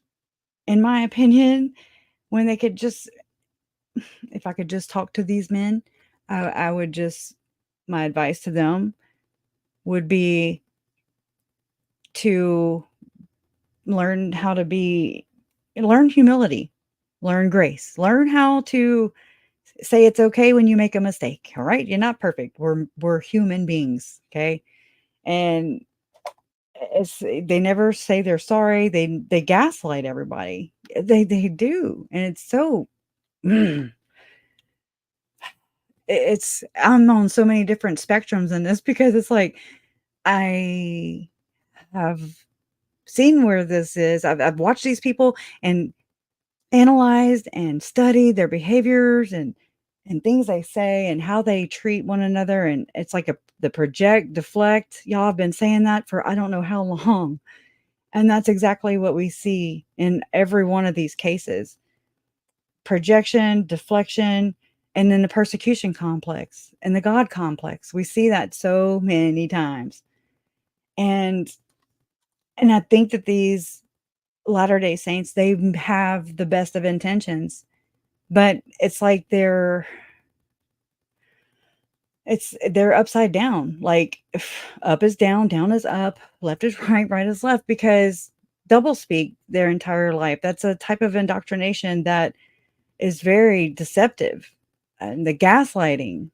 [SPEAKER 1] in my opinion, when they could just, if I could just talk to these men, I would just, my advice to them would be to learn humility, learn grace, learn how to say it's okay when you make a mistake. All right. You're not perfect. We're human beings. Okay. And they never say they're sorry. They gaslight everybody. They do. And it's so, I'm on so many different spectrums in this, because it's like, I have seen where this is. I've watched these people and analyzed and studied their behaviors and things they say and how they treat one another. And it's like the project, deflect. Y'all have been saying that for I don't know how long. And that's exactly what we see in every one of these cases. Projection, deflection, and then the persecution complex and the God complex. We see that so many times. And I think that these Latter-day Saints, they have the best of intentions, but it's like they're upside down. Like up is down, down is up, left is right, right is left, because double speak their entire life. That's a type of indoctrination that is very deceptive. And the gaslighting,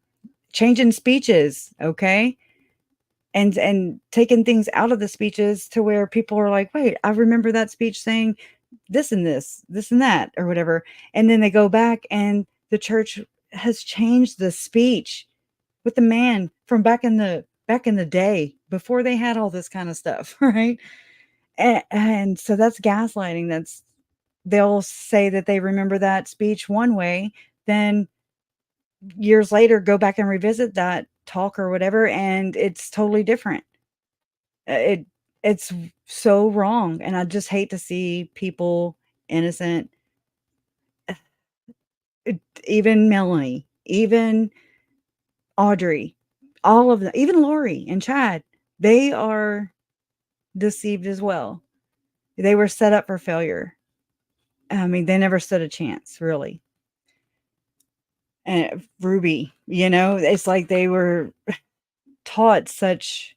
[SPEAKER 1] changing speeches, okay? And taking things out of the speeches to where people are like, wait, I remember that speech saying this and this and that, or whatever. And then they go back and the church has changed the speech with the man from back in the day before they had all this kind of stuff, right? And so that's gaslighting. They'll say that they remember that speech one way, then years later go back and revisit that talk or whatever, and it's totally different. It's so wrong, and I just hate to see people innocent, even Melanie, even Audrey, all of them, even Lori and Chad, they are deceived as well. They were set up for failure. I mean, they never stood a chance, really. And Ruby, it's like they were taught such.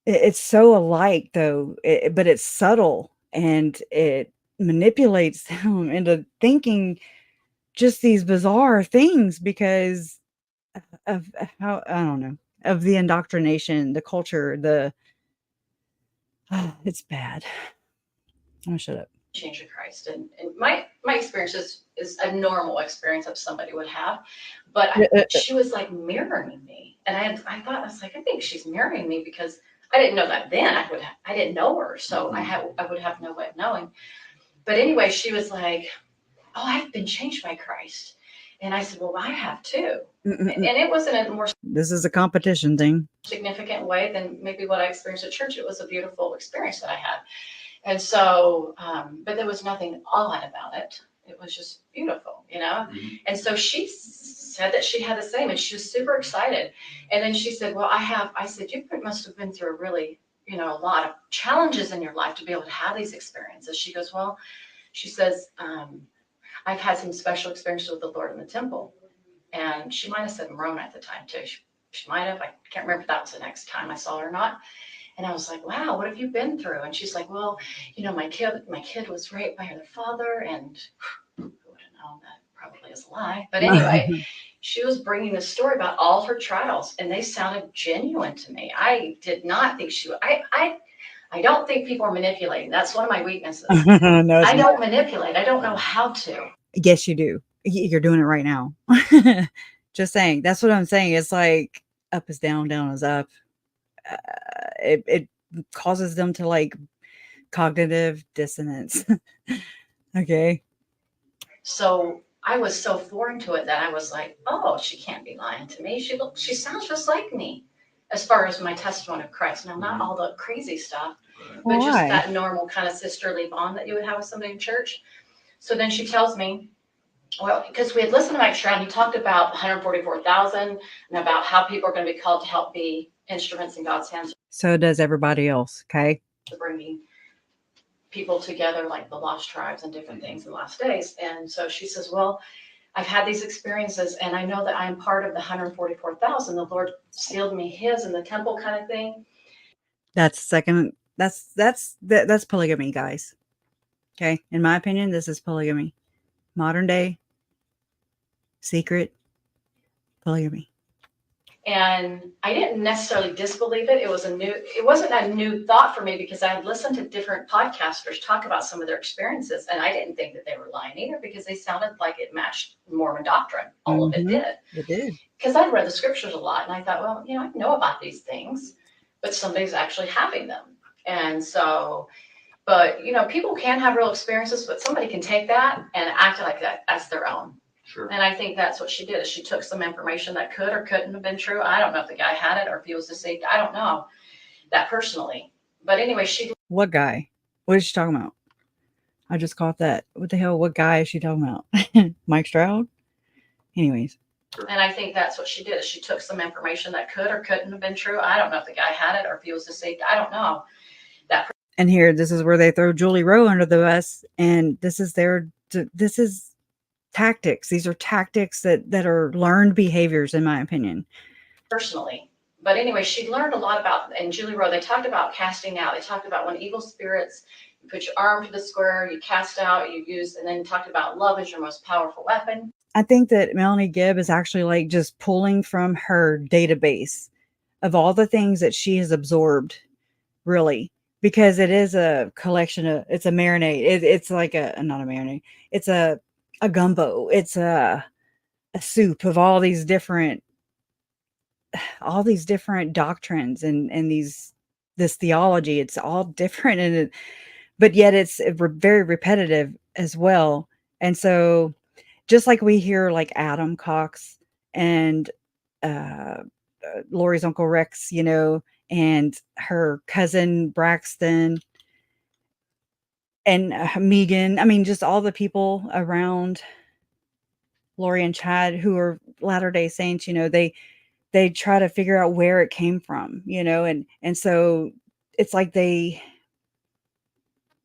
[SPEAKER 1] It's so alike, though, but it's subtle, and it manipulates them into thinking just these bizarre things because of how, I don't know, of the indoctrination, the culture, it's bad. I'm gonna shut up.
[SPEAKER 13] Change of Christ. And my experience is a normal experience that somebody would have. But she was like mirroring me. And I thought, I was like, I think she's mirroring me because I didn't know that then. I didn't know her. So I would have no way of knowing. But anyway, she was like, oh, I've been changed by Christ. And I said, well, I have too. And it wasn't a more
[SPEAKER 1] This is a competition thing.
[SPEAKER 13] significant way than maybe what I experienced at church. It was a beautiful experience that I had. And so, but there was nothing odd about it. It was just beautiful, you know? And so she said that she had the same, and she was super excited. And then she said, well, I said, you must have been through a really, you know, a lot of challenges in your life to be able to have these experiences. She goes, well, she says, I've had some special experiences with the Lord in the temple. And she might have said Moroni at the time too. She might have, I can't remember if that was the next time I saw her or not. And I was like, wow, what have you been through? And she's like, well, you know, my kid was raped by their father, and who would have known that probably is a lie. But anyway, she was bringing this story about all her trials, and they sounded genuine to me. I did not think she would. I don't think people are manipulating. That's one of my weaknesses.
[SPEAKER 1] No,
[SPEAKER 13] I don't manipulate. I don't know how to.
[SPEAKER 1] Yes, you do. You're doing it right now. Just saying. That's what I'm saying. It's like up is down, down is up. It causes them to like cognitive dissonance. Okay.
[SPEAKER 13] So I was so foreign to it that I was like, oh, she can't be lying to me. She sounds just like me as far as my testimony of Christ. Now, not all the crazy stuff, but just that normal kind of sisterly bond that you would have with somebody in church. So then she tells me, well, because we had listened to Mike Stroud, he talked about 144,000 and about how people are going to be called to help be instruments in God's hands.
[SPEAKER 1] So does everybody else. Okay.
[SPEAKER 13] Bringing people together like the lost tribes and different things in the last days. And so she says, well, I've had these experiences, and I know that I'm part of the 144,000. The Lord sealed me his in the temple kind of thing.
[SPEAKER 1] That's polygamy, guys. Okay. In my opinion, this is polygamy. Modern day secret polygamy.
[SPEAKER 13] And I didn't necessarily disbelieve it. It wasn't a new thought for me because I had listened to different podcasters talk about some of their experiences, and I didn't think that they were lying either because they sounded like it matched Mormon doctrine. All of it did.
[SPEAKER 1] It did.
[SPEAKER 13] Because I'd read the scriptures a lot, and I thought, well, you know, I know about these things, but somebody's actually having them. And so, but you know, people can have real experiences, but somebody can take that and act like that as their own.
[SPEAKER 12] Sure.
[SPEAKER 13] And I think that's what she did, is she took some information that could or couldn't have been true. I don't know if the guy had it or if he was deceived. I don't know that personally. But anyway,
[SPEAKER 1] What guy? What is she talking about? I just caught that. What the hell? What guy is she talking about? Mike Stroud? Anyways.
[SPEAKER 13] And I think that's what she did, is she took some information that could or couldn't have been true. I don't know if the guy had it or if he was deceived. I don't know that.
[SPEAKER 1] And here, this is where they throw Julie Rowe under the bus. And this is tactics. These are tactics that are learned behaviors, in my opinion.
[SPEAKER 13] Personally. But anyway, she learned a lot about, and Julie Rowe, they talked about casting out. They talked about when evil spirits, you put your arm to the square, you cast out, you use, and then talked about love is your most powerful weapon.
[SPEAKER 1] I think that Melanie Gibb is actually like just pulling from her database of all the things that she has absorbed, really, because it is a collection of, it's a marinade. It's like not a marinade. It's a gumbo. It's a soup of all these different doctrines and this theology. It's all different, but yet it's very repetitive as well. And so just like we hear like Adam Cox and Lori's Uncle Rex, you know, and her cousin Braxton and Megan, I mean, just all the people around Lori and Chad who are Latter-day Saints, you know, they try to figure out where it came from, you know, and so it's like they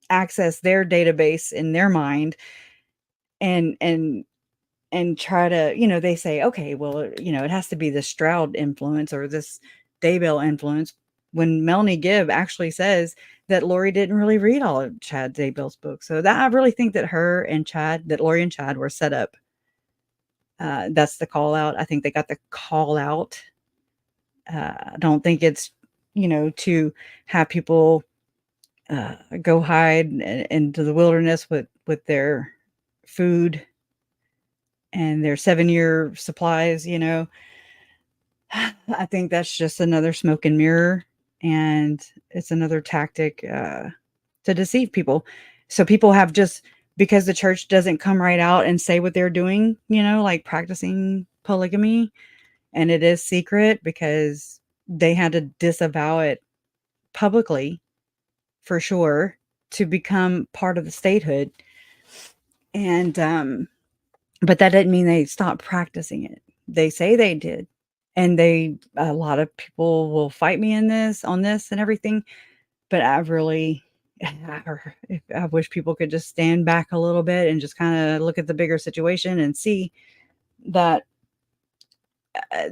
[SPEAKER 1] access their database in their mind and try to, you know, they say, okay, well, you know, it has to be the Stroud influence or this Daybell influence, when Melanie Gibb actually says that Lori didn't really read all of Chad Daybell's books. So that I really think that Lori and Chad were set up That's the call out. I think they got the call out. I don't think it's, to have people go hide into the wilderness with their food and their 7-year supplies. I think that's just another smoke and mirror, and it's another tactic to deceive people. So people have just, because the church doesn't come right out and say what they're doing, like practicing polygamy, and it is secret because they had to disavow it publicly for sure to become part of the statehood. And but that didn't mean they stopped practicing it. They say they did. And a lot of people will fight me on this and everything, but I wish people could just stand back a little bit and just kind of look at the bigger situation and see that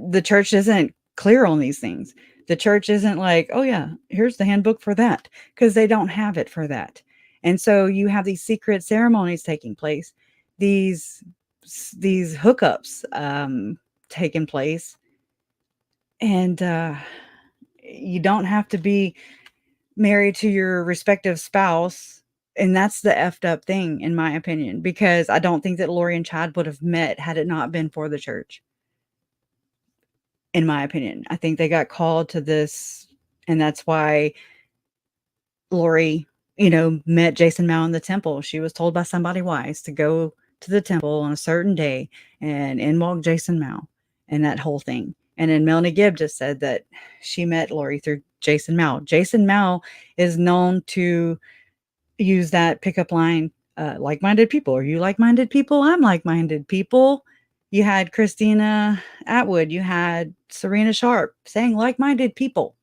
[SPEAKER 1] the church isn't clear on these things. The church isn't like, oh yeah, here's the handbook for that, because they don't have it for that. And so you have these secret ceremonies taking place, these hookups taking place, and you don't have to be married to your respective spouse. And that's the effed up thing, in my opinion, because I don't think that Lori and Chad would have met had it not been for the church. In my opinion, I think they got called to this, and that's why Lori, met Jason Mao in the temple. She was told by somebody wise to go to the temple on a certain day, and in walked Jason Mao, and that whole thing. And then Melanie Gibb just said that she met Lori through Jason Mao. Jason Mao is known to use that pickup line, like-minded people. Are you like-minded people? I'm like-minded people. You had Christina Atwood. You had Serena Sharp saying like-minded people,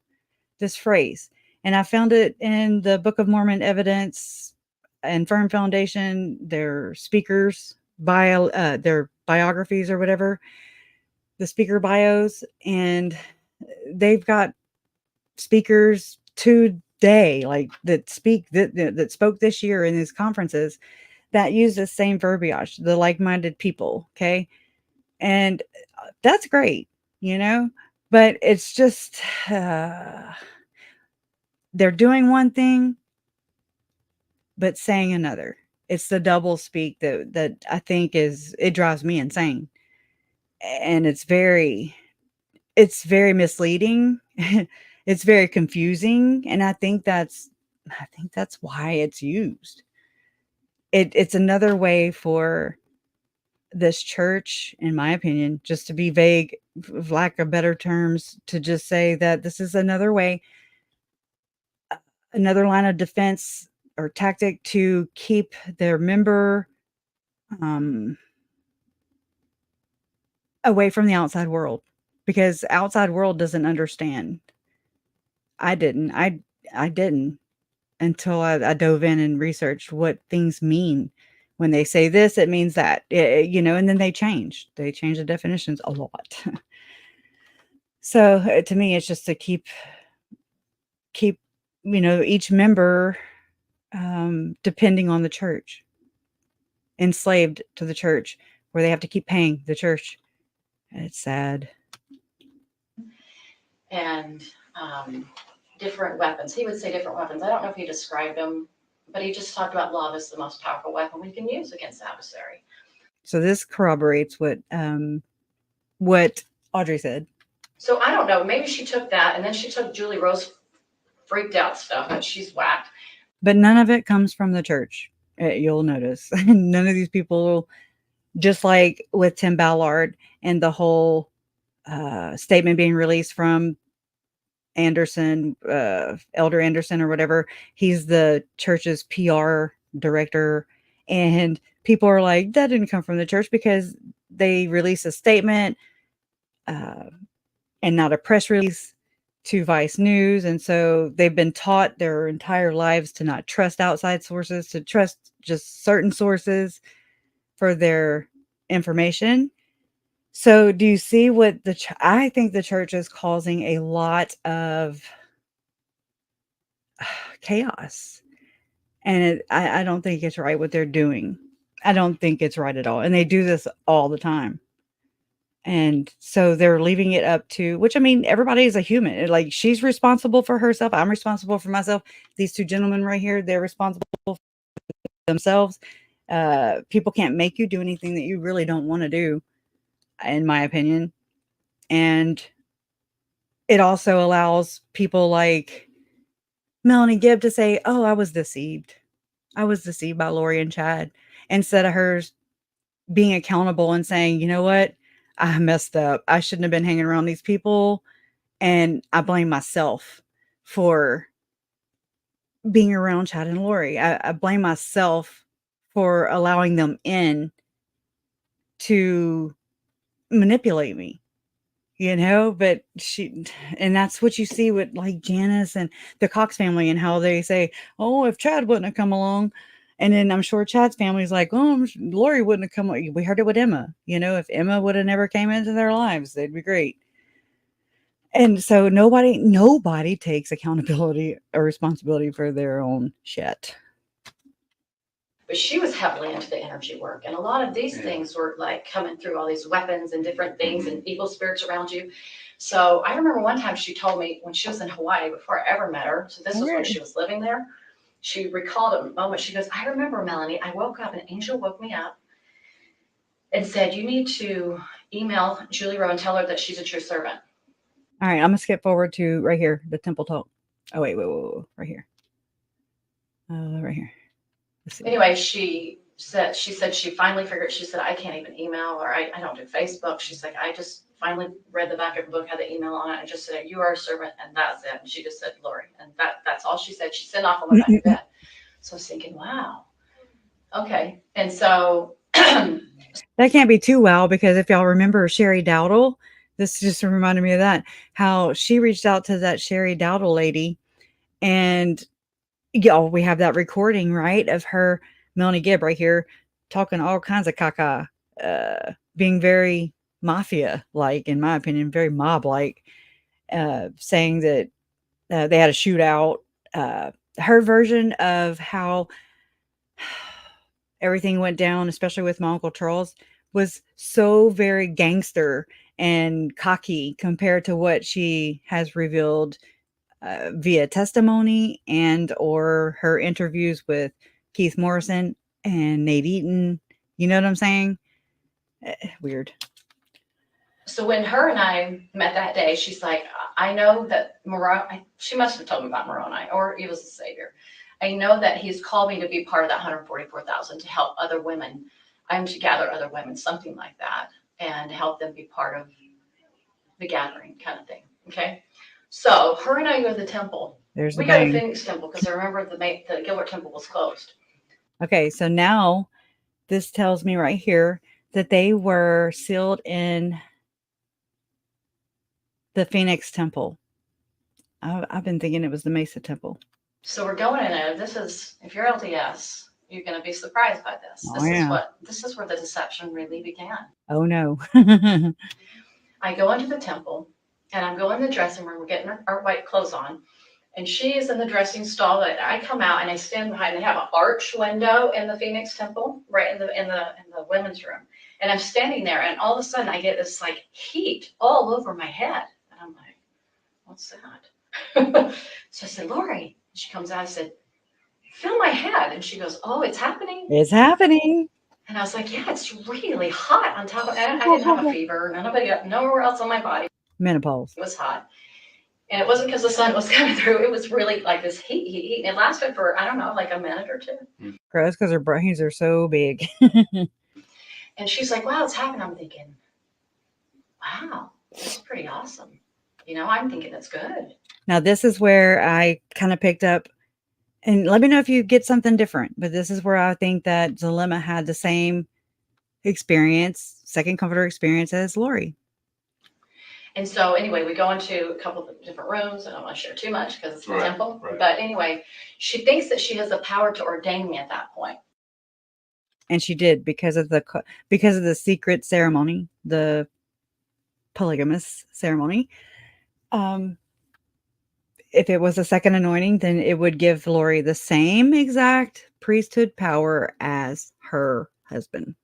[SPEAKER 1] this phrase. And I found it in the Book of Mormon Evidence and Firm Foundation, their speakers, their biographies or whatever, the speaker bios. And they've got speakers today, like that spoke this year in these conferences, that use the same verbiage, the like-minded people. Okay. And that's great, but it's just, they're doing one thing, but saying another. It's the double speak that I think it drives me insane. And it's very misleading. It's very confusing. And I think that's why it's used. It's another way for this church, in my opinion, just to be vague, for lack of better terms, to just say that this is another way, another line of defense or tactic to keep their member away from the outside world, because outside world doesn't understand. I didn't until I dove in and researched what things mean. When they say this, it means that, and then they change the definitions a lot. So to me, it's just to keep, each member, depending on the church, enslaved to the church, where they have to keep paying the church. It's sad.
[SPEAKER 13] And different weapons. He would say different weapons. I don't know if he described them, but he just talked about love as the most powerful weapon we can use against the adversary.
[SPEAKER 1] So this corroborates what Audrey said.
[SPEAKER 13] So I don't know. Maybe she took that, and then she took Julie Rose freaked out stuff that she's whacked.
[SPEAKER 1] But none of it comes from the church. You'll notice none of these people, just like with Tim Ballard and the whole statement being released from Anderson, Elder Anderson or whatever. He's the church's PR director. And people are like, that didn't come from the church, because they released a statement and not a press release to Vice News. And so they've been taught their entire lives to not trust outside sources, to trust just certain sources for their information. So do you see what I think the church is causing a lot of chaos. And I don't think it's right what they're doing. I don't think it's right at all. And they do this all the time. And so they're leaving it up to, which I mean, everybody is a human. Like, she's responsible for herself. I'm responsible for myself. These two gentlemen right here, they're responsible for themselves. People can't make you do anything that you really don't want to do, in my opinion. And it also allows people like Melanie Gibb to say, oh, I was deceived. I was deceived by Lori and Chad, instead of her being accountable and saying, you know what? I messed up. I shouldn't have been hanging around these people. And I blame myself for being around Chad and Lori. I blame myself for allowing them in to manipulate me, but and that's what you see with like Janice and the Cox family, and how they say, oh, if Chad wouldn't have come along. And then I'm sure Chad's family's like, oh, Lori wouldn't have come. We heard it with Emma. If Emma would have never came into their lives, they'd be great. And so nobody takes accountability or responsibility for their own shit.
[SPEAKER 13] But she was heavily into the energy work. And a lot of these things were like coming through all these weapons and different things and evil spirits around you. So I remember one time she told me when she was in Hawaii, before I ever met her, so this was when she was living there, she recalled a moment. She goes, I remember, Melanie, I woke up, an angel woke me up and said, you need to email Julie Rowe and tell her that she's a true servant.
[SPEAKER 1] All right, I'm going to skip forward to right here, the temple talk. Oh, wait, right here. Right here.
[SPEAKER 13] Anyway, she said she finally figured, she said, I can't even email, or I don't do Facebook. She's like, I just finally read the back of the book, had the email on it. I just said, you are a servant, and that's it. And she just said, Lori. And that's all she said. She sent off and went back to bed. So I was thinking, wow. Okay. And so
[SPEAKER 1] that can't be too well, because if y'all remember Sherry Dowdle, this just reminded me of that, how she reached out to that Sherry Dowdle lady, and we have that recording, right, of her, Melanie Gibb right here, talking all kinds of caca, being very mafia-like, in my opinion, very mob-like, saying that they had a shootout. Her version of how everything went down, especially with my Uncle Charles, was so very gangster and cocky compared to what she has revealed via testimony and or her interviews with Keith Morrison and Nate Eaton. You know what I'm saying? Weird.
[SPEAKER 13] So when her and I met that day, she's like, I know that she must have told me about Moroni, or he was the savior. I know that he's called me to be part of that 144,000 to help other women. I'm to gather other women, something like that, and help them be part of the gathering kind of thing. Okay. So her and I go to the temple. We go to the Phoenix temple because I remember the Gilbert temple was closed.
[SPEAKER 1] Okay. So now this tells me right here that they were sealed in the Phoenix temple. I've been thinking it was the Mesa temple.
[SPEAKER 13] So we're going in there. This is, if you're LDS, you're going to be surprised by this. This is where the deception really began.
[SPEAKER 1] Oh no.
[SPEAKER 13] I go into the temple and I'm going in the dressing room. We're getting our white clothes on, and she is in the dressing stall. That I come out and I stand behind. They have an arch window in the Phoenix temple, right in the women's room. And I'm standing there, and all of a sudden I get this like heat all over my head, and I'm like, "What's that?" So I said, "Lori." She comes out. I said, "Feel my head," and she goes, "Oh, it's happening."
[SPEAKER 1] It's happening.
[SPEAKER 13] And I was like, "Yeah, it's really hot on top of it." I didn't have a fever. Nowhere else on my body.
[SPEAKER 1] Menopause.
[SPEAKER 13] It was hot. And it wasn't because the sun was coming through. It was really like this heat. And it lasted for, I don't know, like a minute or two.
[SPEAKER 1] Gross, because her brains are so big.
[SPEAKER 13] And she's like, wow, it's happening. I'm thinking, wow, that's pretty awesome. I'm thinking that's good.
[SPEAKER 1] Now, this is where I kind of picked up, and let me know if you get something different, but this is where I think that Zulema had the same experience, second comforter experience as Lori.
[SPEAKER 13] And so anyway, we go into a couple of different rooms. I don't want to share too much because it's a temple. Right. But anyway, she thinks that she has the power to ordain me at that point.
[SPEAKER 1] And she did because of the secret ceremony, the polygamous ceremony. If it was a second anointing, then it would give Lori the same exact priesthood power as her husband.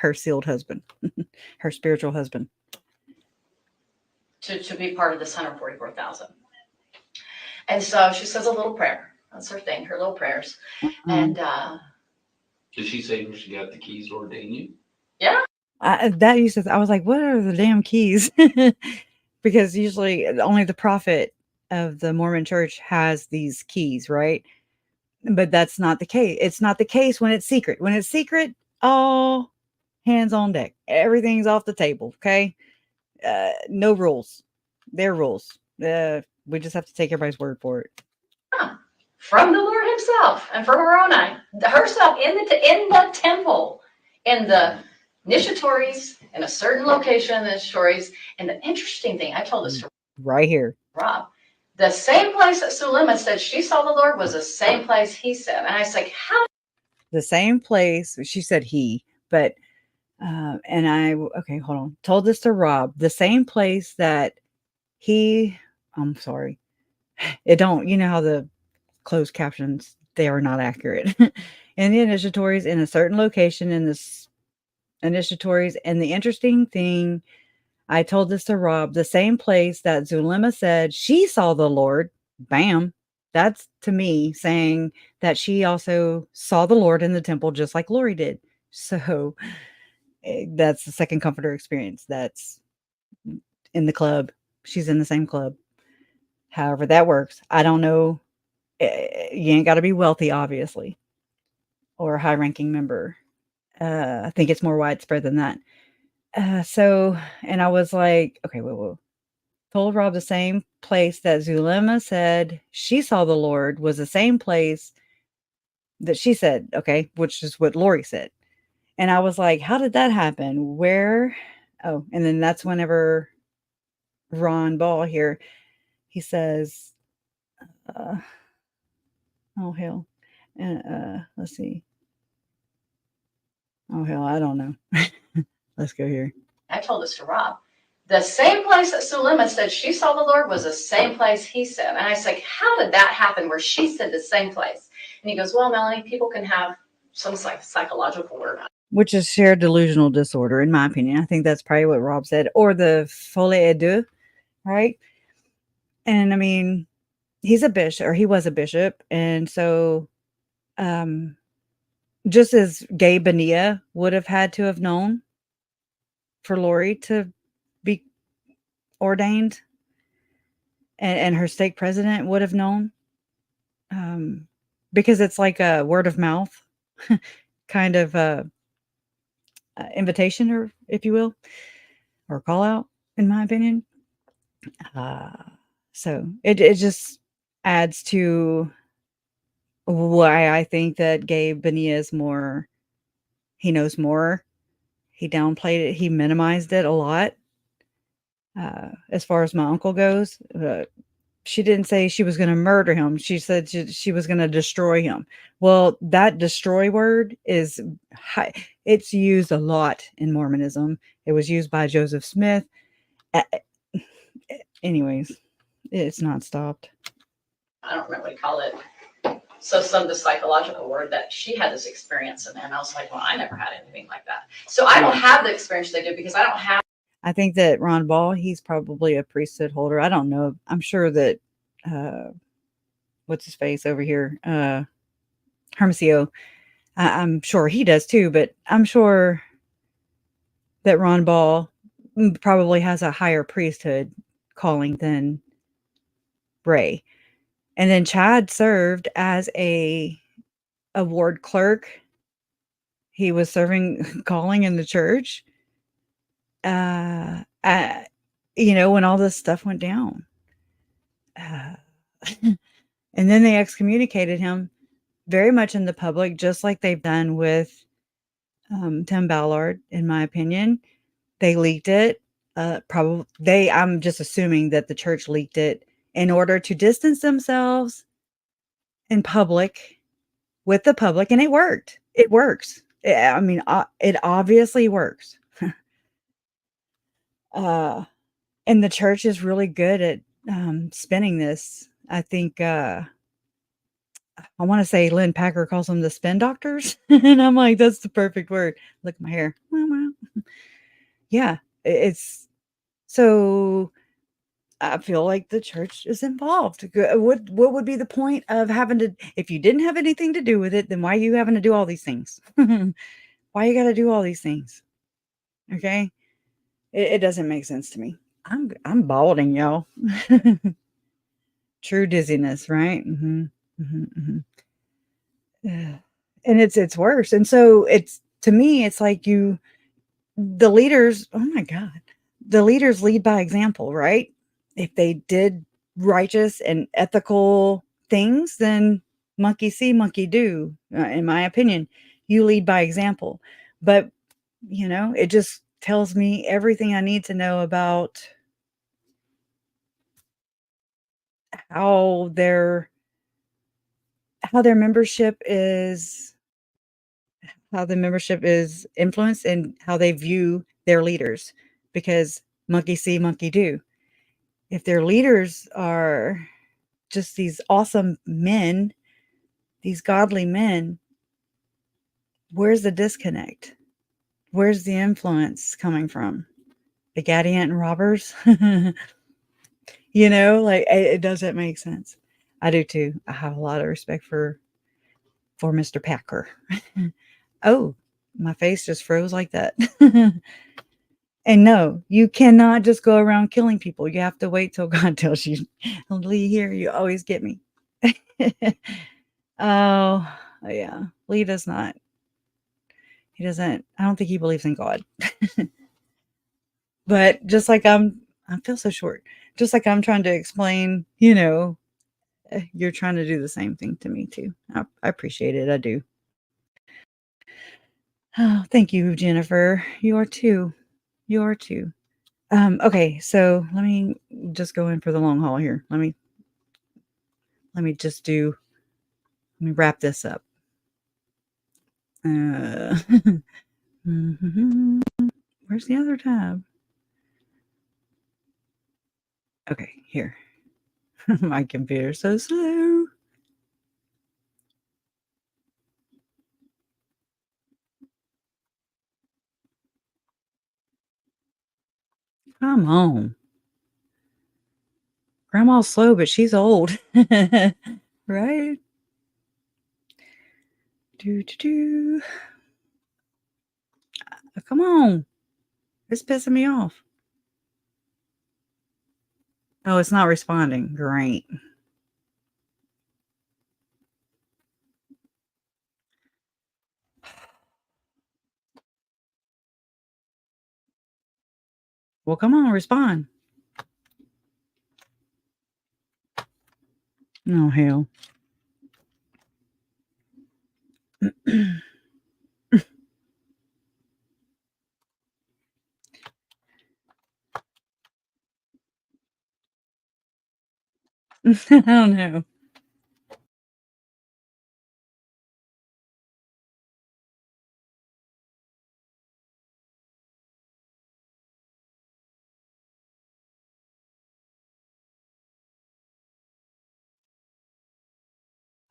[SPEAKER 1] her sealed husband, her spiritual husband.
[SPEAKER 13] To be part of this 144,000. And so she says a little prayer. That's her thing, her little prayers. And
[SPEAKER 12] did she say when she got the keys to ordain you?
[SPEAKER 13] Yeah.
[SPEAKER 1] I was like, what are the damn keys? Because usually only the prophet of the Mormon church has these keys, right? But that's not the case. It's not the case when it's secret. When it's secret, all hands on deck. Everything's off the table, okay? No rules. They're rules. We just have to take everybody's word for it.
[SPEAKER 13] From the Lord himself and from Moroni, herself in the temple, in the initiatories, in a certain location in the initiatories. And the interesting thing, I told this to
[SPEAKER 1] right here,
[SPEAKER 13] Rob, the same place that Sulema said she saw the Lord was the same place he said. And I was like, how?
[SPEAKER 1] The same place, she said he, but, and I, okay, hold on. Told this to Rob, the same place that I'm sorry. It don't, you know how the closed captions, they are not accurate. In the initiatories in a certain location in this initiatories. And the interesting thing, I told this to Rob, the same place that Zulema said she saw the Lord, bam. That's to me saying that she also saw the Lord in the temple just like Lori did. So that's the second comforter experience. That's in the club. She's in the same club. However that works. I don't know. You ain't got to be wealthy, obviously, or a high-ranking member. I think it's more widespread than that. So, and I was like, okay, whoa. Told Rob the same place that Zulema said she saw the Lord was the same place that she said, okay, which is what Lori said. And I was like, how did that happen? Where? Oh, and then that's whenever Ron Ball here, he says, oh, hell. Let's see. Oh, hell, I don't know. Let's go here.
[SPEAKER 13] I told this to Rob. The same place that Sulema said she saw the Lord was the same place he said. And I was like, how did that happen where she said the same place? And he goes, well, Melanie, people can have some psychological word.
[SPEAKER 1] Which is shared delusional disorder, in my opinion. I think that's probably what Rob said. Or the folie à deux, right? And I mean, he's a bishop, or he was a bishop. And so, just as Gabe Bonilla would have had to have known for Lori to be ordained, and her stake president would have known, because it's like a word of mouth kind of invitation, or if you will, or call out, in my opinion. So it just adds to why I think that Gabe Bonilla is more, he knows more. He downplayed it. He minimized it a lot. As far as my uncle goes, she didn't say she was going to murder him. She said she was going to destroy him. Well, that destroy word is it's used a lot in Mormonism. It was used by Joseph Smith. Anyways, it's not stopped.
[SPEAKER 13] I don't remember what you call it. So some of the psychological word that she had this experience in there. And I was like, well, I never had anything like that. So I don't have the experience they did because I don't have.
[SPEAKER 1] I think that Ron Ball, he's probably a priesthood holder. I don't know. I'm sure that, what's his face over here? Hermosillo. I'm sure he does too, but I'm sure that Ron Ball probably has a higher priesthood calling than Ray. And then Chad served as a ward clerk. He was serving calling in the church. When all this stuff went down. And then they excommunicated him very much in the public, just like they've done with Tim Ballard, in my opinion. They leaked it. I'm just assuming that the church leaked it in order to distance themselves in public with the public, and it worked. It works. It obviously works. And the church is really good at spinning this. I think I want to say Lynn Packer calls them the spin doctors. And I'm like, that's the perfect word. Look at my hair. Yeah, it's so I feel like the church is involved. What would be the point of having to, if you didn't have anything to do with it, then why are you having to do all these things? Why you got to do all these things? Okay, it doesn't make sense to me. I'm balding, y'all. True dizziness, right? Yeah. And it's worse. And so it's, to me, it's like the leaders, oh my God, the leaders lead by example, right? If they did righteous and ethical things, then monkey see, monkey do. In my opinion, you lead by example. But, it just tells me everything I need to know about how their membership is influenced and how they view their leaders, because monkey see, monkey do. If their leaders are just these awesome men, these godly men, where's the disconnect? Where's the influence coming from? The Gadiant and robbers? Like it doesn't make sense. I do too. I have a lot of respect for Mr. Packer. Oh, my face just froze like that. And no, you cannot just go around killing people. You have to wait till God tells you. Lee, here, you always get me. Oh, yeah. Lee does not. He doesn't. I don't think he believes in God. But just like I feel so short. Just like I'm trying to explain, you're trying to do the same thing to me too. I appreciate it. I do. Oh, thank you, Jennifer. You are too. You are too. Okay, so let me just go in for the long haul here. Let me wrap this up. Where's the other tab? Okay, here. My computer's so slow. Come on. Grandma's slow, but she's old. Right? Come on. It's pissing me off. Oh, it's not responding. Great. Well, come on, respond. Oh, hell. I don't know.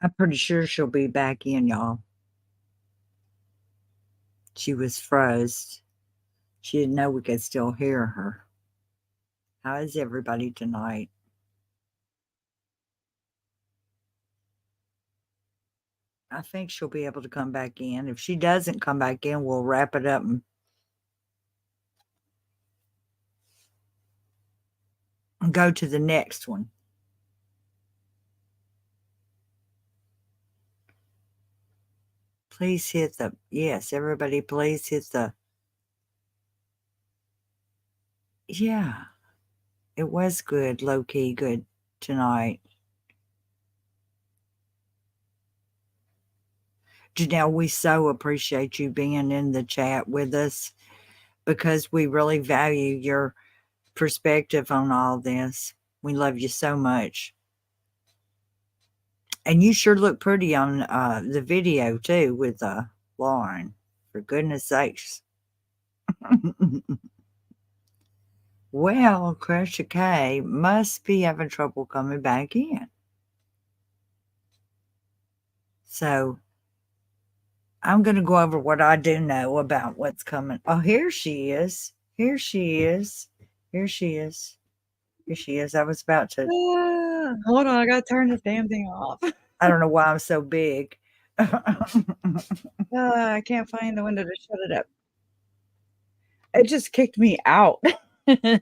[SPEAKER 1] I'm pretty sure she'll be back in, y'all. She was froze. She didn't know we could still hear her. How is everybody tonight? I think she'll be able to come back in. If she doesn't come back in, we'll wrap it up and go to the next one. Please hit the, yes, everybody, please hit the, yeah, it was good, low-key good tonight. Janelle, we so appreciate you being in the chat with us because we really value your perspective on all this. We love you so much. And you sure look pretty on the video too with Lauren, for goodness sakes. Well, Crusher K must be having trouble coming back in.
[SPEAKER 14] So I'm going to go over what I do know about what's coming. Oh, here she is. Here she is. Here she is. Here she is. I was about to.
[SPEAKER 1] Hold on. I got to turn this damn thing off.
[SPEAKER 14] I don't know why I'm so big.
[SPEAKER 1] I can't find the window to shut it up. It just kicked me out.
[SPEAKER 14] Well,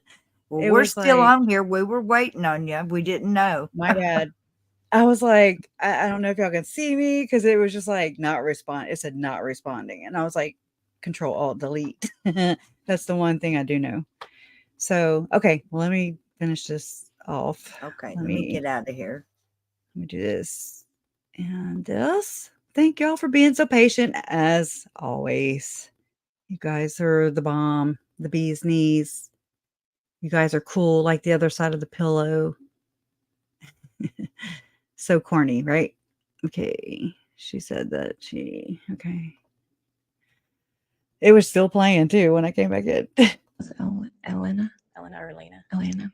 [SPEAKER 14] we're still on here. We were waiting on you. We didn't know.
[SPEAKER 1] My bad. I was like, I don't know if y'all can see me because it was just like not respond. It said not responding. And I was like, Control Alt Delete. That's the one thing I do know. So, okay, well, let me finish this off.
[SPEAKER 14] Okay, let me get out of here.
[SPEAKER 1] Let me do this and this. Thank y'all for being so patient as always. You guys are the bomb, the bee's knees. You guys are cool like the other side of the pillow. So corny, right? Okay. She said that okay. It was still playing too when I came back in.
[SPEAKER 11] Elena
[SPEAKER 10] or Elena?
[SPEAKER 11] Elena.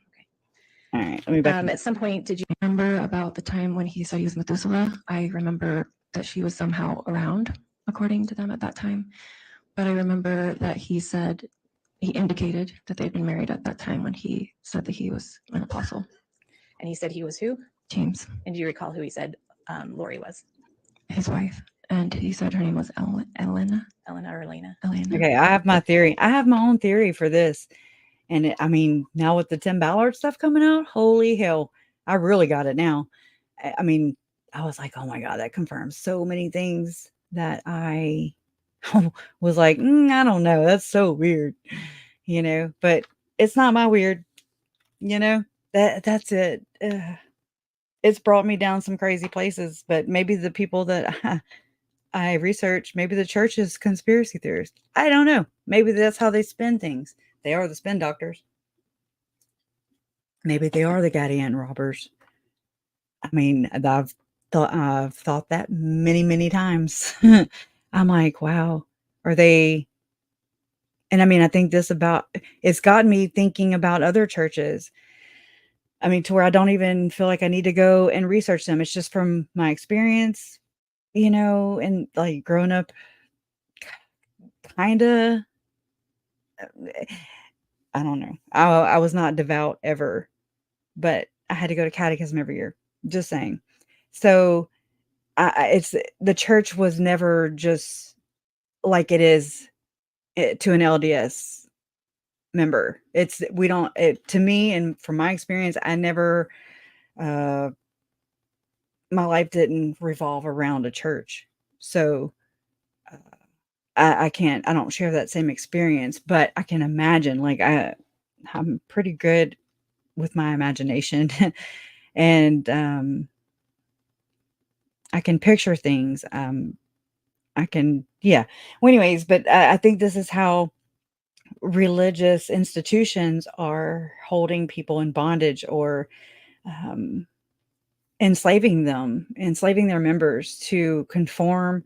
[SPEAKER 1] All right. Let me back.
[SPEAKER 10] At some point, did you
[SPEAKER 11] remember about the time when he said he was Methuselah? I remember that she was somehow around, according to them at that time. But I remember that he indicated that they'd been married at that time when he said that he was an apostle.
[SPEAKER 10] And he said he was who?
[SPEAKER 11] James.
[SPEAKER 10] And do you recall who he said Lori was?
[SPEAKER 11] His wife. And he said her name was Elena.
[SPEAKER 10] Elena or Elena?
[SPEAKER 11] Elena.
[SPEAKER 1] Okay, I have my theory. I have my own theory for this. And I mean, now with the Tim Ballard stuff coming out, holy hell, I really got it now. I mean, I was like, oh my God, that confirms so many things that I was like, I don't know. That's so weird, but it's not my weird, that's it. It's brought me down some crazy places, but maybe the people that I research, maybe the church is conspiracy theorists. I don't know. Maybe that's how they spin things. They are the spin doctors. Maybe they are the Gadian robbers. I mean, I've thought that many, many times. I'm like, wow, are they? And I mean, I think it's gotten me thinking about other churches. I mean, to where I don't even feel like I need to go and research them. It's just from my experience, and like growing up, kind of, I don't know. I was not devout ever, but I had to go to catechism every year. Just saying. So it's the church was never just like it is to an LDS member. To me, and from my experience, I never, my life didn't revolve around a church. So I don't share that same experience, but I can imagine, like, I'm pretty good with my imagination and, I can picture things. Yeah. Well, anyways, but I think this is how religious institutions are holding people in bondage or, enslaving their members to conform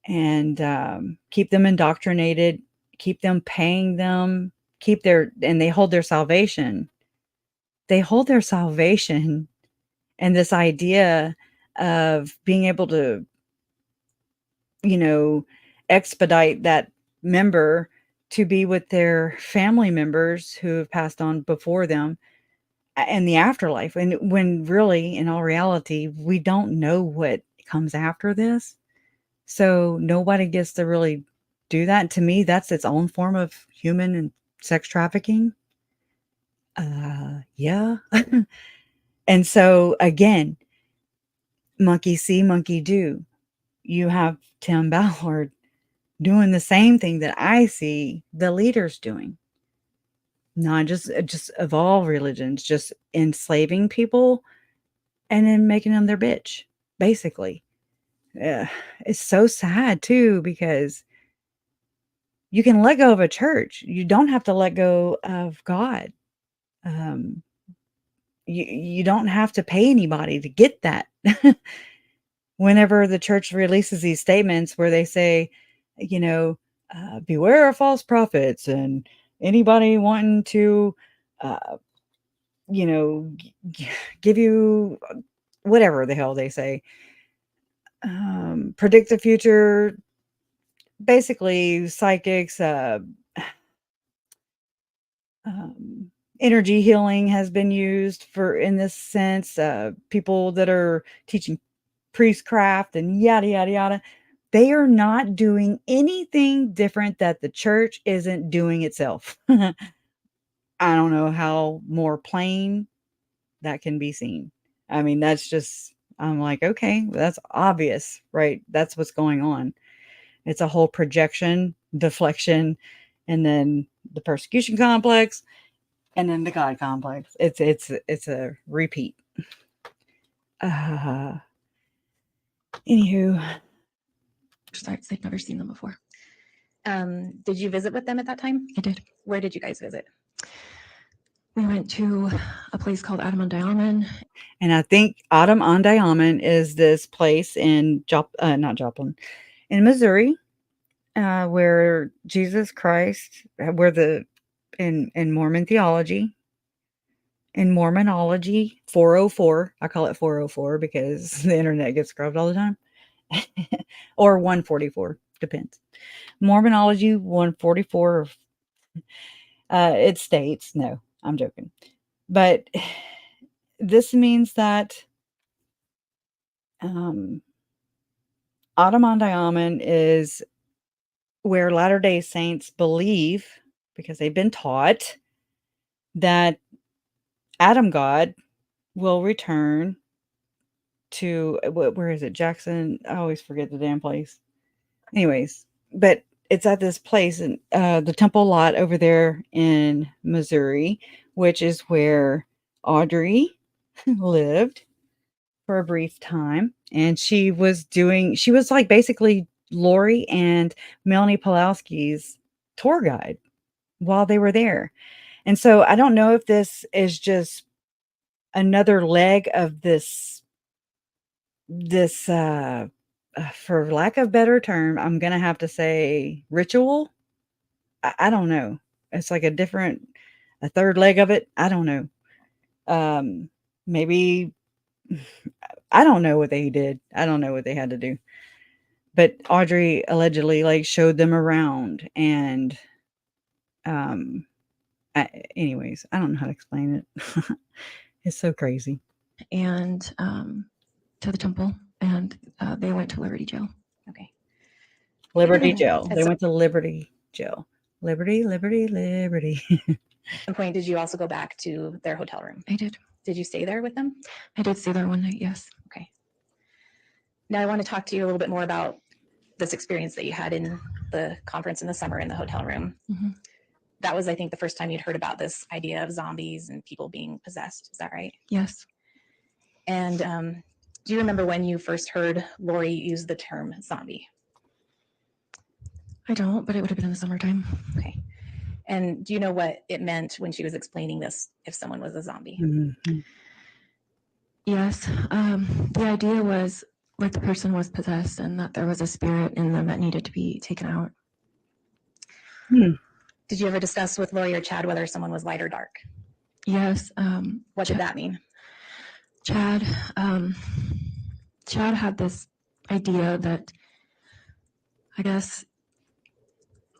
[SPEAKER 1] and keep them indoctrinated, keep them paying them, and they hold their salvation. They hold their salvation and this idea of being able to, expedite that member to be with their family members who have passed on before them in the afterlife. And when really, in all reality, we don't know what comes after this. So nobody gets to really do that. To me, that's its own form of human and sex trafficking. Yeah. And so again, monkey see, monkey do. You have Tim Ballard doing the same thing that I see the leaders doing. Not just of all religions, just enslaving people and then making them their bitch, basically. It's so sad too, because you can let go of a church. You don't have to let go of God. You don't have to pay anybody to get that. Whenever the church releases these statements where they say, beware of false prophets and anybody wanting to, give you whatever the hell they say. predict the future, basically psychics, energy healing has been used for in this sense. People that are teaching priestcraft and yada yada yada, they are not doing anything different that the church isn't doing itself. I don't know how more plain that can be seen. I mean, that's just, I'm like, okay, that's obvious, right? That's what's going on. It's a whole projection, deflection, and then the persecution complex, and then the God complex. It's a repeat. Anywho,
[SPEAKER 11] Sites they'd never seen them before.
[SPEAKER 10] Did you visit with them at that time?
[SPEAKER 11] I did.
[SPEAKER 10] Where did you guys visit?
[SPEAKER 11] We went to a place called Adam on Diamond.
[SPEAKER 1] And I think Autumn on Diamond is this place in not Joplin, in Missouri, where Jesus Christ, where the in Mormon theology, in Mormonology 404, I call it 404 because the internet gets scrubbed all the time, or 144, depends. Mormonology 144, it states, no, I'm joking, but this means that Autumn on Diamond is where Latter-day Saints believe, because they've been taught, that Adam God will return to, where is it? Jackson? I always forget the damn place. Anyways, but it's at this place in the Temple Lot over there in Missouri, which is where Audrey lived for a brief time. And she was like basically Lori and Melanie Pulowski's tour guide while they were there. And so I don't know if this is just another leg of this for lack of better term, I'm gonna have to say ritual. I don't know. It's like a third leg of it. I don't know. Maybe I don't know what they did. I don't know what they had to do. But Audrey allegedly like showed them around, and anyways, I don't know how to explain it. It's so crazy.
[SPEAKER 11] And to the temple, and they went to Liberty Jail.
[SPEAKER 10] Okay.
[SPEAKER 1] Liberty Jail. They went to Liberty Jail. Liberty.
[SPEAKER 10] At some point, did you also go back to their hotel room?
[SPEAKER 11] I did.
[SPEAKER 10] Did you stay there with them?
[SPEAKER 11] I did stay there one night, yes.
[SPEAKER 10] Okay. Now I want to talk to you a little bit more about this experience that you had in the conference in the summer in the hotel room.
[SPEAKER 11] Mm-hmm.
[SPEAKER 10] That was, I think, the first time you'd heard about this idea of zombies and people being possessed. Is that right?
[SPEAKER 11] Yes.
[SPEAKER 10] And do you remember when you first heard Lori use the term zombie?
[SPEAKER 11] I don't, but it would have been in the summertime.
[SPEAKER 10] Okay. And do you know what it meant when she was explaining this, if someone was a zombie?
[SPEAKER 1] Mm-hmm.
[SPEAKER 11] Yes. The idea was like the person was possessed and that there was a spirit in them that needed to be taken out.
[SPEAKER 10] Did you ever discuss with Lori or Chad whether someone was light or dark?
[SPEAKER 11] Yes.
[SPEAKER 10] What did that mean?
[SPEAKER 11] Chad had this idea that, I guess,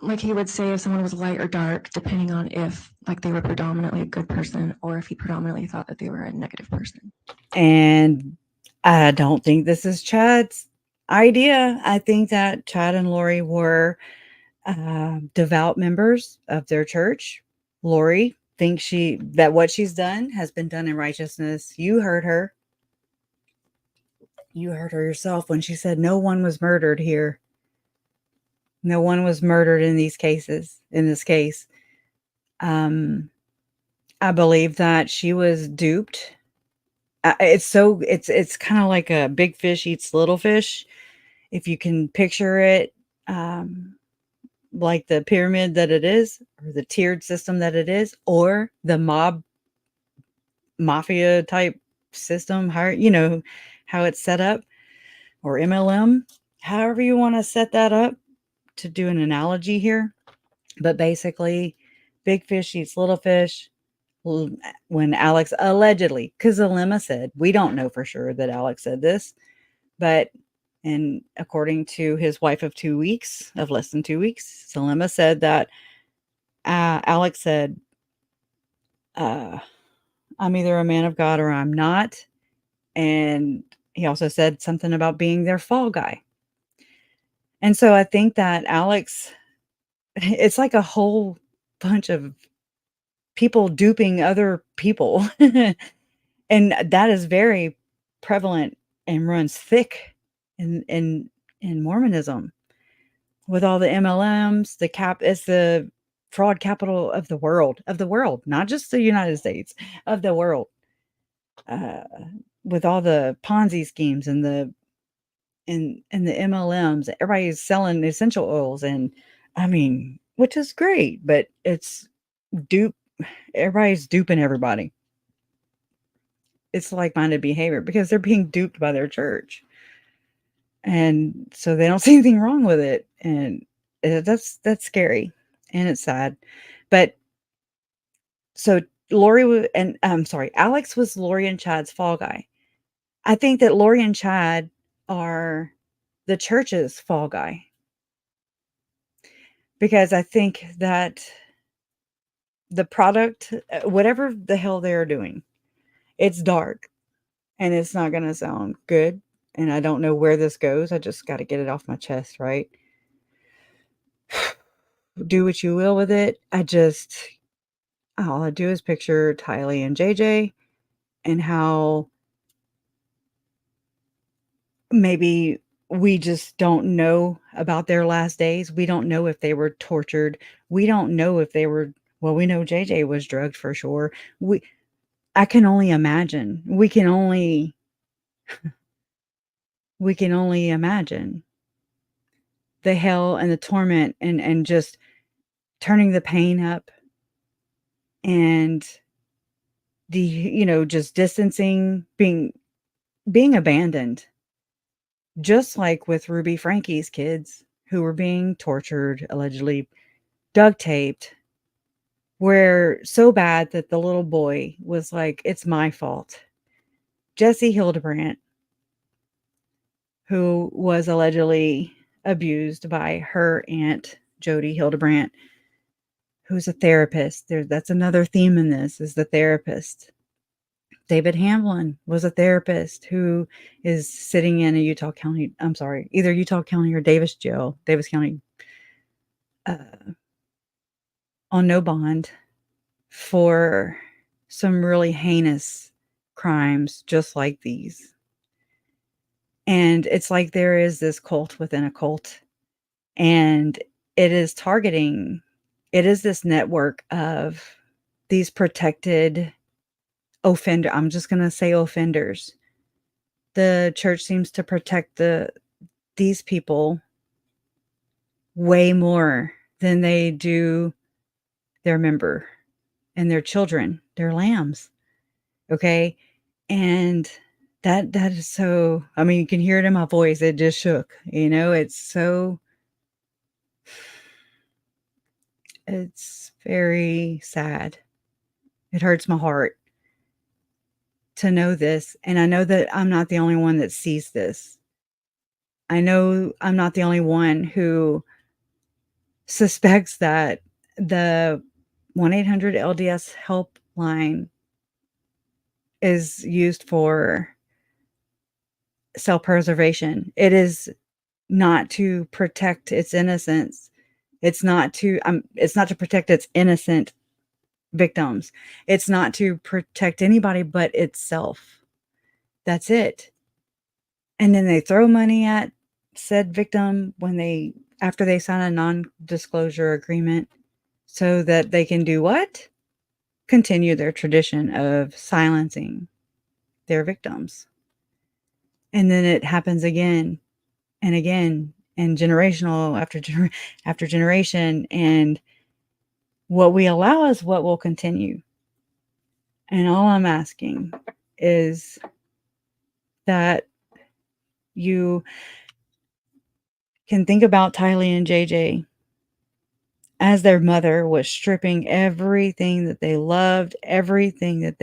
[SPEAKER 11] like he would say if someone was light or dark, depending on if like they were predominantly a good person or if he predominantly thought that they were a negative person.
[SPEAKER 1] And I don't think this is Chad's idea. I think that Chad and Lori were devout members of their church. Lori thinks that what she's done has been done in righteousness. You heard her. You heard her yourself when she said no one was murdered here. No one was murdered in these cases. In this case, I believe that she was duped. It's kind of like a big fish eats little fish. If you can picture it, like the pyramid that it is, or the tiered system that it is, or the mafia type system, how it's set up, or MLM, however you want to set that up to do an analogy here. But basically, big fish eats little fish. When Alex allegedly, because Alema said, we don't know for sure that Alex said this, but And according to his wife of less than 2 weeks, Salima said that Alex said, I'm either a man of God or I'm not. And he also said something about being their fall guy. And so I think that Alex, it's like a whole bunch of people duping other people. And that is very prevalent and runs thick in Mormonism with all the MLMs, it's the fraud capital of the world, not just the United States, of the world. With all the Ponzi schemes and the MLMs, everybody's selling essential oils, and I mean, which is great, but it's dupe. Everybody's duping everybody. It's like-minded behavior because they're being duped by their church, and so they don't see anything wrong with it, and that's scary and it's sad. But so Alex was Lori and Chad's fall guy. I think that Lori and Chad are the church's fall guy, because I think that the product, whatever the hell they're doing, it's dark and it's not going to sound good. And I don't know where this goes. I just got to get it off my chest, right? Do what you will with it. All I do is picture Tylee and JJ and how maybe we just don't know about their last days. We don't know if they were tortured. We don't know if they were, well, we know JJ was drugged for sure. I can only imagine. We can only imagine the hell and the torment and just turning the pain up and just distancing, being abandoned. Just like with Ruby Frankie's kids who were being tortured, allegedly duct taped, where so bad that the little boy was like, it's my fault. Jesse Hildebrandt, who was allegedly abused by her aunt, Jody Hildebrandt, who's a therapist. That's another theme in this, is the therapist. David Hamlin was a therapist who is sitting in either Utah County or Davis County, on no bond for some really heinous crimes just like these. And it's like there is this cult within a cult, and it is this network of these protected I'm just going to say offenders. The church seems to protect these people way more than they do their member and their children, their lambs. Okay? And that is so, I mean, you can hear it in my voice. It just shook, it's very sad. It hurts my heart to know this. And I know that I'm not the only one that sees this. I know I'm not the only one who suspects that the 1-800-LDS helpline is used for self-preservation. It is not to protect its innocence. It's not to protect its innocent victims. It's not to protect anybody but itself. That's it. And then they throw money at said victim after they sign a non-disclosure agreement, so that they can do what? Continue their tradition of silencing their victims. And then it happens again and again, and generational after generation. And what we allow is what will continue. And all I'm asking is that you can think about Tylee and JJ as their mother was stripping everything that they loved, everything that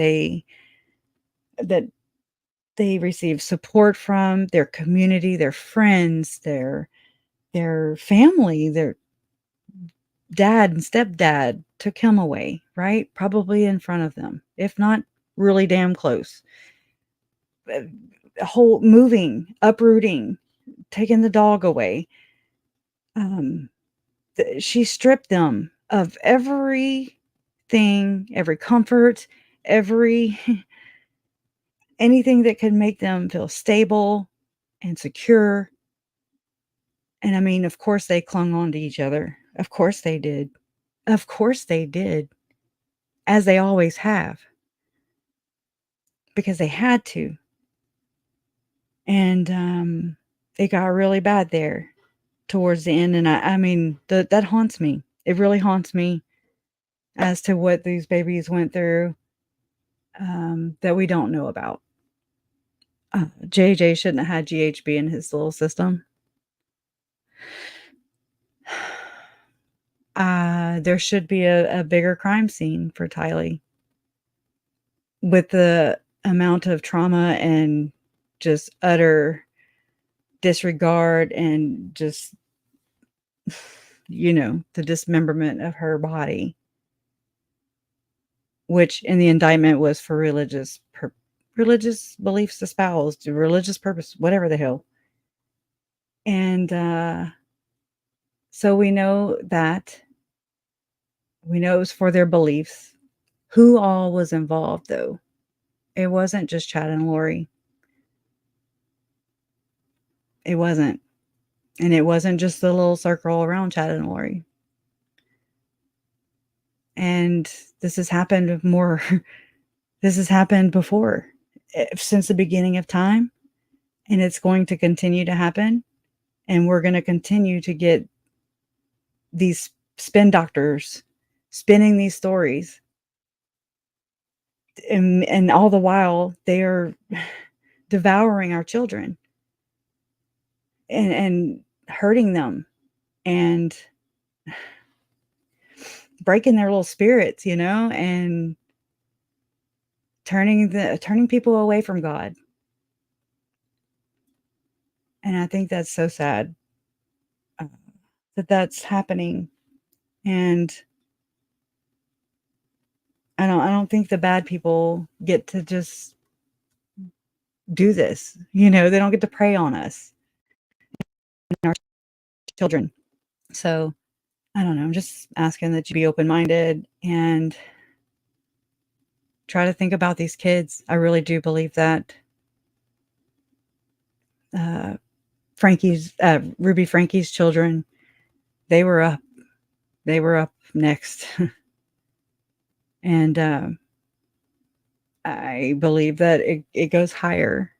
[SPEAKER 1] they receive support from their community, their friends, their family, their dad and stepdad took him away, right? Probably in front of them, if not really damn close. Whole moving, uprooting, taking the dog away. She stripped them of everything, every comfort, every anything that could make them feel stable and secure. And I mean, of course they clung on to each other. Of course they did. Of course they did. As they always have. Because they had to. And it got really bad there towards the end. And I mean, that haunts me. It really haunts me as to what these babies went through that we don't know about. JJ shouldn't have had GHB in his little system. There should be a bigger crime scene for Tylee. With the amount of trauma and just utter disregard and just, the dismemberment of her body, which in the indictment was for religious beliefs espoused, religious purpose, whatever the hell. And so we know that. We know it was for their beliefs. Who all was involved, though? It wasn't just Chad and Lori. It wasn't. And it wasn't just the little circle around Chad and Lori. And this has happened more. This has happened before, since the beginning of time. And it's going to continue to happen. And we're going to continue to get these spin doctors spinning these stories. And all the while, they are devouring our children. And hurting them. And breaking their little spirits, and turning people away from God. And I think that's so sad that that's happening. And I don't think the bad people get to just do this. They don't get to prey on us and our children. So I don't know. I'm just asking that you be open-minded and try to think about these kids. I really do believe that Ruby Frankie's children, they were up next. And I believe that it goes higher.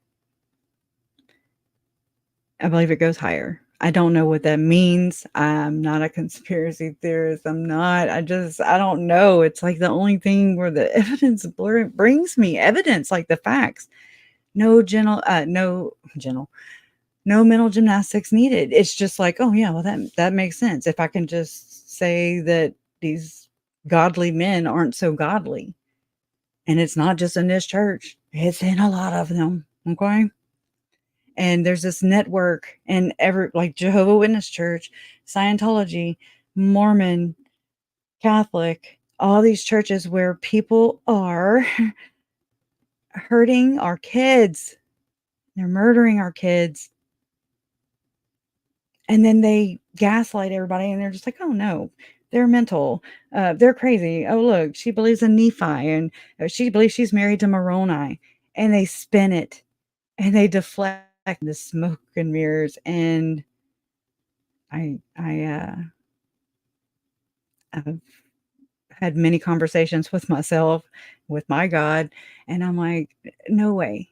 [SPEAKER 1] I believe it goes higher. I don't know what that means. I'm not a conspiracy theorist. I don't know. It's like the only thing where the evidence brings me evidence, like the facts. No mental gymnastics needed. It's just like, oh yeah, well that makes sense. If I can just say that these godly men aren't so godly. And it's not just in this church. It's in a lot of them. Okay. And there's this network and like Jehovah's Witness Church, Scientology, Mormon, Catholic, all these churches where people are hurting our kids. They're murdering our kids. And then they gaslight everybody and they're just like, oh no, they're mental. They're crazy. Oh, look, she believes in Nephi and she believes she's married to Moroni. And they spin it and they deflect the smoke and mirrors. And I've had many conversations with myself, with my God. And I'm like, no way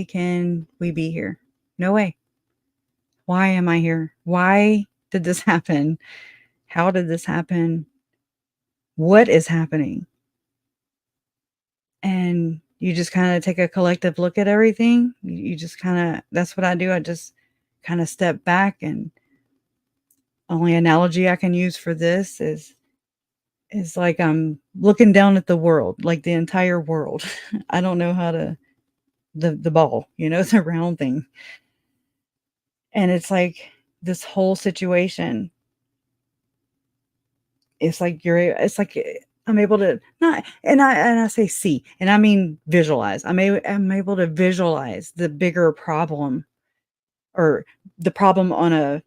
[SPEAKER 1] can we be here. No way. Why am I here? Why did this happen? How did this happen? What is happening? And you just kind of take a collective look at everything. You just that's what I do. I just kind of step back, and only analogy I can use for this is like I'm looking down at the world, like the entire world. I don't know how to the ball, it's a round thing. And it's like this whole situation. It's like I'm able to not, and I say see, and I mean visualize. I'm able to visualize the bigger problem, or the problem on a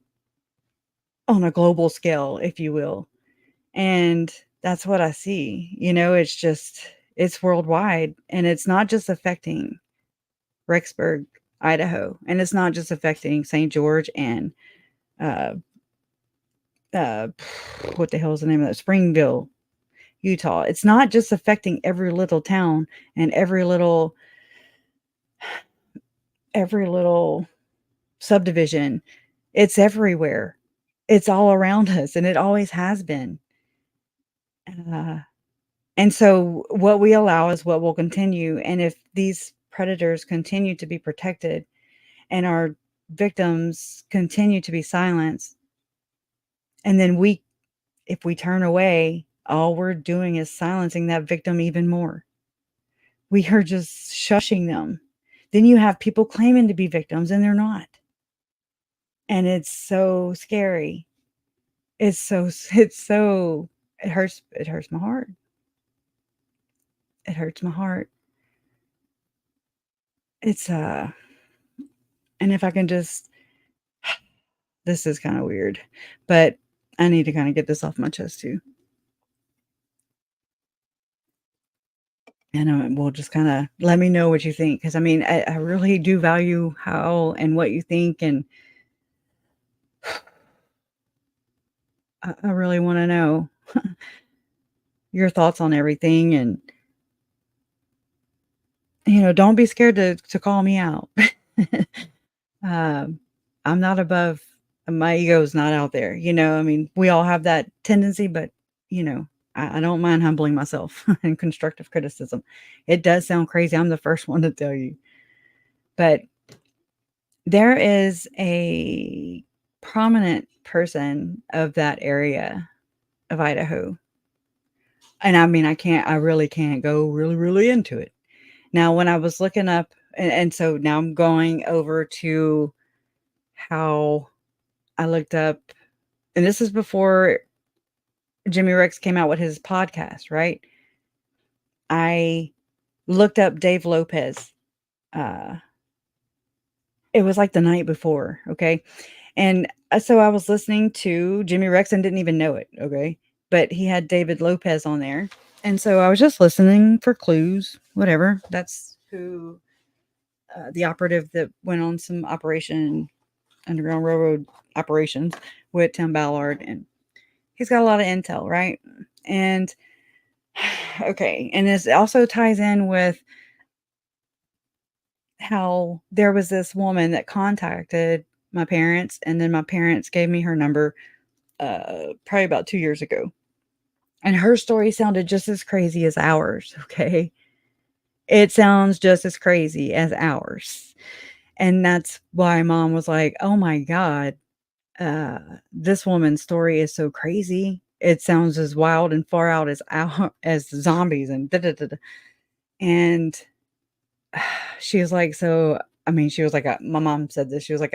[SPEAKER 1] global scale, if you will. And that's what I see. It's worldwide, and it's not just affecting Rexburg, Idaho, and it's not just affecting St. George and uh what the hell is the name of that? Springville, Utah. It's not just affecting every little town and every little subdivision. It's everywhere. It's all around us, and it always has been. And so what we allow is what will continue. And if these predators continue to be protected and our victims continue to be silenced, and then if we turn away, all we're doing is silencing that victim even more. We are just shushing them. Then you have people claiming to be victims and they're not. And it's so scary. It hurts my heart. It hurts my heart. And if I can just, this is kind of weird, but I need to kind of get this off my chest too. And we'll just kind of let me know what you think. Because, I really do value how and what you think. And I really want to know your thoughts on everything. And, don't be scared to call me out. I'm not above, my ego is not out there. We all have that tendency, but, I don't mind humbling myself in constructive criticism. It does sound crazy. I'm the first one to tell you. But there is a prominent person of that area of Idaho. And I really can't go really, really into it. Now, when I was looking up, and so now I'm going over to how I looked up, and this is before Jimmy Rex came out with his podcast, right? I looked up Dave Lopez. It was like the night before, okay? And so I was listening to Jimmy Rex and didn't even know it, okay? But he had David Lopez on there. And so I was just listening for clues, whatever. That's who the operative that went on some Underground Railroad operations with Tim Ballard. And he's got a lot of intel, right? And okay. And this also ties in with how there was this woman that contacted my parents, and then my parents gave me her number probably about 2 years ago. And her story sounded just as crazy as ours, okay? It sounds just as crazy as ours. And that's why Mom was like, oh my God, this woman's story is so crazy. It sounds as wild and far out as zombies and da-da-da-da. And she was like, she was like, my mom said this, she was like,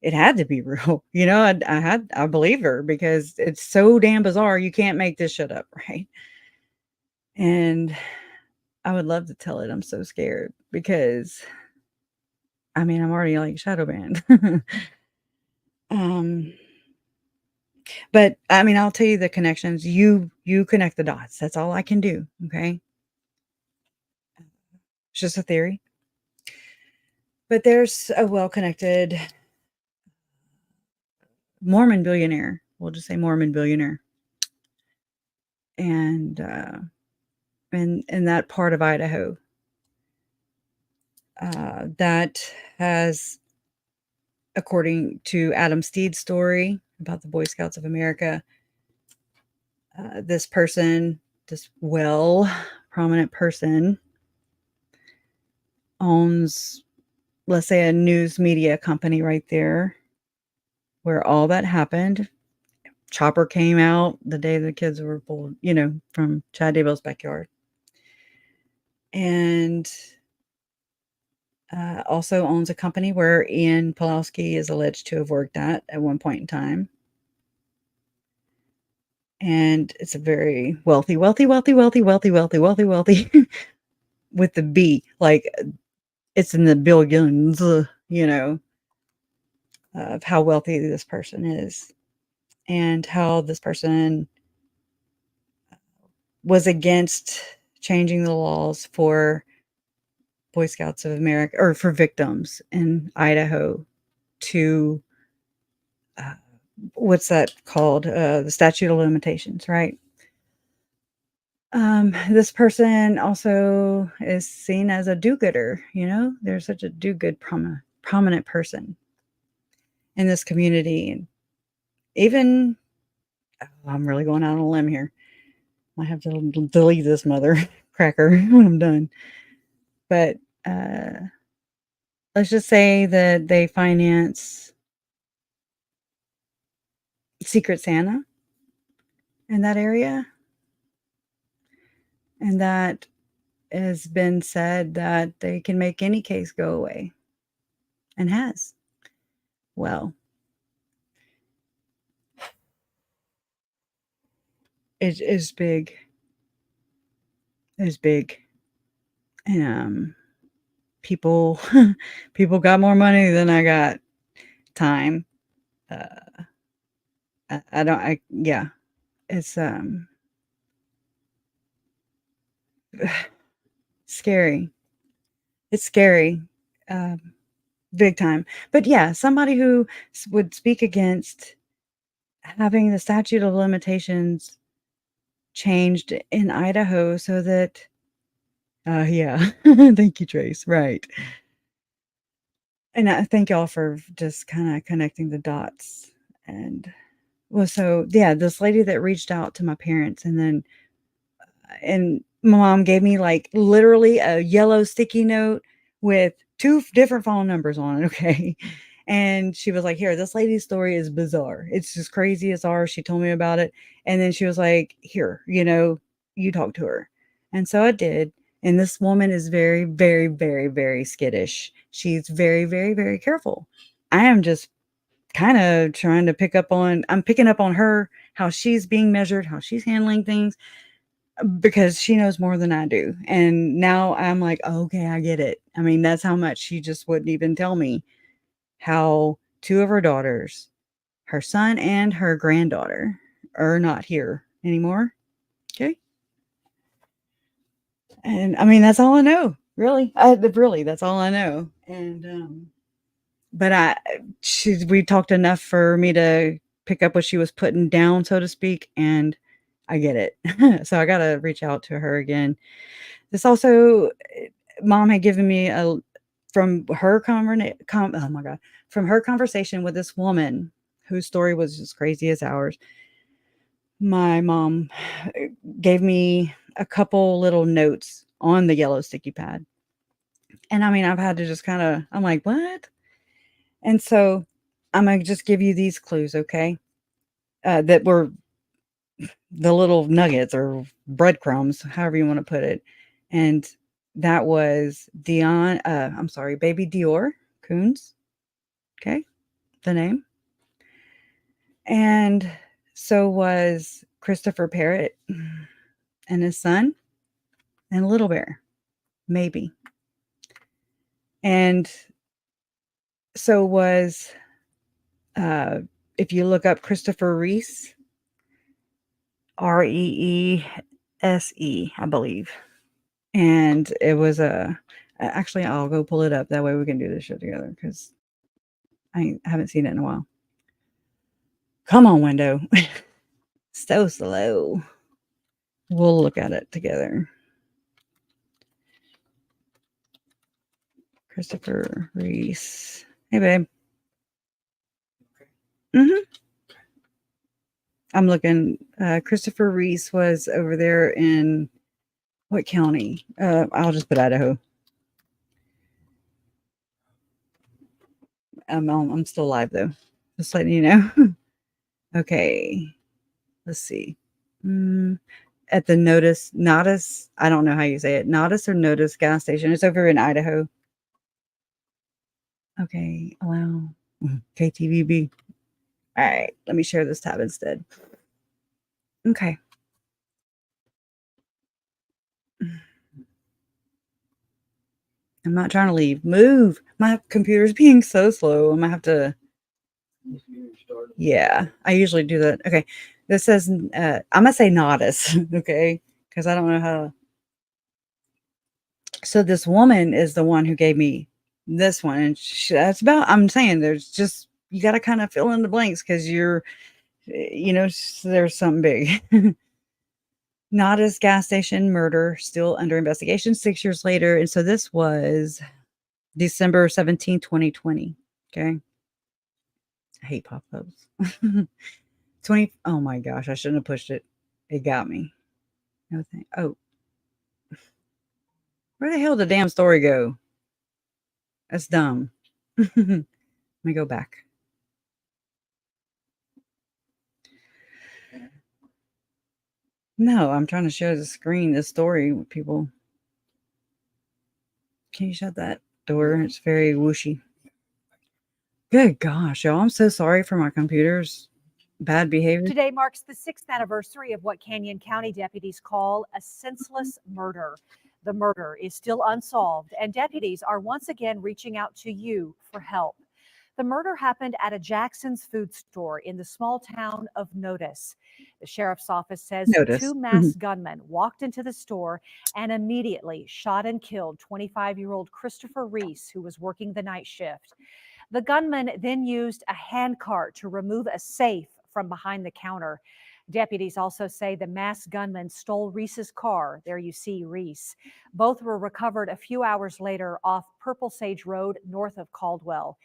[SPEAKER 1] it had to be real. I believed her because it's so damn bizarre. You can't make this shit up, right? And I would love to tell it. I'm so scared because, I'm already like shadow banned. But I'll tell you the connections. You connect the dots. That's all I can do. Okay. It's just a theory. But there's a well-connected Mormon billionaire. We'll just say Mormon billionaire. And in that part of Idaho, that has, according to Adam Steed's story about the Boy Scouts of America, this prominent person owns, let's say, a news media company right there where all that happened. Chopper came out the day the kids were pulled, from Chad Daybell's backyard. And also owns a company where Ian Pulowski is alleged to have worked at one point in time. And it's a very wealthy with the B, like it's in the billions, you know, of how wealthy this person is and how this person was against changing the laws for Boy Scouts of America or for victims in Idaho to what's that called? The statute of limitations, right? This person also is seen as a do-gooder, you know? They're such a do-good prominent person in this community. And even, I'm really going out on a limb here. Might have to delete this mother cracker when I'm done. But let's just say that they finance Secret Santa in that area. And that has been said that they can make any case go away. And has. Well, it is big. It's big. And people got more money than I got time. Yeah. It's scary. It's scary. Big time. But yeah, somebody who would speak against having the statute of limitations changed in Idaho so that yeah. Thank you, Trace. Right. And I thank y'all for just kind of connecting the dots. And well, so yeah, this lady that reached out to my parents and my mom gave me like literally a yellow sticky note with 2 different phone numbers on it. Okay. And she was like, here, this lady's story is bizarre. It's just crazy as ours. She told me about it. And then she was like, here, you know, you talk to her. And so I did. And this woman is very, very, very, very skittish. She's very, very, very careful. I am just kind of trying to I'm picking up on her, how she's being measured, how she's handling things, because she knows more than I do. And now I'm like, okay, I get it. I mean, that's how much she just wouldn't even tell me how 2 of her daughters, her son and her granddaughter, are not here anymore. Okay. And I mean, that's all I know. Really. Really, that's all I know. And but we talked enough for me to pick up what she was putting down, so to speak, and I get it. So I got to reach out to her again. This also, mom had given me from her oh my God, from her conversation with this woman whose story was as crazy as ours. My mom gave me a couple little notes on the yellow sticky pad. And I mean, I've had to just I'm like, what? And so I'm going to just give you these clues, okay? That were the little nuggets or breadcrumbs, however you want to put it. And that was baby Dior Coons. Okay. The name. And so was Christopher Parrott and his son and Little Bear, maybe. And so was, if you look up Christopher Reese, Reese, I believe. And it was actually, I'll go pull it up. That way we can do this shit together because I haven't seen it in a while. Come on, window. So slow. We'll look at it together. Christopher Reese. Hey, babe. Mm-hmm. I'm looking. Christopher Reese was over there in what county? I'll just put Idaho. I'm still alive though. Just letting you know. Okay. Let's see. At the Nodus, I don't know how you say it. Nodus or Nodus gas station. It's over in Idaho. Okay, allow KTVB. All right, let me share this tab instead. Okay. I'm not trying to leave. Move. My computer's being so slow. I'm gonna have to. Yeah, I usually do that. Okay. This says, I'm gonna say Nodis, okay? Because I don't know how. So this woman is the one who gave me this one, and that's about. I'm saying there's just you got to kind of fill in the blanks because you're, there's something big. Nodis gas station murder still under investigation 6 years later, and so this was December 17, 2020. Okay. I hate pop-ups. 20. Oh my gosh, I shouldn't have pushed it. It got me. No thing. Oh, where the hell did the damn story go? That's dumb. Let me go back. No, I'm trying to share the screen, the story with people. Can you shut that door? It's very whooshy. Good gosh, y'all. I'm so sorry for my computer's bad behavior.
[SPEAKER 15] Today marks the 6th anniversary of what Canyon County deputies call a senseless murder. The murder is still unsolved, and deputies are once again reaching out to you for help. The murder happened at a Jackson's food store in the small town of Notice. The sheriff's office says
[SPEAKER 1] Notice.
[SPEAKER 15] 2 masked gunmen walked into the store and immediately shot and killed 25-year-old Christopher Reese, who was working the night shift. The gunman then used a handcart to remove a safe from behind the counter. Deputies also say the masked gunman stole Reese's car. There you see Reese. Both were recovered a few hours later off Purple Sage Road north of Caldwell.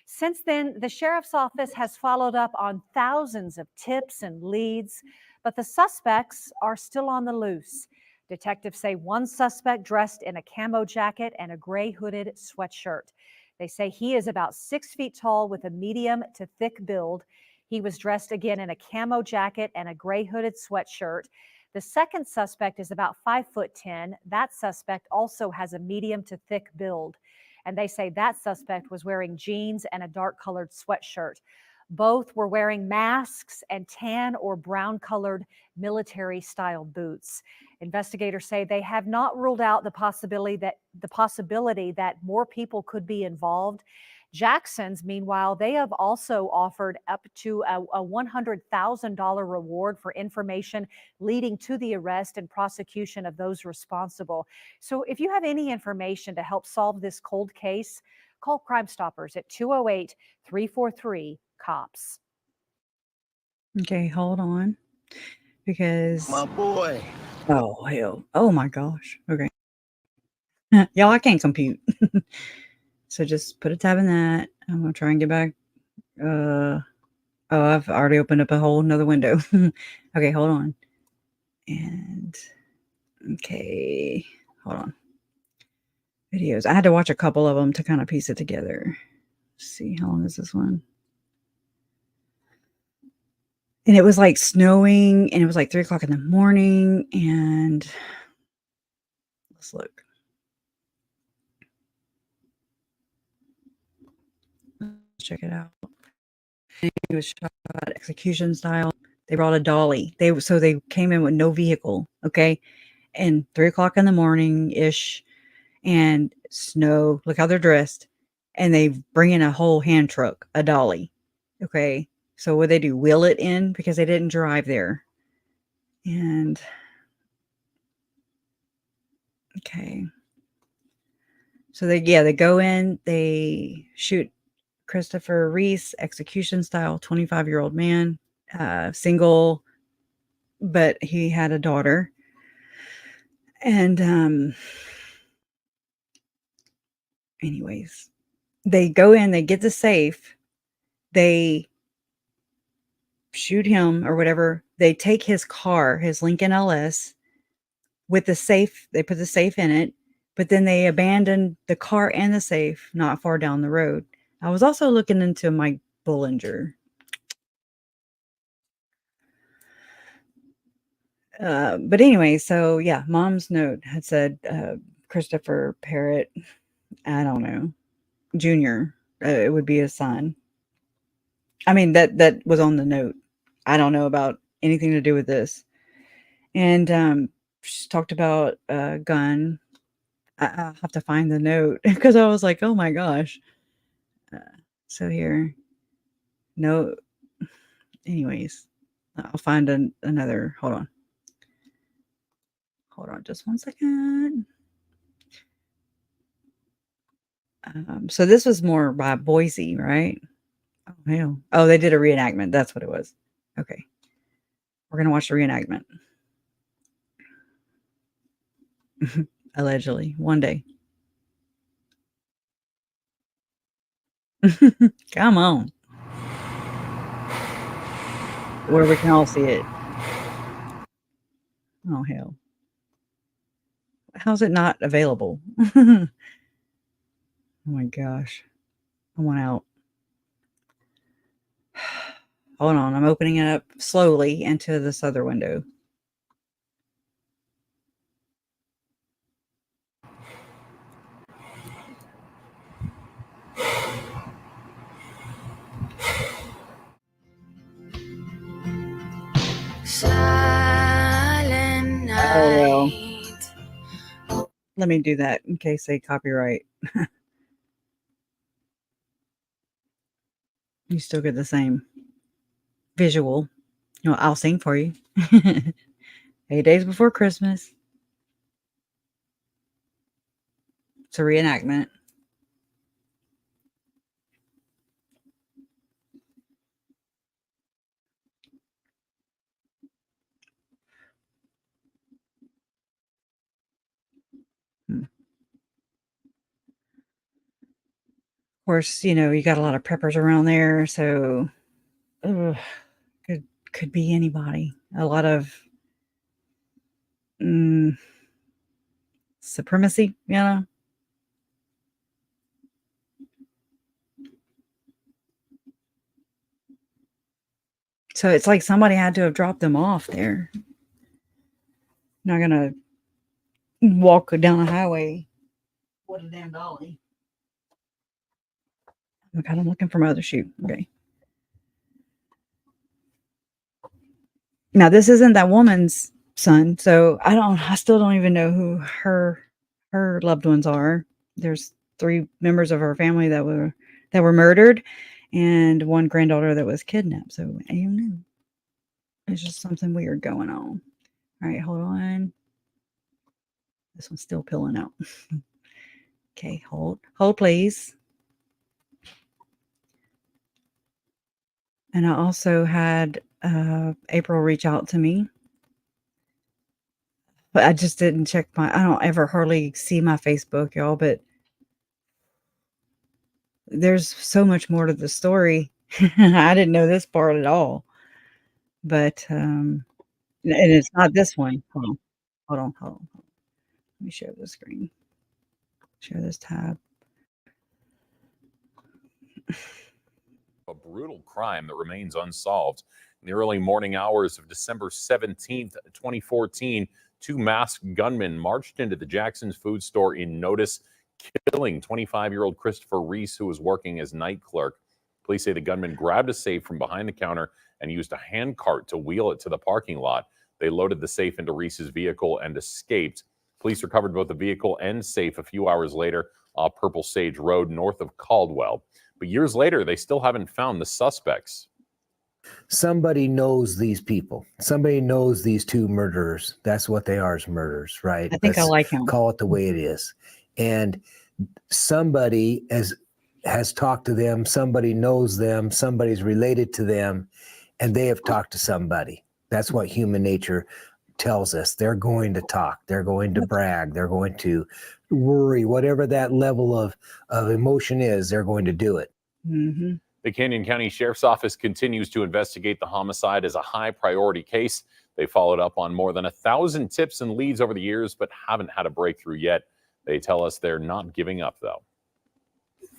[SPEAKER 15] Since then, the sheriff's office has followed up on thousands of tips and leads, but the suspects are still on the loose. Detectives say one suspect dressed in a camo jacket and a gray hooded sweatshirt. They say he is about 6 feet tall with a medium to thick build. He was dressed again in a camo jacket and a gray hooded sweatshirt. The second suspect is about 5'10". That suspect also has a medium to thick build. And they say that suspect was wearing jeans and a dark colored sweatshirt. Both were wearing masks and tan or brown colored military style boots. Investigators say they have not ruled out the possibility that more people could be involved. Jackson's, meanwhile, they have also offered up to a $100,000 reward for information leading to the arrest and prosecution of those responsible. So if you have any information to help solve this cold case, call Crime Stoppers at 208-343-COPS.
[SPEAKER 1] Okay, hold on. Because
[SPEAKER 6] My boy.
[SPEAKER 1] Oh hell. Oh my gosh. Okay. Y'all, I can't compute. So just put a tab in that. I'm gonna try and get back. Oh, I've already opened up a whole nother window. Okay, hold on. And okay, hold on. Videos. I had to watch a couple of them to kind of piece it together. Let's see, how long is this one? And it was like snowing, and it was like 3 o'clock in the morning. And let's look. Let's check it out. It was shot execution style. They brought a dolly. They came in with no vehicle. Okay, and 3 o'clock in the morning ish, and snow. Look how they're dressed, and they bring in a whole hand truck, a dolly. Okay, so what they do? Wheel it in because they didn't drive there. And okay, so they go in. They shoot Christopher Reese, execution style, 25-year-old man, single, but he had a daughter. And anyways, they go in, they get the safe, they shoot him or whatever. They take his car, his Lincoln LS, with the safe. They put the safe in it, but then they abandoned the car and the safe not far down the road. I was also looking into Mike Bullinger. But anyway, so yeah, mom's note had said Christopher Parrott, I don't know, Jr. it would be his son. I mean, that was on the note. I don't know about anything to do with this. And she talked about a gun. I'll have to find the note because I was like, oh my gosh. So here, no. Anyways, I'll find another. Hold on, just 1 second. So this was more by Boise, right? Oh hell! Oh, they did a reenactment. That's what it was. Okay, we're gonna watch the reenactment. Allegedly, one day. Come on. Where we can all see it. Oh, hell. How's it not available? Oh my gosh. I want out. Hold on. I'm opening it up slowly into this other window.
[SPEAKER 16] Silent night.
[SPEAKER 1] Oh, well. Let me do that in case they copyright. You still get the same visual. You know, I'll sing for you. 8 days before Christmas. It's a reenactment. Of course, you know, you got a lot of preppers around there, so could be anybody. A lot of supremacy, you know. So it's like somebody had to have dropped them off there. Not gonna walk down a highway. What a damn dolly. Oh God, I'm looking for my other shoe. Okay. Now this isn't that woman's son, so I still don't even know who her loved ones are. There's 3 members of her family that were murdered and 1 granddaughter that was kidnapped. So I don't know. There's just something weird going on. All right, hold on. This one's still peeling out. Okay, hold please. And I also had April reach out to me, but I just didn't check I don't ever hardly see my Facebook, y'all, but there's so much more to the story. I didn't know this part at all, but and it's not this one. Hold on. Let me share the screen. Share this tab.
[SPEAKER 2] A brutal crime that remains unsolved. In the early morning hours of December 17th, 2014, 2 masked gunmen marched into the Jackson's food store in Notice, killing 25-year-old Christopher Reese, who was working as night clerk. Police say the gunman grabbed a safe from behind the counter and used a hand cart to wheel it to the parking lot. They loaded the safe into Reese's vehicle and escaped. Police recovered both the vehicle and safe a few hours later off Purple Sage Road north of Caldwell. But years later, they still haven't found the suspects.
[SPEAKER 6] Somebody knows these people. Somebody knows these 2 murderers. That's what they are, is murderers, right?
[SPEAKER 1] I think I like him.
[SPEAKER 6] Call it the way it is. And somebody has talked to them. Somebody knows them. Somebody's related to them. And they have talked to somebody. That's what human nature tells us. They're going to talk. They're going to brag. They're going to worry. Whatever that level of emotion is, they're going to do it.
[SPEAKER 1] Mm-hmm.
[SPEAKER 2] The Canyon County Sheriff's Office continues to investigate the homicide as a high priority case. They followed up on more than 1,000 tips and leads over the years, but haven't had a breakthrough yet. They tell us they're not giving up, though.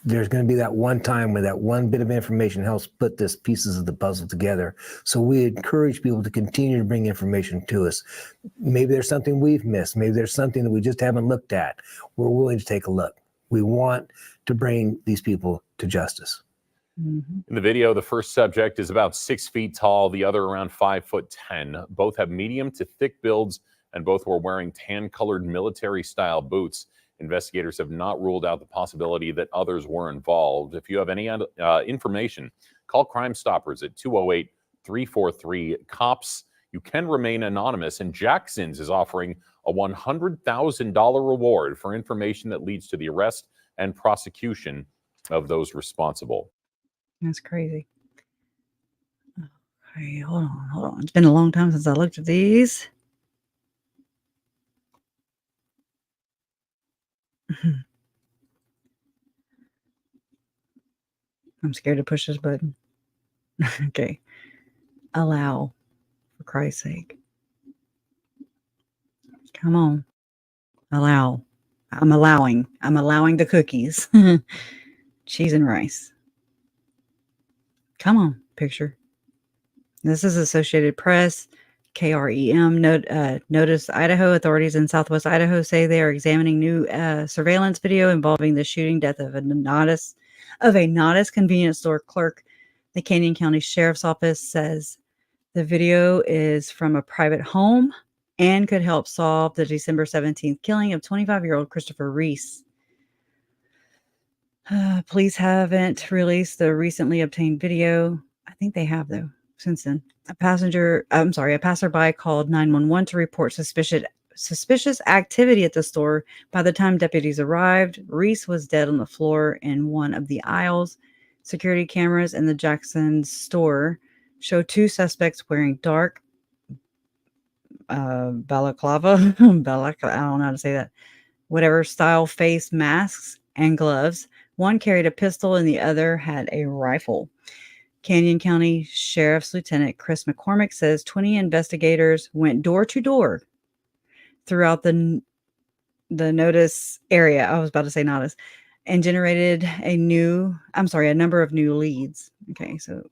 [SPEAKER 6] There's going to be that one time where that one bit of information helps put this pieces of the puzzle together. So we encourage people to continue to bring information to us. Maybe there's something we've missed. Maybe there's something that we just haven't looked at. We're willing to take a look. We want to bring these people to justice.
[SPEAKER 1] Mhm.
[SPEAKER 2] In the video, the first subject is about 6 feet tall, the other around 5'10". Both have medium to thick builds, and both were wearing tan-colored military-style boots. Investigators have not ruled out the possibility that others were involved. If you have any information, call Crime Stoppers at 208-343-COPS. You can remain anonymous, and Jackson's is offering a $100,000 reward for information that leads to the arrest and prosecution of those responsible.
[SPEAKER 1] That's crazy. Okay, hold on. It's been a long time since I looked at these. I'm scared to push this button. Okay. Allow, for Christ's sake. Come on. Allow. I'm allowing the cookies. Cheese and rice. Come on, picture. This is Associated Press, KREM. Notice Idaho authorities in Southwest Idaho say they are examining new surveillance video involving the shooting death of a Nodis convenience store clerk. The Canyon County Sheriff's Office says the video is from a private home and could help solve the December 17th killing of 25-year-old Christopher Reese. Police haven't released the recently obtained video. I think they have, though, since then. A passerby called 911 to report suspicious activity at the store. By the time deputies arrived, Reese was dead on the floor in one of the aisles. Security cameras in the Jackson store show two suspects wearing dark balaclava, I don't know how to say that, whatever style face masks and gloves. One carried a pistol and the other had a rifle. Canyon County Sheriff's Lieutenant Chris McCormick says 20 investigators went door to door throughout the Notice area. I was about to say Notice, and generated a number of new leads. Okay, so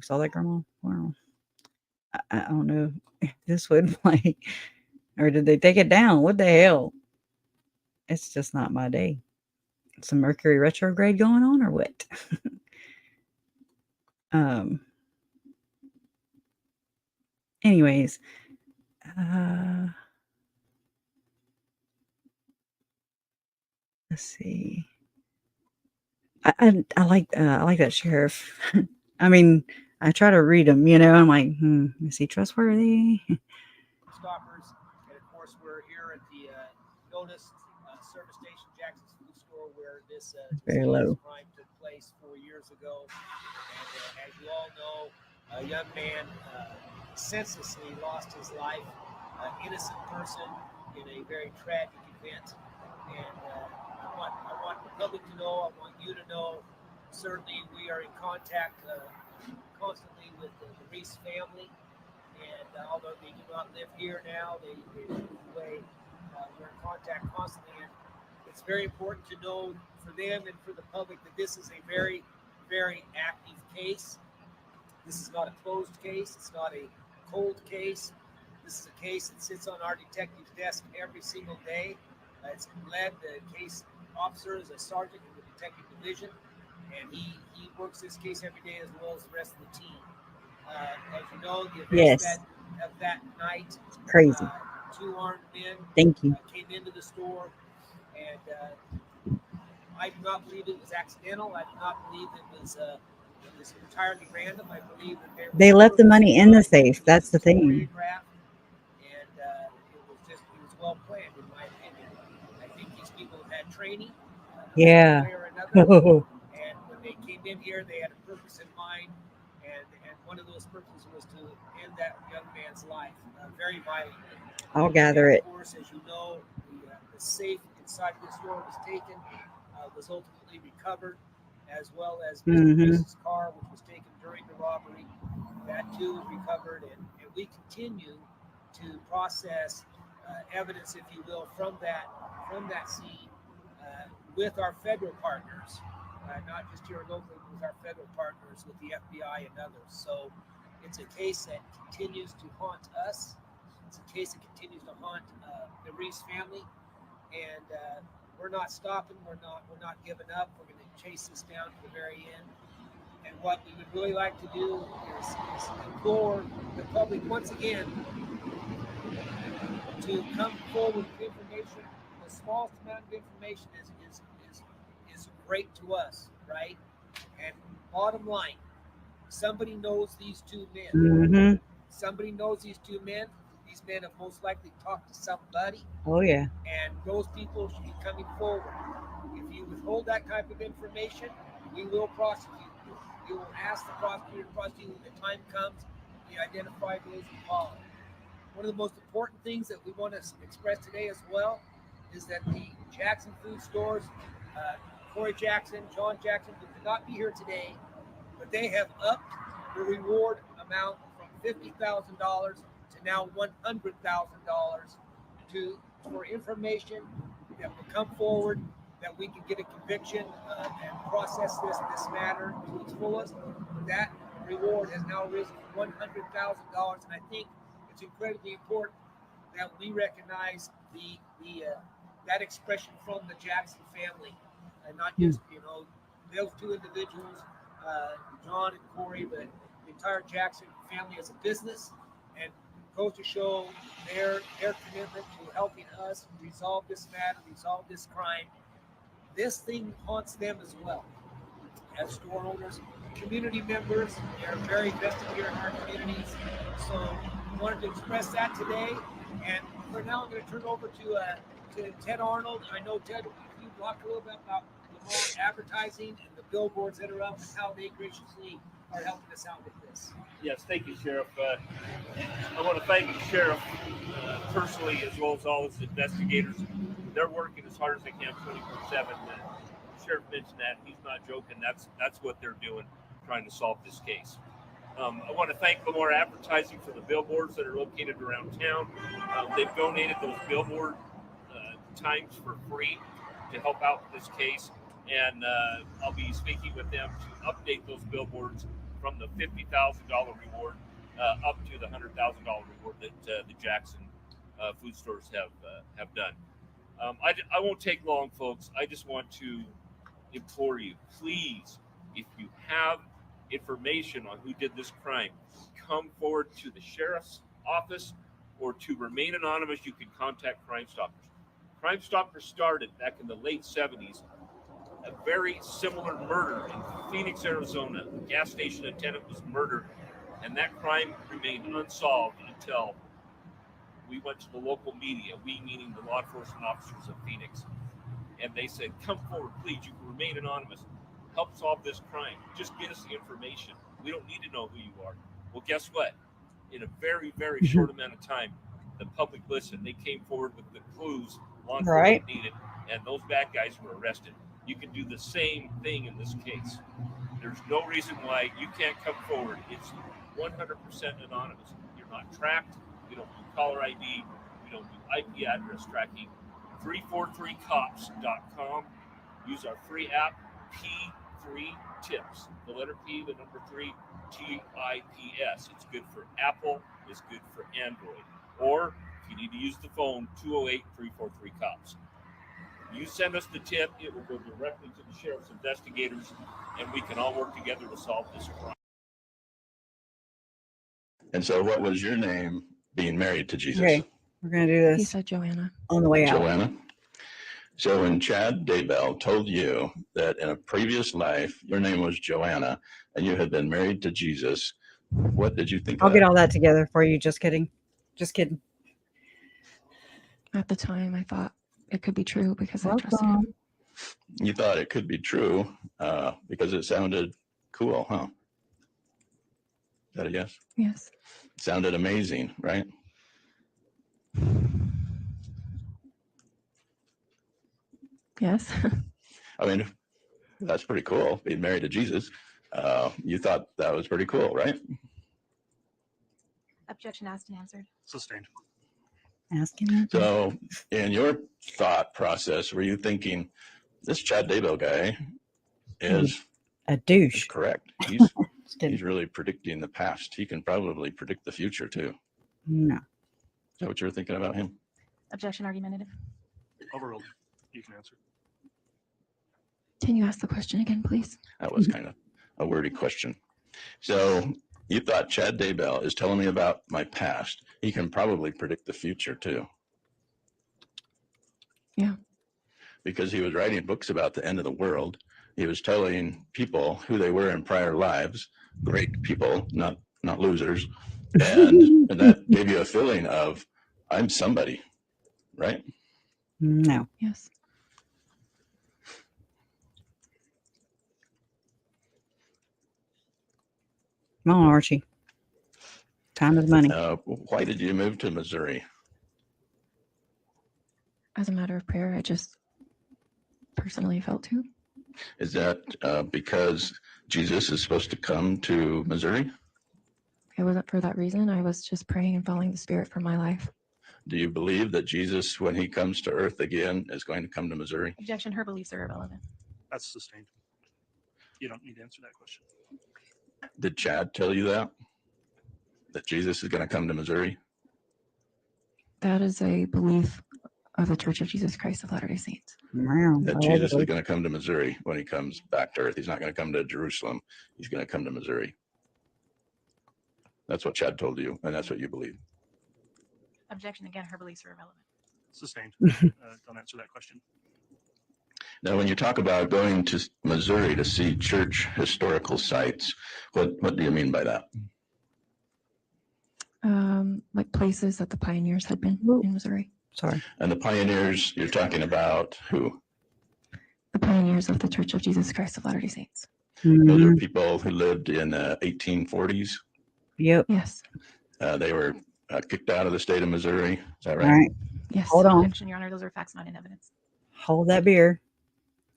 [SPEAKER 1] saw that, Grandma? Wow. I don't know if this would play, or did they take it down? What the hell? It's just not my day. Some Mercury retrograde going on, or what? Anyways, let's see. I like that sheriff. I mean, I try to read them, I'm like, is he trustworthy?
[SPEAKER 16] Stoppers, and of course we're here at the Notice service station, Jackson's food store, where this
[SPEAKER 1] very low
[SPEAKER 16] crime took place 4 years ago. And as you all know, a young man senselessly lost his life, an innocent person in a very tragic event. And I want the public to know, I want you to know, certainly we are in contact constantly with the Reese family. And although they do not live here now, they moved away. We're in contact constantly. And it's very important to know for them and for the public that this is a very, very active case. This is not a closed case. It's not a cold case. This is a case that sits on our detective's desk every single day. It's led, the case officer is a sergeant in the detective division, and he works this case every day as well as the rest of the team. As you know, the events of that night,
[SPEAKER 1] crazy.
[SPEAKER 16] Two armed men came into the store, and I do not believe it was accidental. I do not believe it was entirely random. I believe that
[SPEAKER 1] they left the money in the safe. That's the thing.
[SPEAKER 16] And it was well planned, in my opinion. I think these people have had training.
[SPEAKER 1] Yeah.
[SPEAKER 16] And when they came in here, they had a purpose in mind, and one of those purposes was to end that young man's life very violently.
[SPEAKER 1] I'll gather it.
[SPEAKER 16] Of course, as you know, the safe inside the store was taken, was ultimately recovered, as well as Mr. Reese's car, which was taken during the robbery. That too was recovered, and we continue to process evidence, if you will, from that scene with our federal partners, not just here locally, but with our federal partners, with the FBI and others. So it's a case that continues to haunt us. It's a case that continues to haunt the Reese family, and we're not stopping. We're not giving up. We're going to chase this down to the very end. And what we would really like to do is implore the public once again to come forward with information. The smallest amount of information is great to us, right? And bottom line, somebody knows these two men.
[SPEAKER 1] Mm-hmm.
[SPEAKER 16] Somebody knows these two men. These men have most likely talked to somebody.
[SPEAKER 1] Oh, yeah.
[SPEAKER 16] And those people should be coming forward. If you withhold that type of information, we will prosecute you. We will ask the prosecutor to prosecute when the time comes. We identify those involved. One of the most important things that we want to express today as well is that the Jackson food stores, Corey Jackson, John Jackson, who could not be here today, but they have upped the reward amount from $50,000 to now $100,000 for information that will come forward, that we can get a conviction and process this matter to its fullest. That reward has now risen to $100,000, and I think it's incredibly important that we recognize that expression from the Jackson family, and not just those two individuals, John and Corey, but the entire Jackson family as a business, and goes to show their commitment to helping us resolve this matter, resolve this crime. This thing haunts them as well. As store owners, community members, they're very vested here in our communities. So I wanted to express that today. And for now, I'm going to turn over to Ted Arnold. I know, Ted, you talked a little bit about the advertising and the billboards that are up and how they graciously are helping us out with this.
[SPEAKER 17] Yes, thank you, Sheriff. I want to thank the Sheriff personally, as well as all his investigators. They're working as hard as they can 24/7. The Sheriff mentioned that. He's not joking. That's what they're doing, trying to solve this case. I want to thank Lamar Advertising for the billboards that are located around town. They've donated those billboard times for free to help out with this case. And I'll be speaking with them to update those billboards from the $50,000 reward up to the $100,000 reward that the Jackson food stores have done. I won't take long, folks. I just want to implore you, please, if you have information on who did this crime, come forward to the sheriff's office, or to remain anonymous, you can contact Crime Stoppers. Crime Stoppers started back in the late 70s. A very similar murder in Phoenix, Arizona. A gas station attendant was murdered, and that crime remained unsolved until we went to the local media, we meaning the law enforcement officers of Phoenix, and they said, come forward, please, you can remain anonymous. Help solve this crime. Just get us the information. We don't need to know who you are. Well, guess what? In a very, very short amount of time, the public listened. They came forward with the clues law enforcement needed, and those bad guys were arrested. You can do the same thing in this case. There's no reason why you can't come forward. It's 100% anonymous. You're not tracked. We don't do caller ID. We don't do IP address tracking. 343cops.com. Use our free app, P3 Tips. The letter P, the number 3, TIPS. It's good for Apple. It's good for Android. Or if you need to use the phone, 208-343-COPS. You send us the tip, it will go directly to the sheriff's investigators, and we can all work together to solve this crime.
[SPEAKER 18] And so what was your name being married to Jesus?
[SPEAKER 1] Okay, we're going to do this.
[SPEAKER 11] He said Joanna.
[SPEAKER 1] On the way out.
[SPEAKER 18] Joanna? So when Chad Daybell told you that in a previous life, your name was Joanna, and you had been married to Jesus, what did you think
[SPEAKER 1] I'll
[SPEAKER 18] of
[SPEAKER 1] get
[SPEAKER 18] that?
[SPEAKER 1] all that together for you. Just kidding. Just kidding.
[SPEAKER 11] At the time, I thought it could be true because I trusted him.
[SPEAKER 18] You thought it could be true because it sounded cool, huh? Is that a yes?
[SPEAKER 11] Yes.
[SPEAKER 18] It sounded amazing, right?
[SPEAKER 11] Yes.
[SPEAKER 18] I mean, that's pretty cool, being married to Jesus. You thought that was pretty cool, right?
[SPEAKER 10] Objection asked and answered.
[SPEAKER 7] Sustained.
[SPEAKER 1] Asking.
[SPEAKER 18] So in your thought process, were you thinking, this Chad Daybell guy is
[SPEAKER 1] a douche?
[SPEAKER 18] Is correct. He's really predicting the past. He can probably predict the future too.
[SPEAKER 1] No.
[SPEAKER 18] Is that what you were thinking about him?
[SPEAKER 10] Objection argumentative.
[SPEAKER 7] Overruled. You can answer.
[SPEAKER 11] Can you ask the question again, please?
[SPEAKER 18] That was kind of a wordy question. So you thought Chad Daybell is telling me about my past. He can probably predict the future too.
[SPEAKER 11] Yeah.
[SPEAKER 18] Because he was writing books about the end of the world. He was telling people who they were in prior lives, great people, not losers. And that gave you a feeling of, I'm somebody, right?
[SPEAKER 1] No.
[SPEAKER 11] Yes.
[SPEAKER 1] Come on, Archie. Time is money.
[SPEAKER 18] Why did you move to Missouri?
[SPEAKER 11] As a matter of prayer, I just personally felt to.
[SPEAKER 18] Is that because Jesus is supposed to come to Missouri?
[SPEAKER 11] It wasn't for that reason. I was just praying and following the Spirit for my life.
[SPEAKER 18] Do you believe that Jesus, when he comes to earth again, is going to come to Missouri?
[SPEAKER 10] Objection, her beliefs are irrelevant.
[SPEAKER 7] That's sustained. You don't need to answer that question.
[SPEAKER 18] Did Chad tell you that? That Jesus is going to come to Missouri?
[SPEAKER 11] That is a belief of the Church of Jesus Christ of Latter-day Saints.
[SPEAKER 18] That Jesus is going to come to Missouri when he comes back to earth. He's not going to come to Jerusalem. He's going to come to Missouri. That's what Chad told you, and that's what you believe.
[SPEAKER 10] Objection, again, her beliefs are irrelevant.
[SPEAKER 7] Sustained. Don't answer that question.
[SPEAKER 18] Now, when you talk about going to Missouri to see church historical sites, what do you mean by that?
[SPEAKER 11] Like places that the pioneers had been in Missouri.
[SPEAKER 1] Sorry.
[SPEAKER 18] And the pioneers, you're talking about who?
[SPEAKER 11] The pioneers of the Church of Jesus Christ of Latter-day Saints.
[SPEAKER 18] Those are people who lived in the 1840s.
[SPEAKER 1] Yep.
[SPEAKER 11] Yes.
[SPEAKER 18] They were kicked out of the state of Missouri. Is that right?
[SPEAKER 1] All right.
[SPEAKER 11] Yes.
[SPEAKER 1] Hold on.
[SPEAKER 10] Objection, Your Honor, those are facts not in evidence.
[SPEAKER 1] Hold that beer.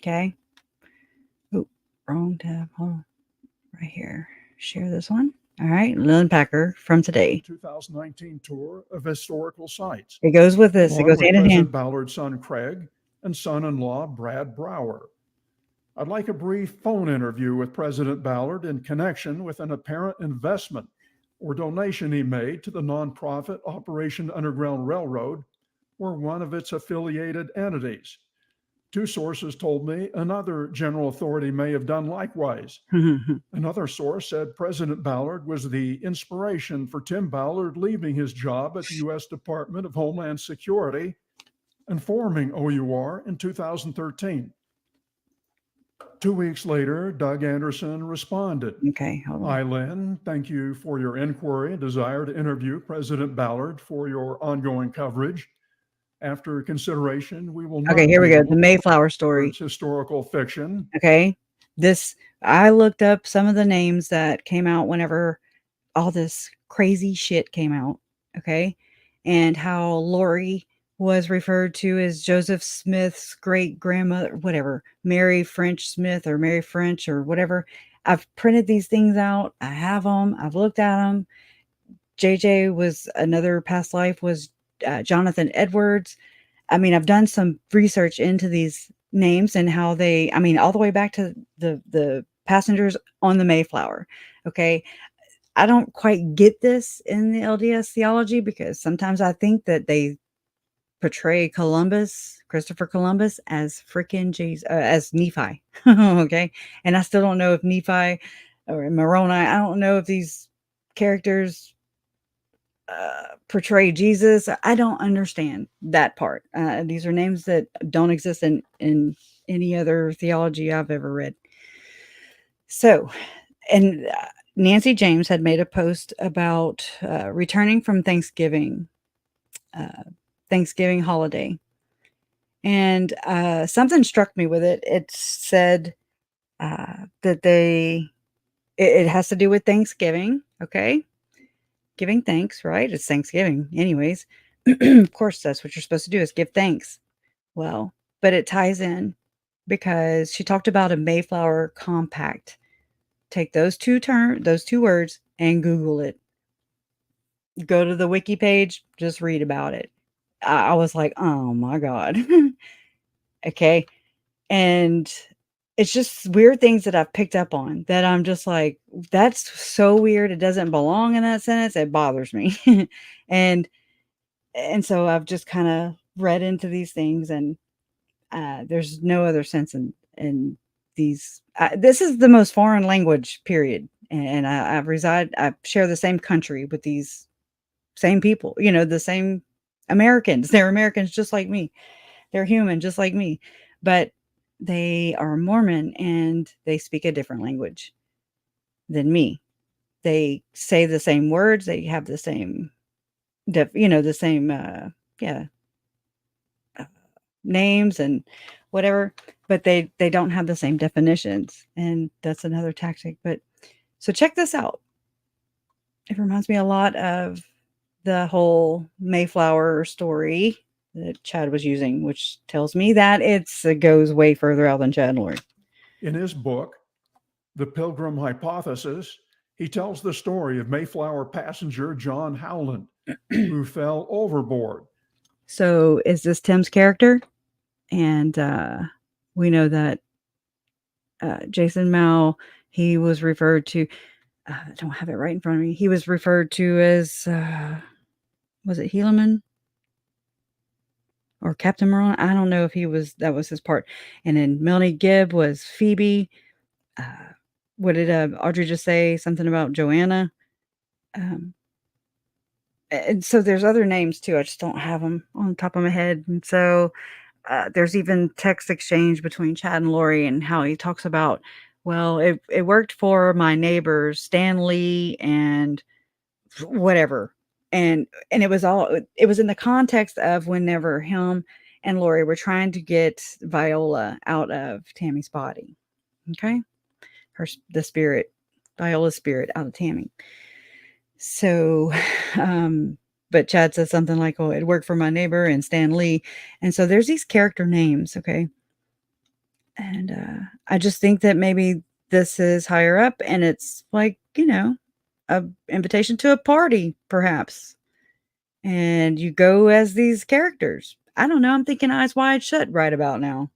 [SPEAKER 1] Okay. Oh, wrong tab. Hold on. Right here. Share this one. All right. Lynn Packer from today.
[SPEAKER 19] 2019 tour of historical sites.
[SPEAKER 1] It goes with this. It
[SPEAKER 19] along
[SPEAKER 1] goes
[SPEAKER 19] with
[SPEAKER 1] hand in
[SPEAKER 19] President
[SPEAKER 1] hand.
[SPEAKER 19] Ballard's son Craig and son-in-law Brad Brower. I'd like a brief phone interview with President Ballard in connection with an apparent investment or donation he made to the nonprofit Operation Underground Railroad or one of its affiliated entities. Two sources told me another general authority may have done likewise. Another source said President Ballard was the inspiration for Tim Ballard leaving his job at the U.S. Department of Homeland Security and forming OUR in 2013. 2 weeks later, Doug Anderson responded.
[SPEAKER 1] Okay, hold on.
[SPEAKER 19] Hi, Lynn. Thank you for your inquiry and desire to interview President Ballard for your ongoing coverage. After consideration, we will not
[SPEAKER 1] Okay, here we
[SPEAKER 19] be
[SPEAKER 1] go.
[SPEAKER 19] able
[SPEAKER 1] The
[SPEAKER 19] to
[SPEAKER 1] Mayflower story.
[SPEAKER 19] It's historical fiction.
[SPEAKER 1] Okay. I looked up some of the names that came out whenever all this crazy shit came out. Okay. And how Lori was referred to as Joseph Smith's great grandmother, whatever, Mary French Smith or Mary French or whatever. I've printed these things out. I have them. I've looked at them. JJ was another past life was Jonathan Edwards. I mean, I've done some research into these names and how they, I mean, all the way back to the passengers on the Mayflower. Okay. I don't quite get this in the LDS theology because sometimes I think that they portray Christopher Columbus as freaking Jesus, as Nephi. Okay. And I still don't know if Nephi or Moroni, I don't know if these characters portray Jesus. I don't understand that part. These are names that don't exist in any other theology I've ever read. So, and Nancy James had made a post about returning from Thanksgiving holiday. And something struck me with it. It said that it has to do with Thanksgiving. Okay. Giving thanks, right? It's Thanksgiving anyways. Of course, that's what you're supposed to do is give thanks. Well, but it ties in because she talked about a Mayflower Compact. Take those two words and Google it. Go to the wiki page, just read about it. I was like, oh my God. Okay. And it's just weird things that I've picked up on that I'm just like, that's so weird. It doesn't belong in that sentence. It bothers me. and so I've just kind of read into these things and there's no other sense in these. This is the most foreign language, period. And I share the same country with these same people, the same Americans. They're Americans just like me. They're human just like me. But they are Mormon and they speak a different language than me. They say the same words. They have the same, the same, names and whatever, but they don't have the same definitions. And that's another tactic. But so check this out. It reminds me a lot of the whole Mayflower story that Chad was using, which tells me that it goes way further out than Chad and Lori.
[SPEAKER 19] In his book, The Pilgrim Hypothesis, he tells the story of Mayflower passenger John Howland, who fell overboard.
[SPEAKER 1] So is this Tim's character? And we know that Jason Mao, he was referred to, I don't have it right in front of me. He was referred to as, was it Helaman? Or Captain Moran? I don't know if that was his part. And then Melanie Gibb was Phoebe. What did Audrey just say? Something about Joanna. And so there's other names too. I just don't have them on the top of my head. And so there's even text exchange between Chad and Lori and how he talks about, well, it worked for my neighbors, Stan Lee and whatever. And it was in the context of whenever him and Lori were trying to get Viola out of Tammy's body. Okay. Viola's spirit out of Tammy. So, but Chad says something like, oh, it worked for my neighbor and Stan Lee. And so there's these character names. Okay. And I just think that maybe this is higher up and it's like, a invitation to a party, perhaps. And you go as these characters. I don't know. I'm thinking Eyes Wide Shut right about now.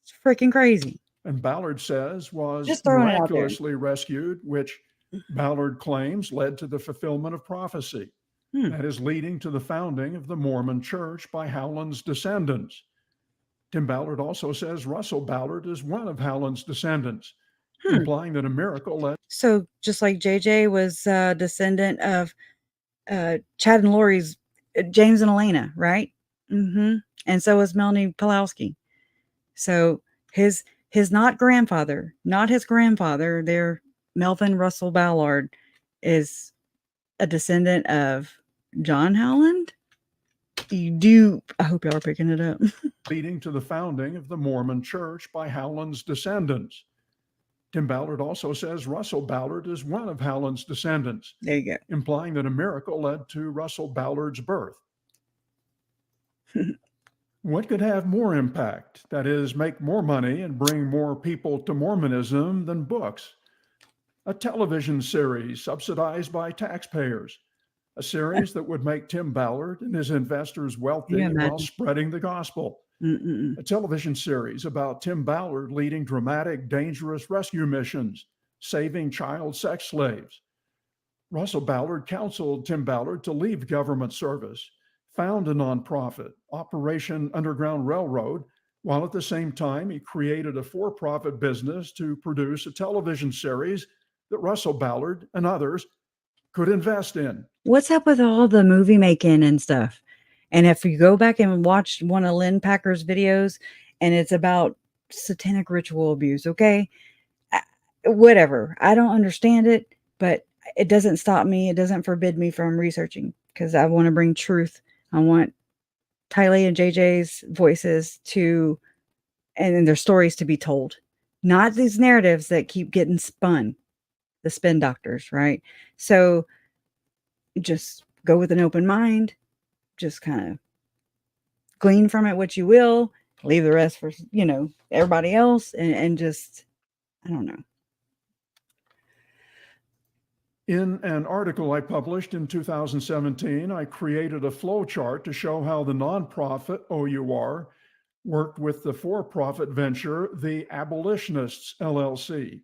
[SPEAKER 1] It's freaking crazy.
[SPEAKER 19] And Ballard says was
[SPEAKER 1] Just throwing it out there.
[SPEAKER 19] miraculously rescued, which Ballard claims led to the fulfillment of prophecy. That is leading to the founding of the Mormon Church by Howland's descendants. Tim Ballard also says Russell Ballard is one of Howland's descendants, implying that a miracle led.
[SPEAKER 1] So just like JJ was a descendant of Chad and Lori's James and Elena, right? And so was Melanie Pulowski. So his not his grandfather, their Melvin Russell Ballard is a descendant of John Howland. I hope y'all are picking it up.
[SPEAKER 19] Leading to the founding of the Mormon Church by Howland's descendants. Tim Ballard also says Russell Ballard is one of Howland's descendants.
[SPEAKER 1] There you go.
[SPEAKER 19] Implying that a miracle led to Russell Ballard's birth. What could have more impact? That is, make more money and bring more people to Mormonism than books. A television series subsidized by taxpayers. A series that would make Tim Ballard and his investors wealthy while spreading the gospel. A television series about Tim Ballard leading dramatic, dangerous rescue missions, saving child sex slaves. Russell Ballard counseled Tim Ballard to leave government service, found a nonprofit, Operation Underground Railroad, while at the same time he created a for-profit business to produce a television series that Russell Ballard and others could invest in.
[SPEAKER 1] What's up with all the movie making and stuff? And if you go back and watch one of Lynn Packer's videos and it's about satanic ritual abuse, okay? Whatever. I don't understand it, but it doesn't stop me. It doesn't forbid me from researching because I want to bring truth. I want Tylee and JJ's voices and their stories to be told. Not these narratives that keep getting spun. The spin doctors, right? So just go with an open mind. Just kind of glean from it what you will, leave the rest for, everybody else. And just, I don't know.
[SPEAKER 19] In an article I published in 2017, I created a flow chart to show how the nonprofit OUR worked with the for-profit venture, the Abolitionists, LLC.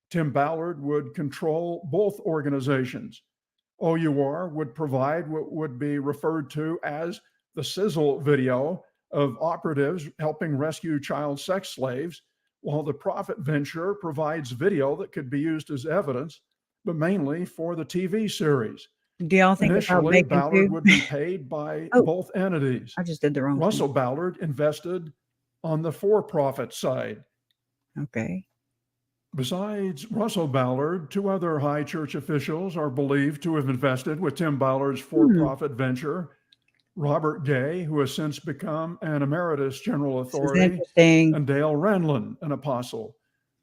[SPEAKER 19] Tim Ballard would control both organizations. OUR would provide what would be referred to as the sizzle video of operatives helping rescue child sex slaves, while the profit venture provides video that could be used as evidence, but mainly for the TV series.
[SPEAKER 1] Do y'all think about
[SPEAKER 19] Initially,
[SPEAKER 1] making
[SPEAKER 19] Ballard
[SPEAKER 1] food?
[SPEAKER 19] would be paid by
[SPEAKER 1] Oh,
[SPEAKER 19] both entities.
[SPEAKER 1] I just did the wrong
[SPEAKER 19] Russell
[SPEAKER 1] thing.
[SPEAKER 19] Ballard invested on the for-profit side.
[SPEAKER 1] Okay.
[SPEAKER 19] Besides Russell Ballard, 2 other high church officials are believed to have invested with Tim Ballard's for-profit venture. Robert Gay, who has since become an emeritus general
[SPEAKER 1] This is
[SPEAKER 19] authority,
[SPEAKER 1] interesting.
[SPEAKER 19] and Dale Renlund, an apostle.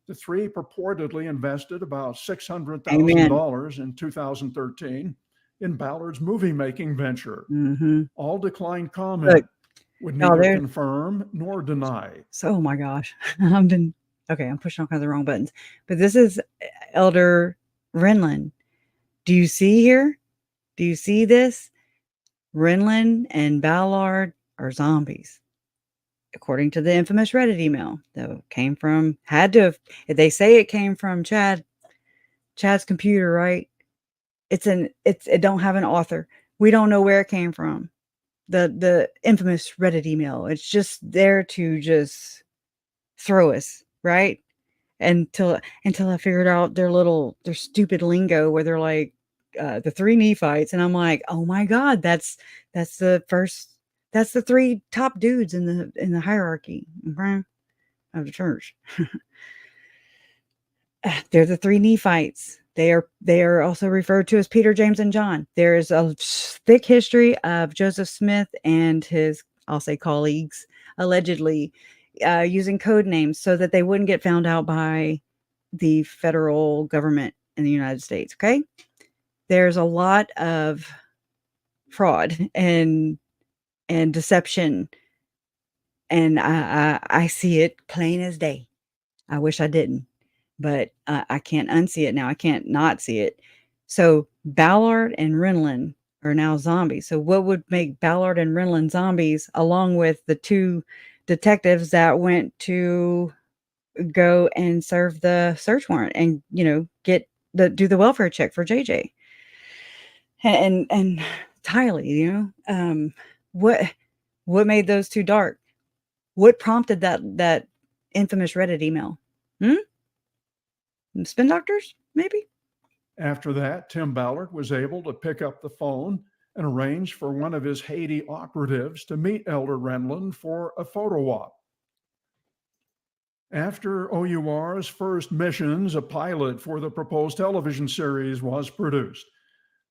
[SPEAKER 19] The 3 purportedly invested about $600,000 in 2013 in Ballard's movie-making venture.
[SPEAKER 1] Mm-hmm.
[SPEAKER 19] All declined comment,
[SPEAKER 1] Look,
[SPEAKER 19] would
[SPEAKER 1] y'all,
[SPEAKER 19] neither
[SPEAKER 1] there's
[SPEAKER 19] confirm nor deny.
[SPEAKER 1] so, oh my gosh, I'm pushing all kinds of wrong buttons. But this is Elder Renlund. Do you see here? Do you see this? Renlund and Ballard are zombies, according to the infamous Reddit email that came from, they say it came from Chad's computer, right? It don't have an author. We don't know where it came from. The infamous Reddit email. It's just there to just throw us, right? Until I figured out their stupid lingo where they're like the 3 Nephites, and I'm like, oh my God, that's the 3 top dudes in the hierarchy, okay, of the church. They're the 3 Nephites. They are also referred to as Peter, James, and John. There's a thick history of Joseph Smith and his, I'll say, colleagues allegedly using code names so that they wouldn't get found out by the federal government in the United States. Okay. There's a lot of fraud and deception. And I see it plain as day. I wish I didn't, but I can't unsee it now. I can't not see it. So Ballard and Renlund are now zombies. So what would make Ballard and Renlund zombies, along with the 2 detectives that went to go and serve the search warrant and, do the welfare check for JJ and Tylee, what made those 2 dark? What prompted that infamous Reddit email? Spin doctors, maybe?
[SPEAKER 19] After that, Tim Ballard was able to pick up the phone and arrange for one of his Haiti operatives to meet Elder Renlund for a photo op. After OUR's first missions, a pilot for the proposed television series was produced.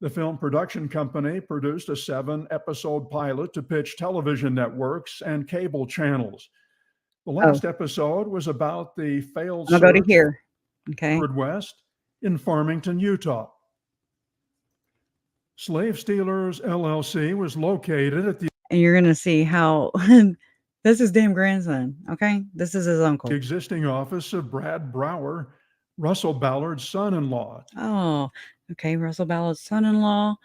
[SPEAKER 19] The film production company produced a 7-episode pilot to pitch television networks and cable channels. The last episode was about the failed
[SPEAKER 1] I'll go to
[SPEAKER 19] search
[SPEAKER 1] here. Okay.
[SPEAKER 19] West in Farmington, Utah. Slave Stealers LLC was located at the
[SPEAKER 1] And you're going to see how this is damn grandson. Okay. This is his uncle.
[SPEAKER 19] existing office of Brad Brower, Russell Ballard's son-in-law.
[SPEAKER 1] Oh, okay. Russell Ballard's son-in-law.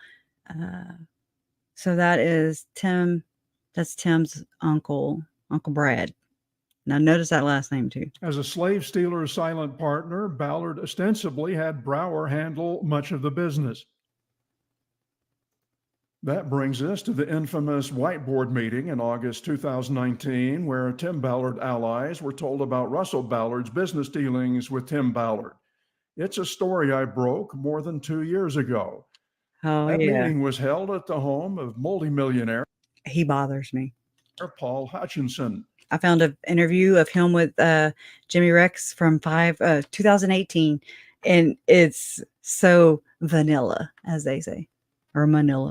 [SPEAKER 1] So that is Tim. That's Tim's uncle, Uncle Brad. Now notice that last name too.
[SPEAKER 19] As a slave stealer's silent partner, Ballard ostensibly had Brower handle much of the business. That brings us to the infamous whiteboard meeting in August 2019, where Tim Ballard allies were told about Russell Ballard's business dealings with Tim Ballard. It's a story I broke more than 2 years ago.
[SPEAKER 1] Oh,
[SPEAKER 19] that
[SPEAKER 1] yeah.
[SPEAKER 19] meeting was held at the home of multimillionaire
[SPEAKER 1] He bothers me.
[SPEAKER 19] Paul Hutchinson.
[SPEAKER 1] I found an interview of him with Jimmy Rex from 2018, and it's so vanilla, as they say, or Manila.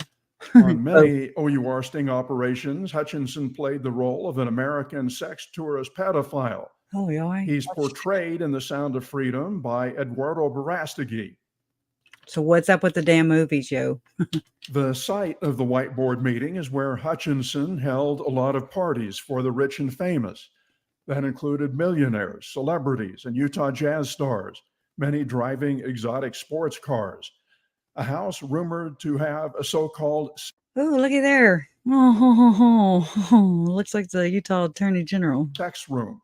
[SPEAKER 19] On many OUR sting operations, Hutchinson played the role of an American sex tourist pedophile.
[SPEAKER 1] Oh, yeah.
[SPEAKER 19] He's portrayed in The Sound of Freedom by Eduardo Verástegui.
[SPEAKER 1] So what's up with the damn movies, yo?
[SPEAKER 19] The site of the whiteboard meeting is where Hutchinson held a lot of parties for the rich and famous. That included millionaires, celebrities, and Utah jazz stars, many driving exotic sports cars. A house rumored to have a so-called...
[SPEAKER 1] Oh, looky there. Oh, looks like the Utah Attorney General.
[SPEAKER 19] ...sex room,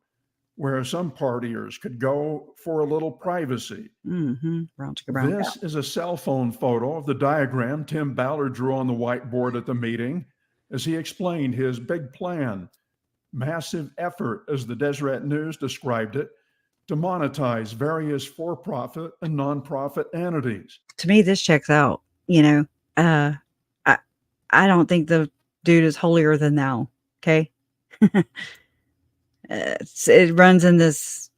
[SPEAKER 19] where some partiers could go for a little privacy.
[SPEAKER 1] Mm-hmm.
[SPEAKER 19] This is a cell phone photo of the diagram Tim Ballard drew on the whiteboard at the meeting as he explained his big plan. Massive effort, as the Deseret News described it, to monetize various for-profit and nonprofit entities.
[SPEAKER 1] To me, this checks out. You know, I don't think the dude is holier than thou. Okay. It runs in this,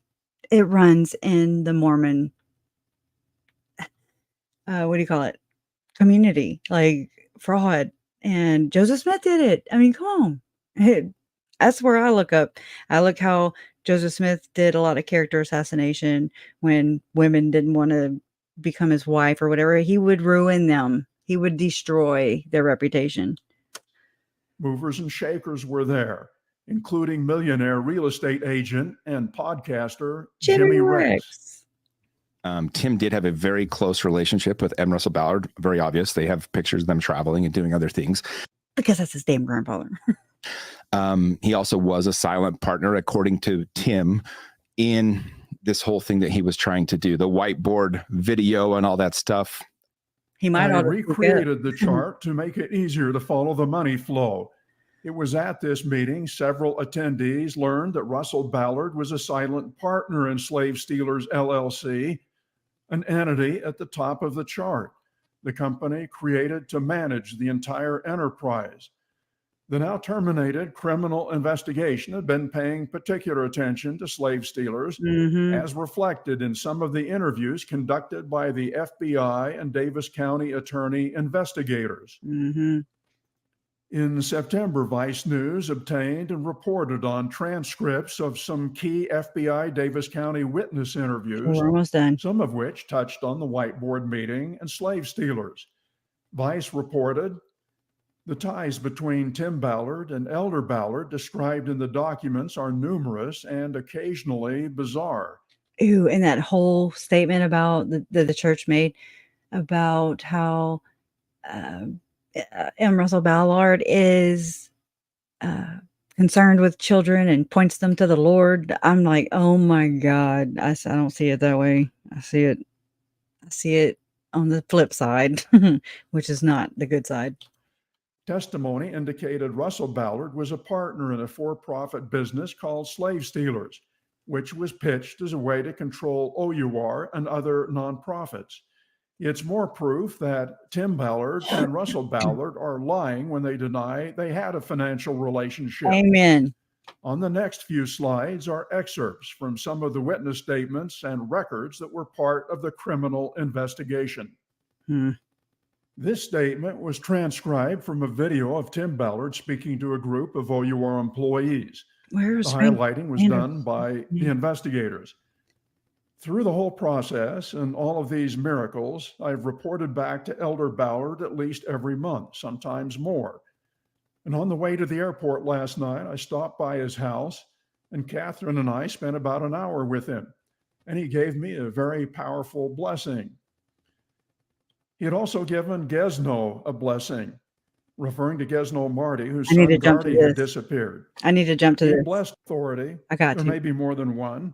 [SPEAKER 1] it runs in the Mormon, what do you call it? Community, like fraud. And Joseph Smith did it. I mean, come on. That's where I look up. I look how Joseph Smith did a lot of character assassination when women didn't want to become his wife or whatever. He would ruin them. He would destroy their reputation.
[SPEAKER 19] Movers and shakers were there, including millionaire real estate agent and podcaster Jimmy Rex.
[SPEAKER 20] Tim did have a very close relationship with M. Russell Ballard. Very obvious. They have pictures of them traveling and doing other things.
[SPEAKER 1] Because that's his damn grandfather.
[SPEAKER 20] He also was a silent partner, according to Tim, in this whole thing that he was trying to do, the whiteboard video and all that stuff.
[SPEAKER 1] He might have
[SPEAKER 19] recreated the chart to make it easier to follow the money flow. It was at this meeting several attendees learned that Russell Ballard was a silent partner in Slave Stealers LLC, an entity at the top of the chart, the company created to manage the entire enterprise. The now terminated criminal investigation had been paying particular attention to slave stealers, as reflected in some of the interviews conducted by the FBI and Davis County attorney investigators. In September, Vice News obtained and reported on transcripts of some key FBI Davis County witness interviews,
[SPEAKER 1] We're almost done.
[SPEAKER 19] some of which touched on the whiteboard meeting and slave stealers. Vice reported the ties between Tim Ballard and Elder Ballard described in the documents are numerous and occasionally bizarre.
[SPEAKER 1] Ooh, and that whole statement about the church made about how M. Russell Ballard is concerned with children and points them to the Lord. I'm like, oh my God, I don't see it that way. I see it on the flip side, which is not the good side.
[SPEAKER 19] Testimony indicated Russell Ballard was a partner in a for-profit business called Slave Stealers, which was pitched as a way to control OUR and other nonprofits. It's more proof that Tim Ballard and Russell Ballard are lying when they deny they had a financial relationship.
[SPEAKER 1] Amen.
[SPEAKER 19] On the next few slides are excerpts from some of the witness statements and records that were part of the criminal investigation. This statement was transcribed from a video of Tim Ballard speaking to a group of OUR employees. The highlighting was done by the investigators. Through the whole process and all of these miracles, I've reported back to Elder Ballard at least every month, sometimes more. And on the way to the airport last night, I stopped by his house, and Catherine and I spent about an hour with him, and he gave me a very powerful blessing. He had also given Gesno a blessing, referring to Gesno Marty, whose son Gardy had disappeared.
[SPEAKER 1] I need to jump to this.
[SPEAKER 19] Blessed authority.
[SPEAKER 1] I got
[SPEAKER 19] there
[SPEAKER 1] you.
[SPEAKER 19] may be more than one,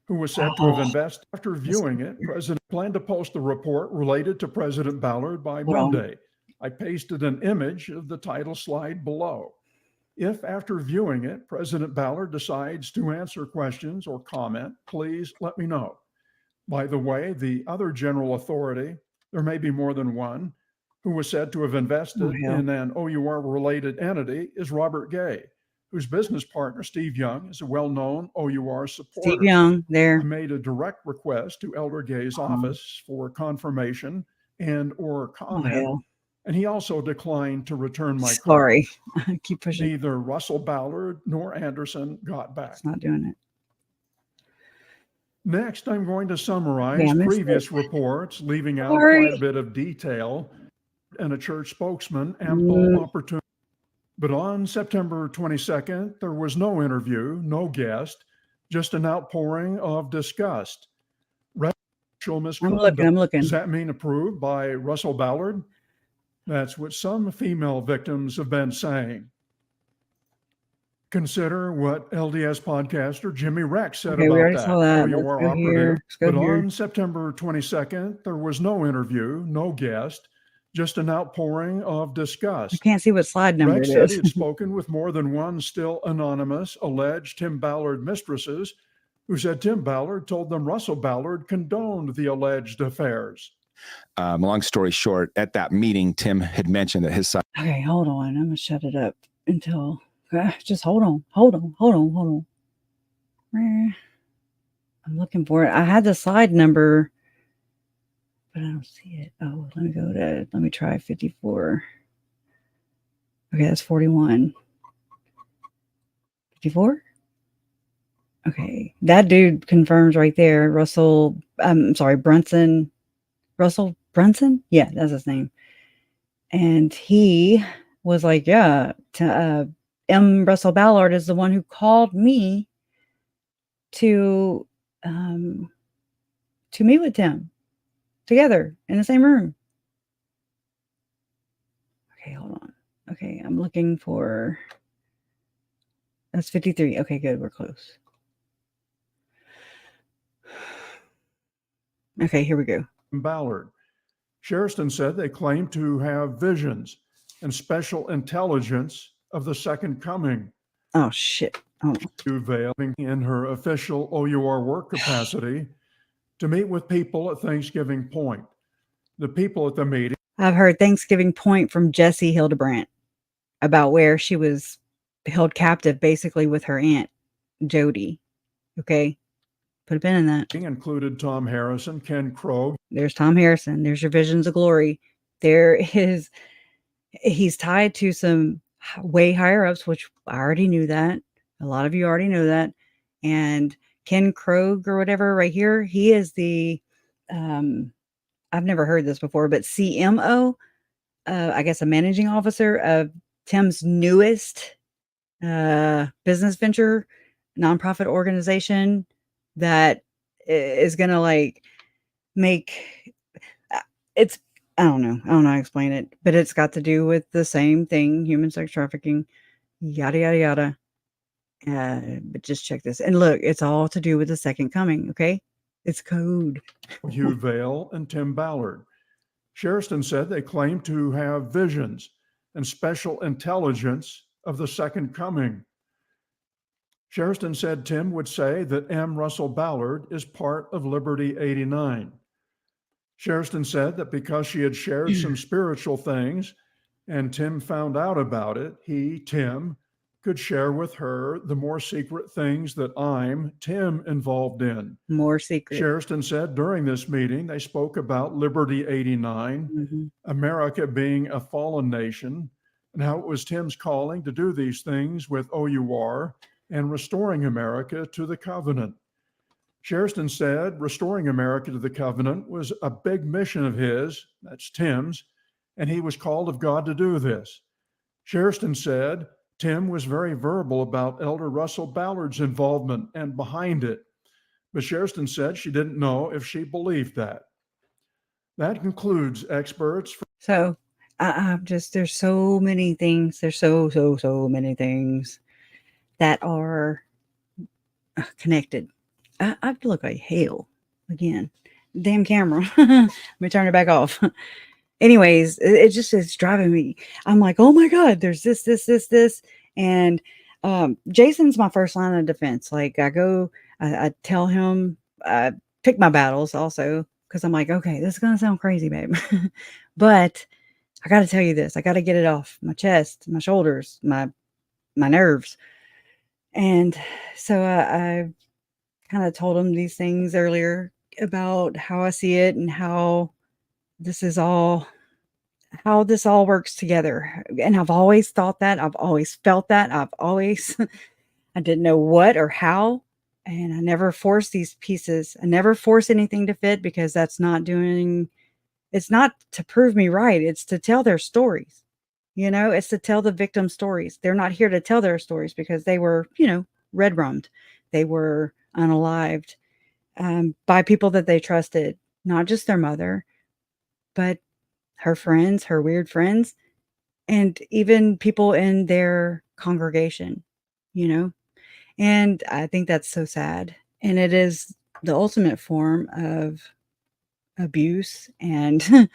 [SPEAKER 19] who was said to have invested. After viewing it, President planned to post a report related to President Ballard by Monday. I pasted an image of the title slide below. If after viewing it, President Ballard decides to answer questions or comment, please let me know. By the way, the other general authority, there may be more than one, who was said to have invested in an OUR-related entity is Robert Gay, whose business partner, Steve Young, is a well-known OUR supporter.
[SPEAKER 1] Steve Young, there.
[SPEAKER 19] I made a direct request to Elder Gay's office for confirmation and or comment, and he also declined to return my call.
[SPEAKER 1] Sorry, I keep pushing.
[SPEAKER 19] Neither Russell Ballard nor Anderson got back.
[SPEAKER 1] It's not doing it.
[SPEAKER 19] Next, I'm going to summarize previous reports, leaving out
[SPEAKER 1] Sorry.
[SPEAKER 19] quite a bit of detail, and a church spokesman ample opportunity. But on September 22nd, there was no interview, no guest, just an outpouring of disgust. Racial misconduct.
[SPEAKER 1] I'm looking.
[SPEAKER 19] Does that mean approved by Russell Ballard? That's what some female victims have been saying. Consider what LDS podcaster Jimmy Rex said
[SPEAKER 1] Okay, we
[SPEAKER 19] about
[SPEAKER 1] already
[SPEAKER 19] that.
[SPEAKER 1] saw that.
[SPEAKER 19] OUR
[SPEAKER 1] Let's go
[SPEAKER 19] operative.
[SPEAKER 1] here. Let's go
[SPEAKER 19] But
[SPEAKER 1] here.
[SPEAKER 19] on September 22nd, there was no interview, no guest, just an outpouring of disgust.
[SPEAKER 1] I can't see what slide number
[SPEAKER 19] Rex
[SPEAKER 1] it
[SPEAKER 19] said
[SPEAKER 1] is.
[SPEAKER 19] he had spoken with more than one still anonymous alleged Tim Ballard mistresses who said Tim Ballard told them Russell Ballard condoned the alleged affairs.
[SPEAKER 20] Long story short, at that meeting, Tim had mentioned that his son.
[SPEAKER 1] Okay, hold on. I'm gonna shut it up until. Just hold on. I'm looking for it. I had the slide number, but I don't see it. Oh, let me try 54. Okay, that's 41. 54? Okay, that dude confirms right there. Russell Brunson. Russell Brunson? Yeah, that's his name. And he was like, yeah, Russell Ballard is the one who called me to meet with Tim together in the same room. Okay, hold on. Okay, I'm looking for. That's 53. Okay, good. We're close. Okay, here we go.
[SPEAKER 19] Ballard. Sherston said they claimed to have visions and special intelligence of the second coming.
[SPEAKER 1] Oh, shit. Oh.
[SPEAKER 19] Veiling in her official OUR work capacity to meet with people at Thanksgiving Point. The people at the meeting.
[SPEAKER 1] I've heard Thanksgiving Point from Jessie Hildebrandt about where she was held captive basically with her aunt, Jody. Okay. Put a pin in that.
[SPEAKER 19] Included Tom Harrison, Ken Krogh.
[SPEAKER 1] There's Tom Harrison. There's your visions of glory. He's tied to some way higher ups, which I already knew that. A lot of you already know that. And Ken Krogh or whatever right here, he is the, I've never heard this before, but CMO, I guess a managing officer of Tim's newest business venture, nonprofit organization that is going to like make it's, I don't know how to explain it, but it's got to do with the same thing, human sex trafficking, yada, yada, yada. But just check this. And look, it's all to do with the second coming. Okay. It's code.
[SPEAKER 19] Hugh Vale and Tim Ballard. Sherston said they claimed to have visions and special intelligence of the second coming. Sherston said Tim would say that M. Russell Ballard is part of Liberty 89. Sherston said that because she had shared some spiritual things and Tim found out about it, he, Tim, could share with her the more secret things that I'm, Tim, involved in.
[SPEAKER 1] More secret.
[SPEAKER 19] Sherston said during this meeting, they spoke about Liberty 89, America being a fallen nation, and how it was Tim's calling to do these things with OUR and restoring America to the covenant. Sherston said restoring America to the covenant was a big mission of his, that's Tim's, and he was called of God to do this. Sherston said Tim was very verbal about Elder Russell Ballard's involvement and behind it, but Sherston said she didn't know if she believed that. That concludes experts.
[SPEAKER 1] So there's so many things. There's so many things that are connected. I look like hell again. Damn camera. Let me turn it back off. Anyways, it just is driving me. I'm like, oh my God, there's this. And Jason's my first line of defense. Like I tell him, I pick my battles also, because I'm like, okay, this is going to sound crazy, babe. But I got to tell you this. I got to get it off my chest, my shoulders, my nerves. And so I kind of told him these things earlier about how I see it and how this all works together. And I've always thought that. I've always felt that. I didn't know what or how. And I never force these pieces. I never force anything to fit, because it's not to prove me right. It's to tell their stories. It's to tell the victim stories. They're not here to tell their stories because they were, red rummed. They were unalived by people that they trusted, not just their mother, but her friends, her weird friends, and even people in their congregation, And I think that's so sad. And it is the ultimate form of abuse. And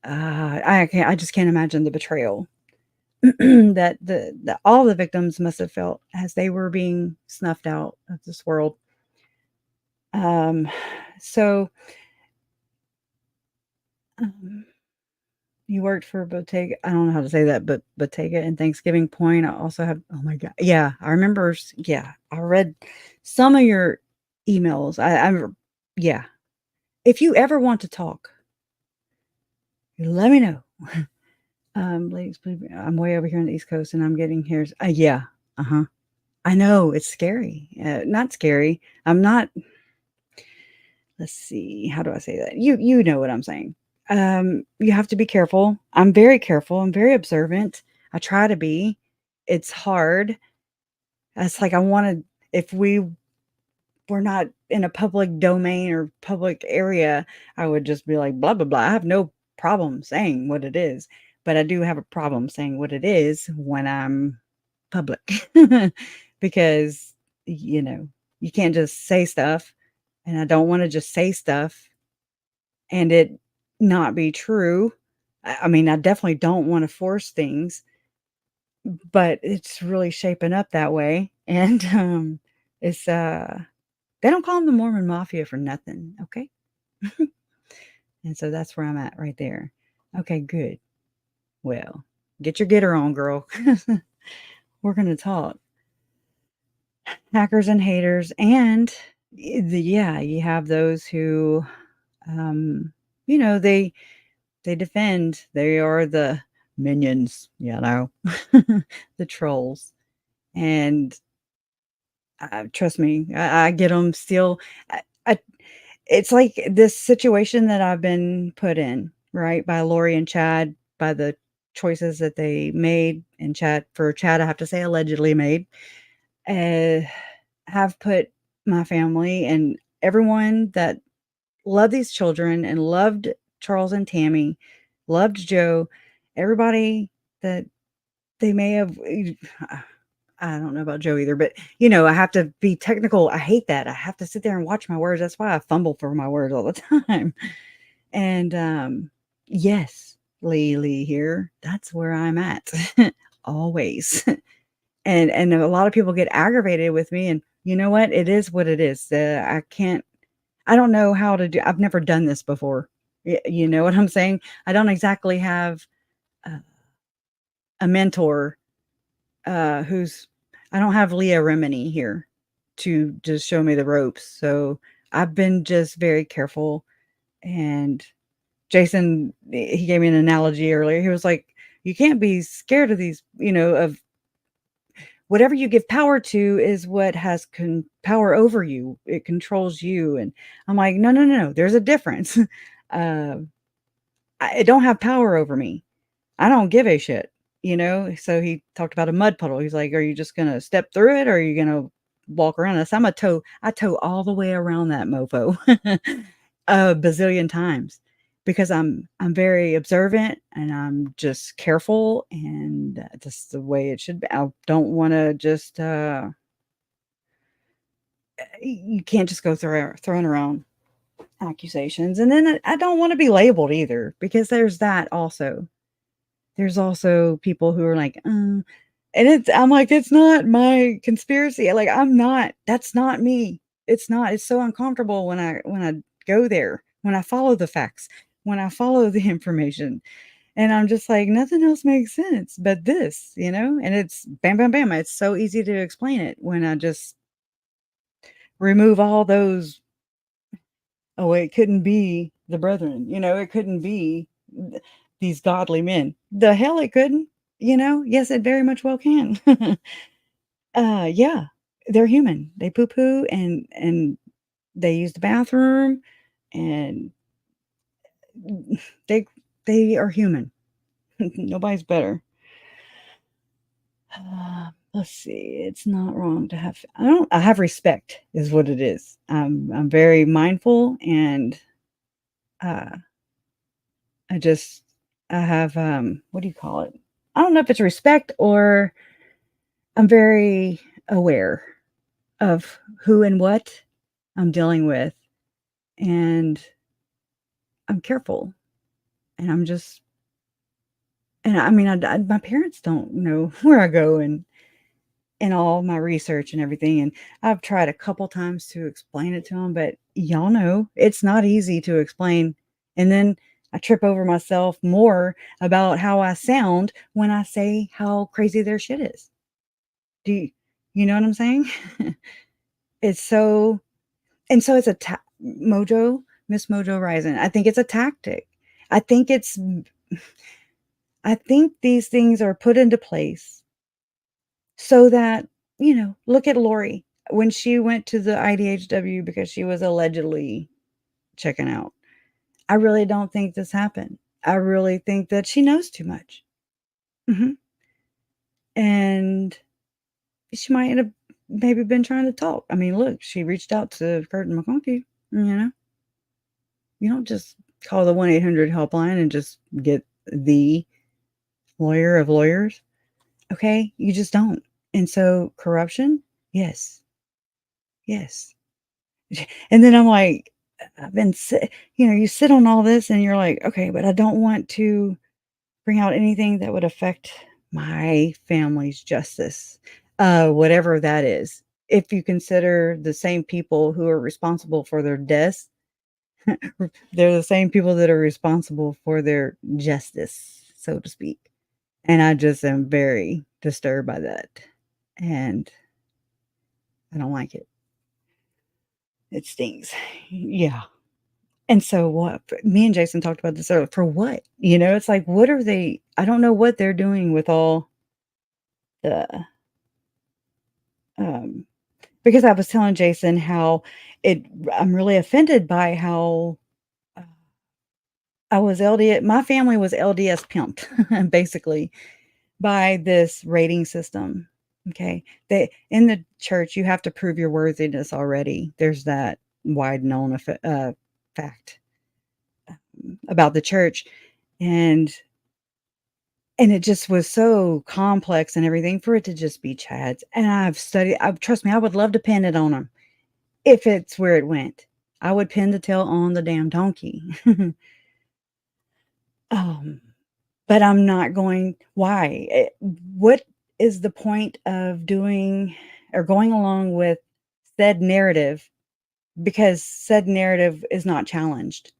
[SPEAKER 1] I just can't imagine the betrayal that all the victims must have felt as they were being snuffed out of this world. So you worked for Bottega. I don't know how to say that, but Bottega and Thanksgiving Point. I also have, oh my God. Yeah, I remember. Yeah, I read some of your emails. Yeah. If you ever want to talk, let me know. Ladies, please, I'm way over here on the East Coast and I'm getting here. Yeah. Uh-huh. I know it's scary. Not scary. I'm not. Let's see. How do I say that? You know what I'm saying. You have to be careful. I'm very careful. I'm very observant. I try to be. It's hard. It's like I wanted, if we were not in a public domain or public area, I would just be like, blah, blah, blah. I have no problem saying what it is, but I do have a problem saying what it is when I'm public because, you can't just say stuff. And I don't want to just say stuff and it not be true. I mean, I definitely don't want to force things, but it's really shaping up that way. And it's they don't call them the Mormon Mafia for nothing, okay? And so that's where I'm at right there. Okay, good. Well, get your getter on, girl. We're gonna talk. Hackers and haters, and you have those who they defend. They are the minions, the trolls. And trust me, I get them still. It's like this situation that I've been put in, right, by Lori and Chad, by the choices that they made, and Chad, I have to say allegedly made, have put my family and everyone that loved these children and loved Charles and Tammy, loved Joe, everybody that they may have. I don't know about Joe either, but I have to be technical. I hate that. I have to sit there and watch my words. That's why I fumble for my words all the time. And yes, Lee here. That's where I'm at always. And a lot of people get aggravated with me. And you know what? It is what it is. I don't know how to do. I've never done this before. You know what I'm saying? I don't exactly have a mentor I don't have Leah Remini here to just show me the ropes. So I've been just very careful. And Jason, he gave me an analogy earlier. He was like, you can't be scared of these, of whatever you give power to is what has power over you. It controls you. And I'm like, no. There's a difference. It don't have power over me. I don't give a shit. So he talked about a mud puddle. He's like, are you just going to step through it? Or are you going to walk around this? I tow all the way around that mofo a bazillion times because I'm very observant and I'm just careful, and that's the way it should be. I don't want to just, you can't just go throwing around accusations. And then I don't want to be labeled either, because there's that also. There's also people who are like, and I'm like, it's not my conspiracy. Like, that's not me. It's not. It's so uncomfortable when I go there, when I follow the facts, when I follow the information, and I'm just like, nothing else makes sense but this, and it's bam, bam, bam. It's so easy to explain it when I just remove all those. Oh, it couldn't be the brethren, it couldn't be these godly men. The hell it couldn't, yes, it very much well can. Yeah, they're human. They poo-poo and they use the bathroom, and they are human. Nobody's better. Let's see. It's not wrong to have. I have respect, is what it is. I'm very mindful, and I have what do you call it? I don't know if it's respect, or I'm very aware of who and what I'm dealing with, and I'm careful, and and I mean, my parents don't know where I go, and in all my research and everything, and I've tried a couple times to explain it to them, but y'all know it's not easy to explain. And then I trip over myself more about how I sound when I say how crazy their shit is. You know what I'm saying? It's so, and so it's a Mojo, Miss Mojo Rising. I think it's a tactic. I think these things are put into place so that, look at Lori when she went to the IDHW because she was allegedly checking out. I really don't think this happened. I really think that she knows too much. And she might have maybe been trying to talk. I mean, look, she reached out to Curtin McConkie, You don't just call the 1-800 helpline and just get the lawyer of lawyers. Okay? You just don't. And so corruption? Yes. Yes. And then I'm like, you sit on all this and you're like, okay, but I don't want to bring out anything that would affect my family's justice, whatever that is. If you consider the same people who are responsible for their deaths, they're the same people that are responsible for their justice, so to speak. And I just am very disturbed by that. And I don't like it. It stings. Yeah. And so what me and Jason talked about this earlier. For what? It's like, what are they? I don't know what they're doing with all the because I was telling Jason how I'm really offended by how my family was LDS pimped basically by this rating system. Okay. In the church, you have to prove your worthiness already. There's that wide known fact about the church. And it just was so complex and everything for it to just be Chad's. And trust me, I would love to pin it on them if it's where it went. I would pin the tail on the damn donkey. But I'm not going. Why? What is the point of doing or going along with said narrative? Because said narrative is not challenged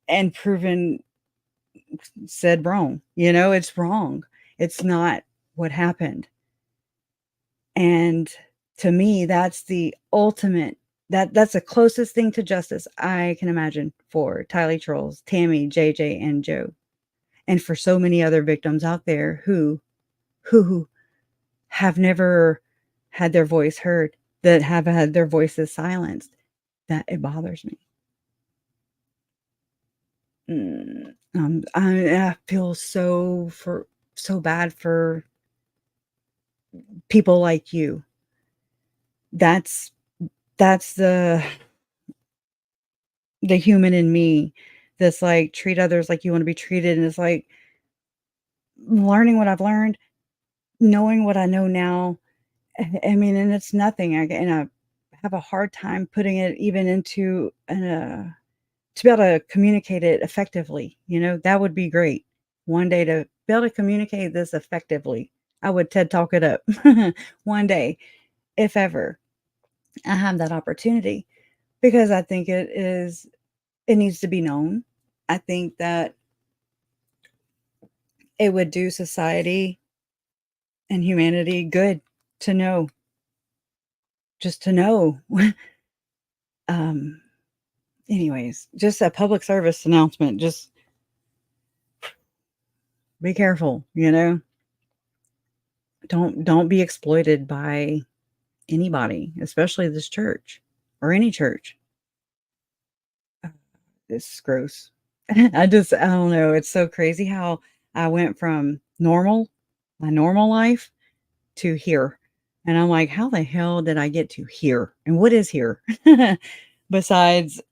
[SPEAKER 1] and proven said wrong. It's wrong. It's not what happened. And to me, that's the ultimate, that's the closest thing to justice I can imagine for Tylee Trolls, Tammy, JJ, and Joe. And for so many other victims out there who have never had their voice heard, that have had their voices silenced, that it bothers me. I feel so bad for people like you. That's the human in me that's like, treat others like you want to be treated. And it's like learning what I've learned, knowing what I know now. I mean, and it's nothing. I have a hard time putting it even into to be able to communicate it effectively. That would be great. One day to be able to communicate this effectively. I would TED Talk it up one day, if ever I have that opportunity, because I think it needs to be known. I think that it would do society and humanity good to know, just to know. Anyways, just a public service announcement. Just be careful, Don't be exploited by anybody, especially this church or any church. This is gross. I don't know. It's so crazy how I went from my normal life to here. And I'm like, how the hell did I get to here? And what is here? Besides,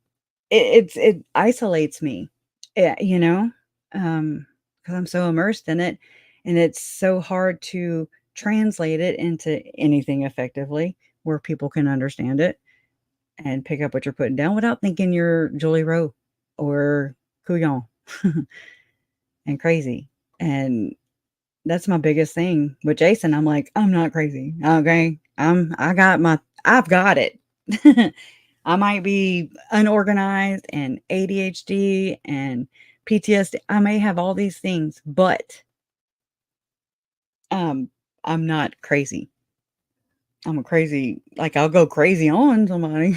[SPEAKER 1] it isolates me, because I'm so immersed in it. And it's so hard to translate it into anything effectively where people can understand it and pick up what you're putting down without thinking you're Julie Rowe or Couillon and crazy. And that's my biggest thing with Jason. I'm like, I'm not crazy. Okay. I've got it. I might be unorganized and ADHD and PTSD. I may have all these things, but I'm not crazy. I'm a crazy, like I'll go crazy on somebody.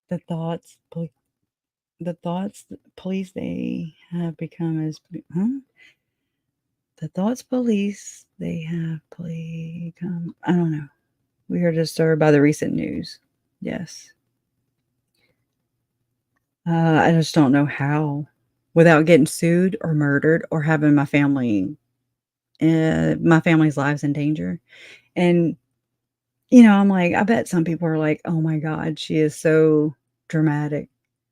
[SPEAKER 1] the thoughts, pol- the thoughts, police, they have become as, huh? The thoughts police, they have become, I don't know. We are disturbed by the recent news. Yes. I just don't know how, without getting sued or murdered or having my family's lives in danger. And, I'm like, I bet some people are like, oh my God, she is so dramatic.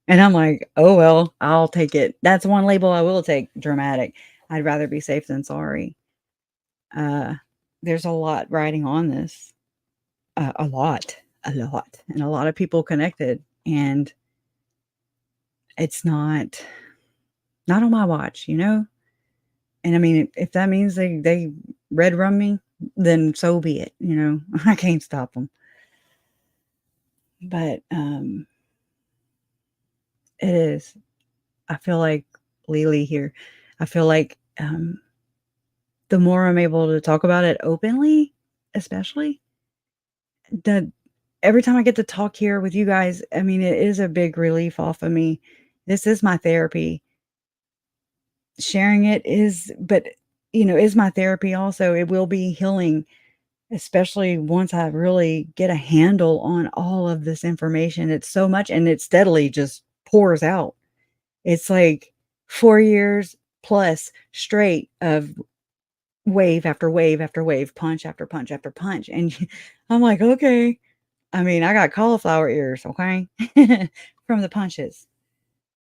[SPEAKER 1] And I'm like, oh, well, I'll take it. That's one label I will take, dramatic. I'd rather be safe than sorry. There's a lot riding on this. A lot. And a lot of people connected. And it's not on my watch, And I mean, if that means they red rum me, then so be it, I can't stop them. But it is. I feel like Lily here. I feel like the more I'm able to talk about it openly, especially, that every time I get to talk here with you guys, I mean, it is a big relief off of me. This is my therapy. Sharing it is, but is my therapy also. It will be healing, especially once I really get a handle on all of this information. It's so much, and it steadily just pours out. It's like 4 years plus straight of wave after wave after wave, punch after punch after punch. And I'm like, okay. I mean, I got cauliflower ears, okay, from the punches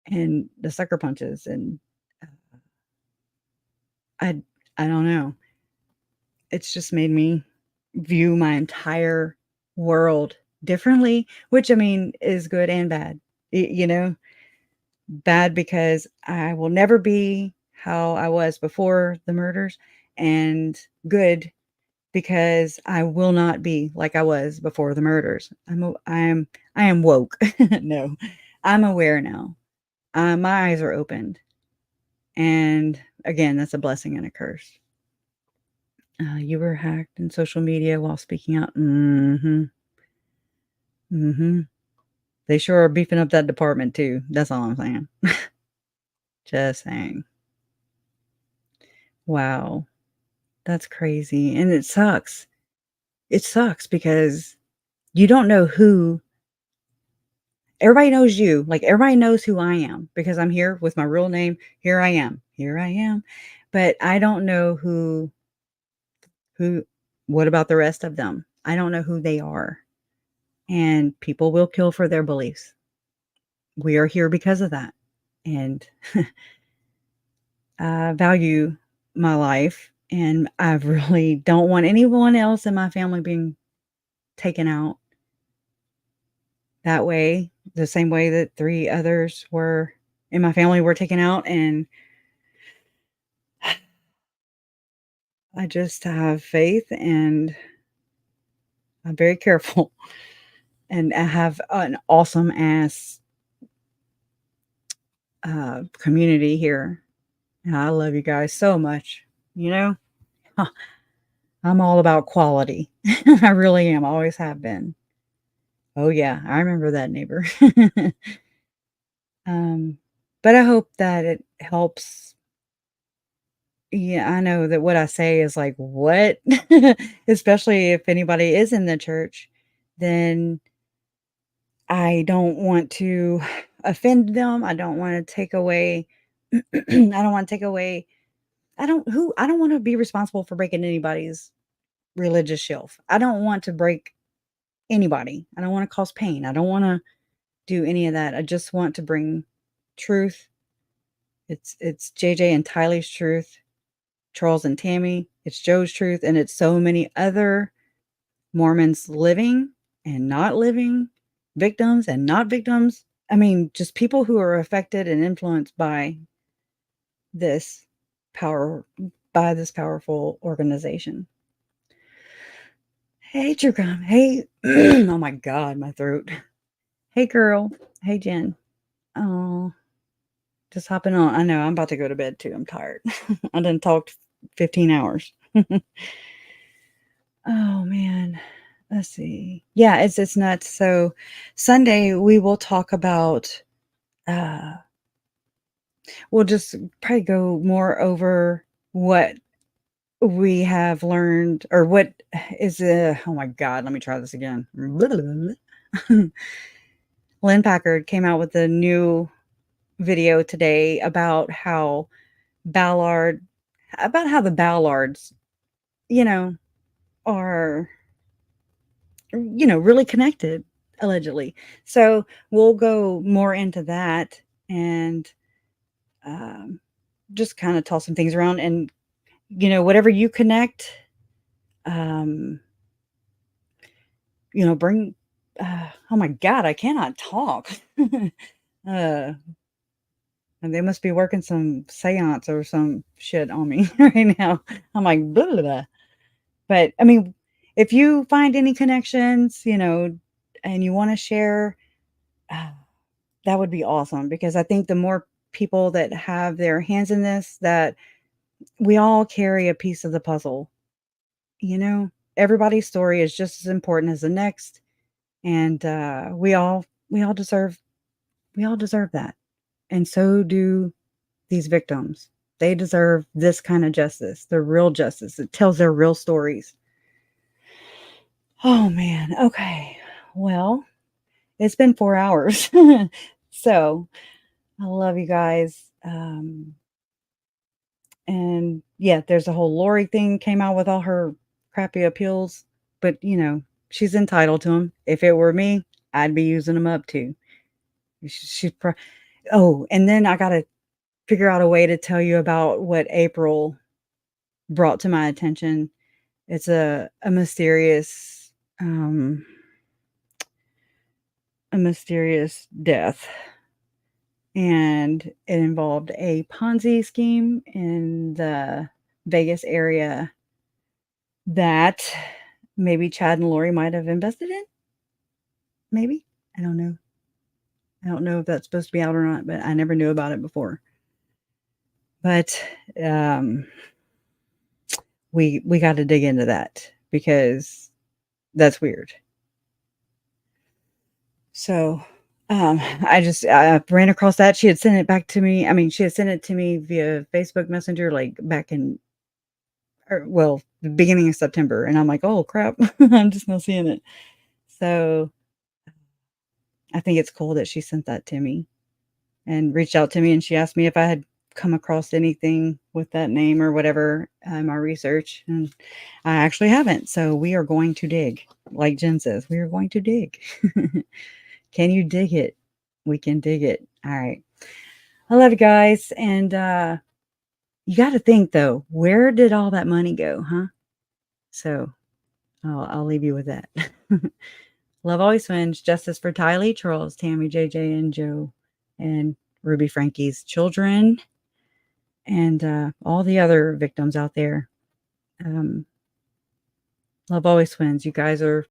[SPEAKER 1] and the sucker punches. And I don't know. It's just made me view my entire world differently, which I mean is good and bad. Bad because I will never be how I was before the murders, and good because I will not be like I was before the murders. I am woke. No, I'm aware now. My eyes are opened, and again, that's a blessing and a curse. You were hacked in social media while speaking out. They sure are beefing up that department too. That's all I'm saying. Just saying. Wow. That's crazy. And it sucks. It sucks because you don't know who. Everybody knows you. Like everybody knows who I am because I'm here with my real name. Here I am. Here I am. But I don't know what about the rest of them? I don't know who they are. And people will kill for their beliefs. We are here because of that. And I value my life, and I really don't want anyone else in my family being taken out that way, the same way that 3 others were in my family were taken out. And I just have faith, and I'm very careful, and I have an awesome ass community here. And I love you guys so much. I'm all about quality. I really am. Always have been. Oh yeah, I remember that neighbor. But I hope that it helps. Yeah, I know that what I say is like, what? Especially if anybody is in the church, then I don't want to offend them. I don't want to take away I don't want to take away I don't want to be responsible for breaking anybody's religious shelf. I don't want to break anybody. I don't want to cause pain. I don't want to do any of that. I just want to bring truth. It's JJ and Tylee's truth, Charles and Tammy. It's Joe's truth, and it's so many other Mormons living and not living, victims and not victims. I mean, just people who are affected and influenced by this by this powerful organization. Hey, True Crime. Hey, oh my God, my throat. Hey, girl. Hey, Jen. Oh, just hopping on. I know I'm about to go to bed too. I'm tired. I done talked 15 hours. Oh man. Let's see. Yeah, it's nuts. So Sunday we will talk about we'll just probably go more over what we have learned or what is oh my God, let me try this again. Lynn Packard came out with a new video today about how the Ballards, you know, are, you know, really connected, allegedly. So we'll go more into that and just kind of toss some things around and, you know, whatever you connect, you know, bring, oh my God, I cannot talk. And they must be working some seance or some shit on me right now. I'm like, blah, blah, blah. But I mean, if you find any connections, you know, and you want to share, that would be awesome, because I think the more people that have their hands in this, that we all carry a piece of the puzzle. You know, everybody's story is just as important as the next, and we all deserve that, and so do these victims. They deserve this kind of justice, the real justice. It tells their real stories. Oh man. Okay. Well, it's been 4 hours. So I love you guys. And yeah, there's a whole Lori thing came out with all her crappy appeals, but you know, she's entitled to them. If it were me, I'd be using them up too. Oh, and then I got to figure out a way to tell you about what April brought to my attention. It's a mysterious death, and it involved a Ponzi scheme in the Vegas area that maybe Chad and Lori might have invested in. Maybe. I don't know. I don't know if that's supposed to be out or not, but I never knew about it before. But we got to dig into that, because that's weird. So I ran across that. She had sent it back to me. I mean, she had sent it to me via Facebook Messenger, like back in, the beginning of September. And I'm like, oh crap, I'm just not seeing it. So I think it's cool that she sent that to me and reached out to me. And she asked me if I had come across anything with that name or whatever in my research. And I actually haven't. So we are going to dig. Like Jen says, we are going to dig. Can you dig it? We can dig it. All right. I love you guys. And you got to think, though, where did all that money go, huh? So I'll leave you with that. Love always wins. Justice for Tylee, Charles, Tammy, JJ, and Joe, and Ruby Frankie's children, and all the other victims out there. Love always wins. You guys are